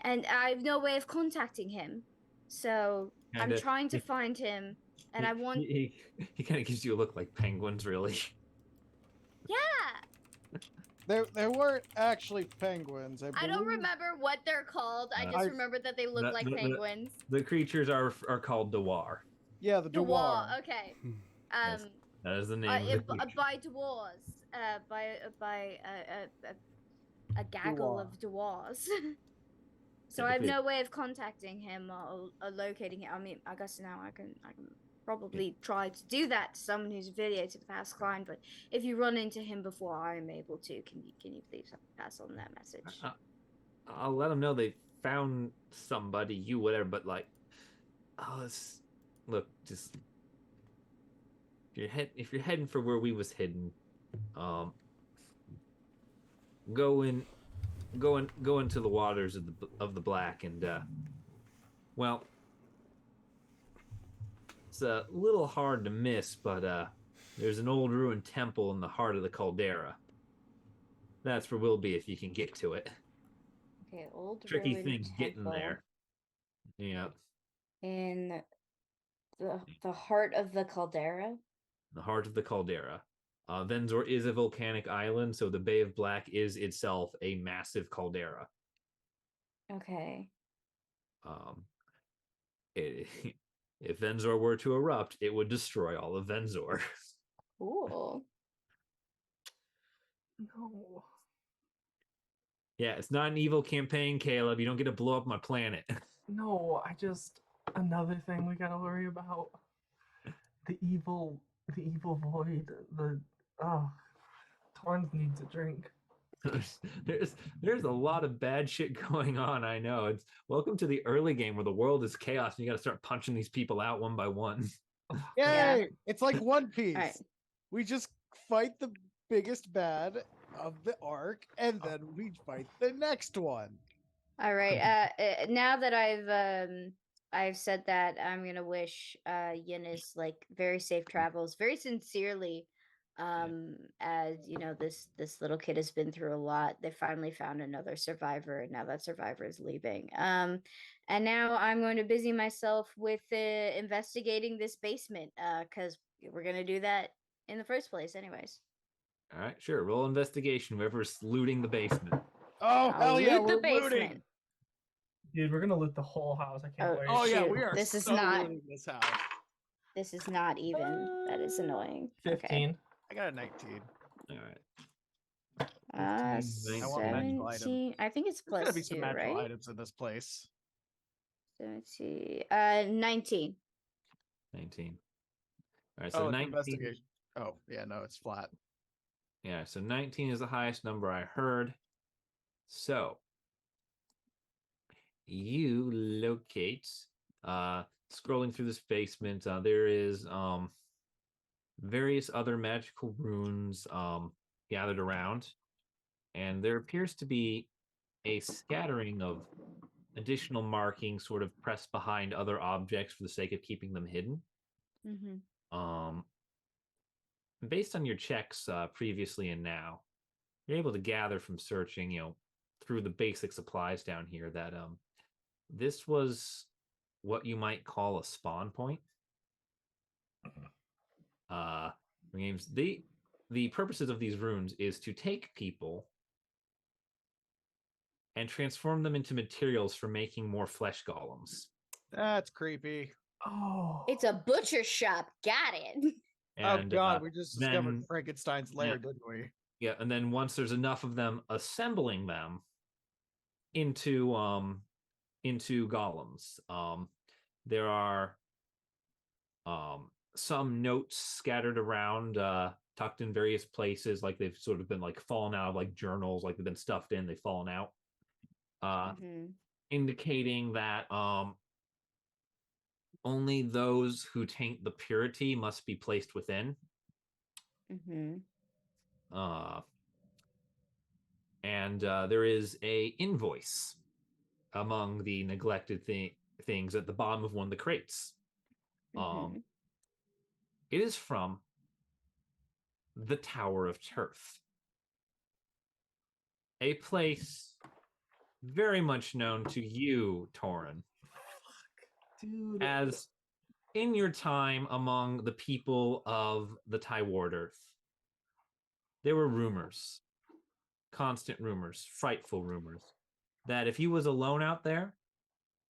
and I have no way of contacting him. So I'm trying to find him, and I want. He kind of gives you a look like penguins, really. Yeah. There weren't actually penguins. I don't remember what they're called. I just remember that they look like penguins. The creatures are called Dewar. Yeah, the Dewar. Okay. That is the name. By Dewars. By a gaggle of Dewars. So I have no way of contacting him or locating him. I mean, I guess now I can probably try to do that to someone who's affiliated with House Klein, but if you run into him before I am able to, can you please pass on that message? I'll let them know they found somebody, you whatever, but like, look, just if you're heading for where we was heading, go into the waters of the Black, and well, it's a little hard to miss, but there's an old ruined temple in the heart of the caldera. That's where we'll be if you can get to it. Okay, old tricky ruined thing getting temple there. Yeah. In the heart of the caldera. The heart of the caldera. Venzor is a volcanic island, so the Bay of Black is itself a massive caldera. Okay. It If Venzor were to erupt, it would destroy all of Venzor. Cool. No. Yeah, it's not an evil campaign, Caleb. You don't get to blow up my planet. No, another thing we gotta worry about. The evil void. Torrens needs a drink. there's a lot of bad shit going on. I know. It's welcome to the early game where the world is chaos and you got to start punching these people out one by one. Yay! Yeah. It's like One Piece. Alright. We just fight the biggest bad of the arc, and then we fight the next one. All right. Now that I've said that, I'm gonna wish Eunice like very safe travels, very sincerely. As you know, this little kid has been through a lot. They finally found another survivor, and now that survivor is leaving. And now I'm going to busy myself with investigating this basement, because we're gonna do that in the first place, anyways. All right, sure. Roll investigation. Whoever's looting the basement. Oh, I'll hell yeah, loot we're looting. Dude, we're gonna loot the whole house. I can't wait. Oh, yeah, Shoot, we are this is so not- looting this house. This is not even. That is annoying. 15. I got a 19. All right. Okay. 15, I want magical 17. I think it's There's gotta plus be some 2, magical right? items in this place. 17. 19. 19. All right, so Oh, it's 19. investigation. Oh, yeah, no, it's flat. Yeah, so 19 is the highest number I heard. So you locate, scrolling through this basement, there is various other magical runes gathered around, and there appears to be a scattering of additional markings sort of pressed behind other objects for the sake of keeping them hidden. Mm-hmm. Based on your checks previously and now, you're able to gather from searching, through the basic supplies down here that this was what you might call a spawn point. Games the purposes of these runes is to take people and transform them into materials for making more flesh golems. That's creepy. Oh. It's a butcher shop. Got it. And, oh, God, we just discovered then- Frankenstein's lair, didn't we? Yeah, and then once there's enough of them, assembling them into golems. There are some notes scattered around, tucked in various places, like they've sort of been like fallen out of like journals, like they've been stuffed in, they've fallen out. Mm-hmm. Indicating that only those who taint the purity must be placed within. Mm-hmm. And there is a invoice among the neglected things at the bottom of one of the crates. Mm-hmm. It is from the Tower of Turf, a place very much known to you, Torren, Dude. as in your time among the people of the Tyward Earth. There were rumors, constant rumors, frightful rumors, that if you was alone out there,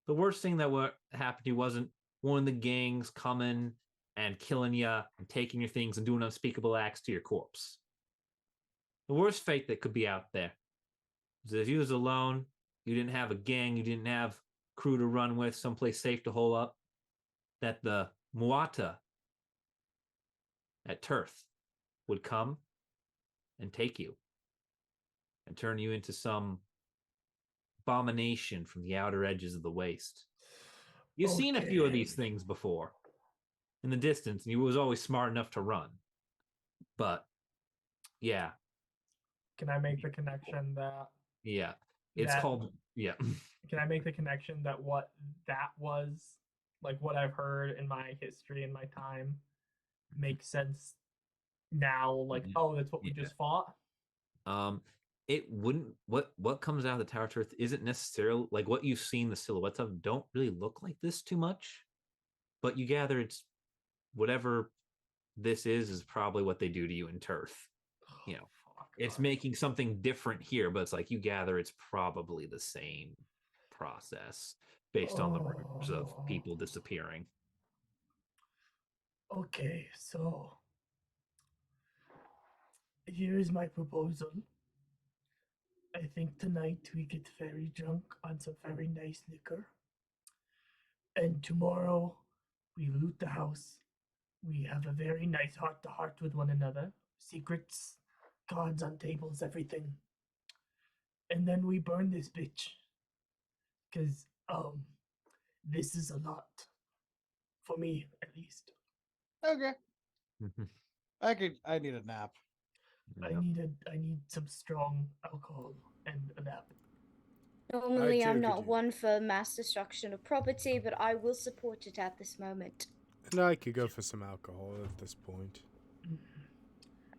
the worst thing that would happen to you wasn't one of the gangs coming and killing you and taking your things and doing unspeakable acts to your corpse. The worst fate that could be out there is that if you was alone, you didn't have a gang, you didn't have crew to run with, someplace safe to hole up, that the Muata at Turf would come and take you and turn you into some abomination from the outer edges of the waste. You've seen a few of these things before in the distance, and you was always smart enough to run. But yeah, Can I make the connection that yeah, it's That- called yeah. can I make the connection that what that was, like what I've heard in my history and my time, makes sense now? Like, oh, that's what we Yeah. just fought. It wouldn't. What comes out of the Tower of Turf isn't necessarily like what you've seen. The silhouettes of don't really look like this too much, but you gather it's whatever this is probably what they do to you in Turf. You know, Fuck, it's alright. making something different here, but it's like you gather it's probably the same process based on the rumors of people disappearing. Okay, so here is my proposal. I think tonight we get very drunk on some very nice liquor. And tomorrow we loot the house. We have a very nice heart to heart with one another. Secrets, cards on tables, everything. And then we burn this bitch. Cause this is a lot. For me, at least. Okay. I need a nap. Yeah. I need some strong alcohol and a nap. Normally, too I'm could not use- one for mass destruction of property, but I will support it at this moment. And I could go for some alcohol at this point.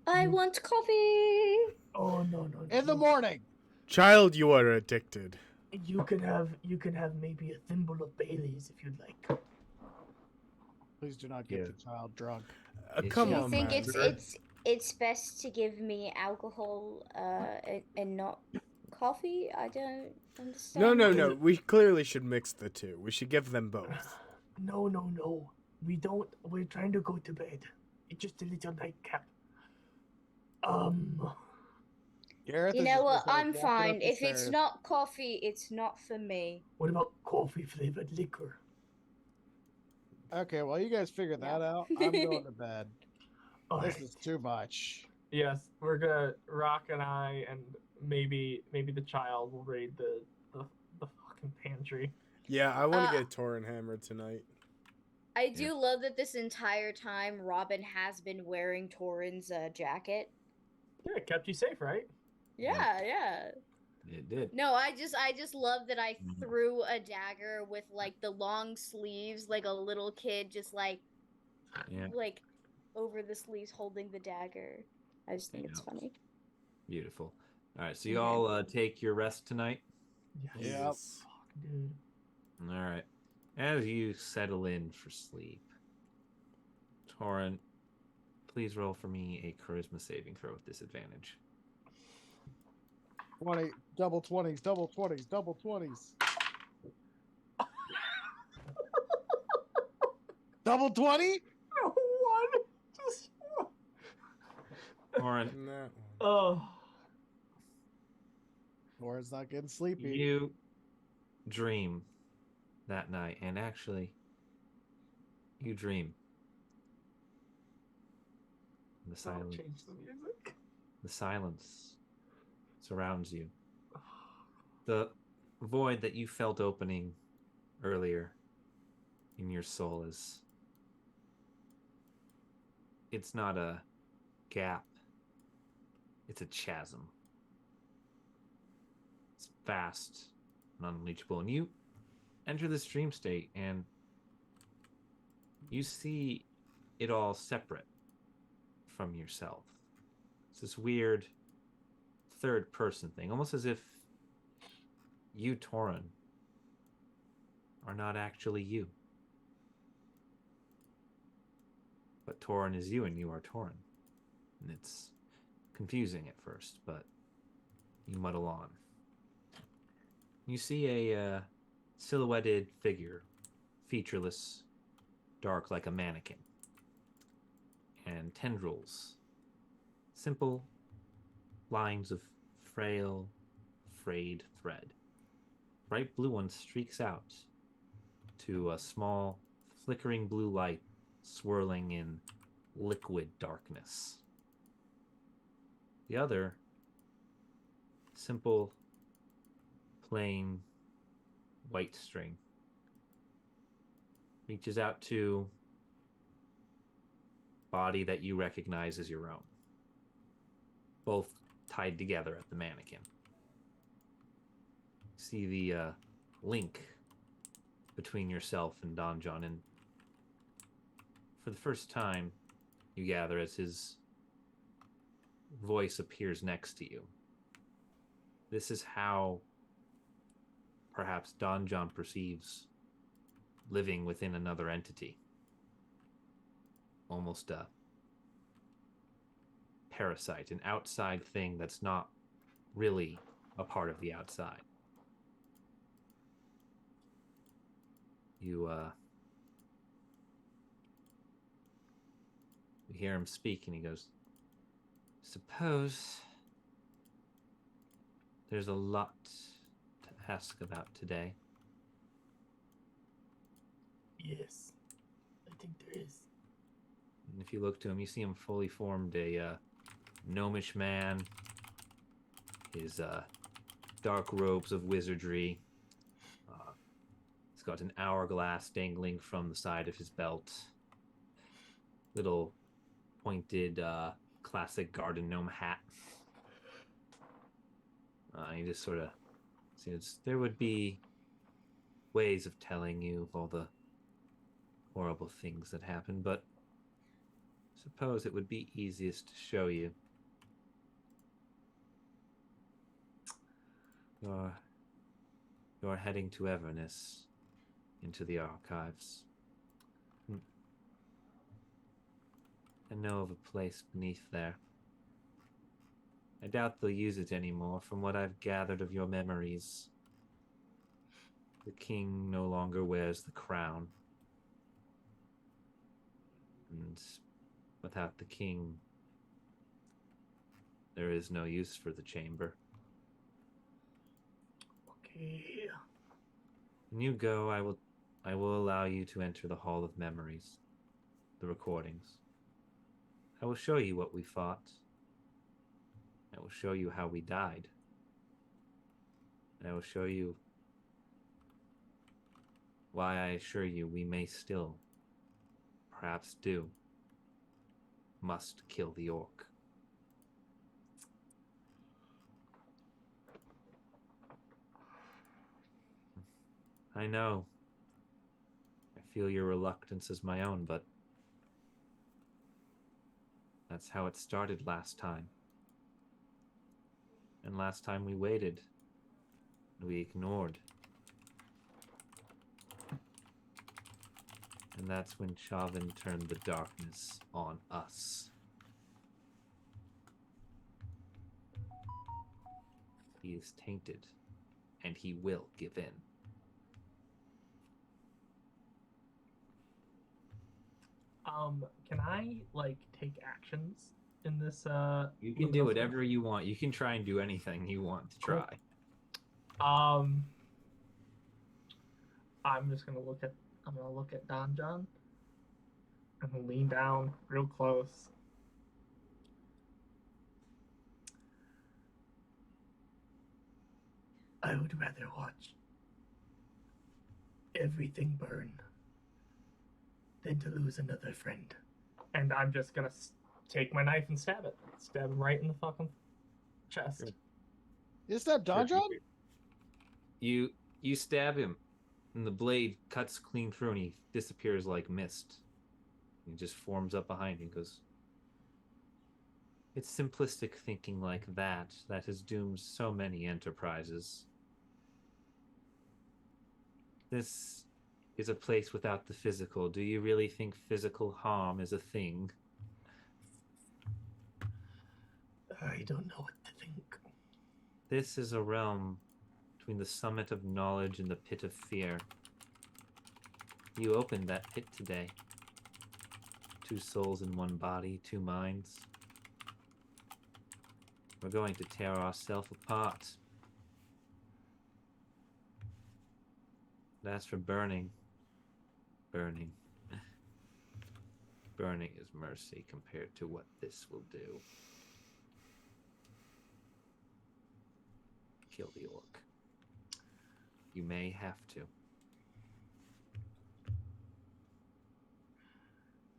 I You- want coffee. Oh no. In the no. morning. Child, you are addicted. You can have maybe a thimble of Bailey's if you'd like. Please do not get Yeah. the child drunk. Is Come she- Do you on, think man. it's best to give me alcohol and not coffee? I don't understand. No. We clearly should mix the two. We should give them both. No. We don't. We're trying to go to bed. It's just a little nightcap. Gareth You is know just what? gonna I'm walk up fine. the If it's stairs. not coffee, it's not for me. What about coffee flavored liquor? Okay, well, you guys figure that No. out. I'm going to bed. All This right. is too much. Yes, we're gonna Rock and I and maybe the child will raid the fucking pantry. Yeah, I want Uh, to get Torren hammered tonight. I do love that this entire time Robin has been wearing Torren's jacket. Yeah, it kept you safe, right? Yeah. It did. No, I just love that I Mhm. threw a dagger with like the long sleeves, like a little kid, just like Yeah. over the sleeves holding the dagger. I just think it's Yeah. funny. Beautiful. All right. So you all take your rest tonight. Yep. Yes. Fuck, dude. All right. As you settle in for sleep, Torren, please roll for me a charisma saving throw with disadvantage. 20, double 20s, double 20s, double 20s. Double 20? One. Just Torren, No. oh. Torren's not getting sleepy. you dream that night, and actually, you dream. The silence. Change the music. The silence surrounds you. The void that you felt opening earlier in your soul is. It's not a gap, it's a chasm. It's vast and unreachable. And you enter this dream state and you see it all separate from yourself. It's this weird third person thing, almost as if you, Torren, are not actually you. But Torren is you and you are Torren. And it's confusing at first, but you muddle on. You see a silhouetted figure, featureless, dark like a mannequin, and tendrils, simple lines of frail, frayed thread. Bright blue one streaks out to a small, flickering blue light swirling in liquid darkness. The other, simple, plain, white string, reaches out to body that you recognize as your own, both tied together at the mannequin. See the link between yourself and Don John, and for the first time, you gather as his voice appears next to you. This is how perhaps Don John perceives living within another entity. Almost a parasite, an outside thing that's not really a part of the outside. You hear him speak, and he goes, "Suppose there's a lot to ask about today." Yes, I think there is. And if you look to him, you see him fully formed, a gnomish man. His dark robes of wizardry. He's got an hourglass dangling from the side of his belt. Little pointed, classic garden gnome hat. He just sort of says, "There would be ways of telling you of all the horrible things that happened, but suppose it would be easiest to show you. You're heading to Everness, into the archives. I know of a place beneath there. I doubt they'll use it anymore. From what I've gathered of your memories, the king no longer wears the crown. And without the king, there is no use for the chamber. Okay. When you go, I will allow you to enter the Hall of Memories, the recordings. I will show you what we fought. I will show you how we died. And I will show you why I assure you we may still, perhaps must kill the orc. I know. I feel your reluctance is my own, but that's how it started last time. And last time we waited. We ignored. And that's when Chauvin turned the darkness on us. He is tainted, and he will give in. Can I take actions in this? You can do whatever you want. You can try and do anything you want to try. I'm just gonna look at Don John. I'm gonna lean down real close. I would rather watch everything burn than to lose another friend. And I'm just gonna take my knife and stab it. Stab him right in the fucking chest. Good. Is that Don John? You stab him, and the blade cuts clean through, and he disappears like mist. He just forms up behind you and goes, "It's simplistic thinking like that has doomed so many enterprises. This is a place without the physical. Do you really think physical harm is a thing?" I don't know what to think. This is a realm between the summit of knowledge and the pit of fear. You opened that pit today. 2 souls in one body, 2 minds. We're going to tear ourselves apart. And as for burning is mercy compared to what this will do. Kill the orc. You may have to.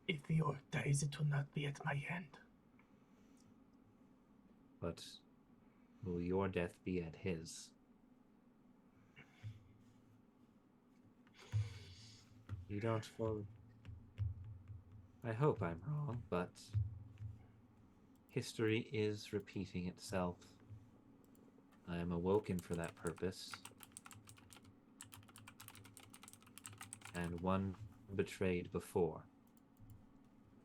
If the orc dies, it will not be at my hand. But will your death be at his? You don't fall. I hope I'm wrong, but history is repeating itself. I am awoken for that purpose. And one betrayed before.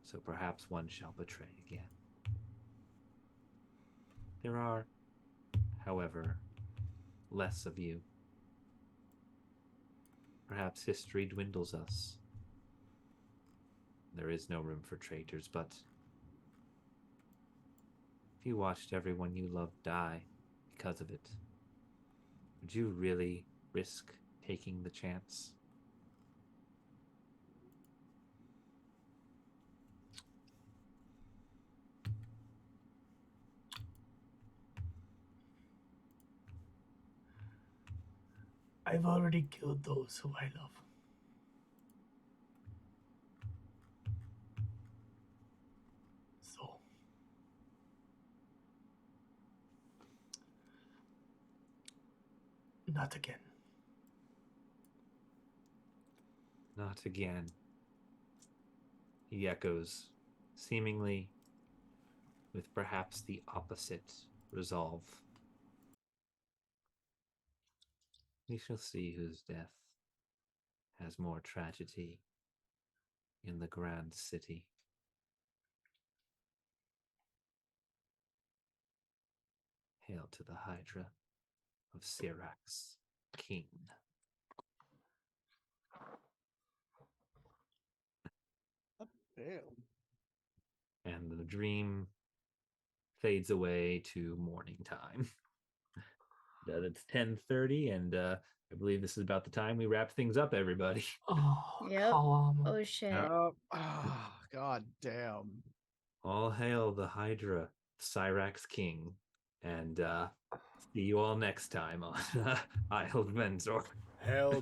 So perhaps one shall betray again. There are, however, less of you. Perhaps history dwindles us. There is no room for traitors, but if you watched everyone you love die because of it, would you really risk taking the chance? I've already killed those who I love. So, not again. Not again. He echoes, seemingly with perhaps the opposite resolve. We shall see whose death has more tragedy in the grand city. Hail to the Hydra of Syrax, King. Damn. And the dream fades away to morning time. It's 10:30, and I believe this is about the time we wrap things up, everybody. Oh, Yep. Kalama. Oh shit. God damn. All hail the Hydra, Syrax King, and see you all next time on Isle of Venzor. Hell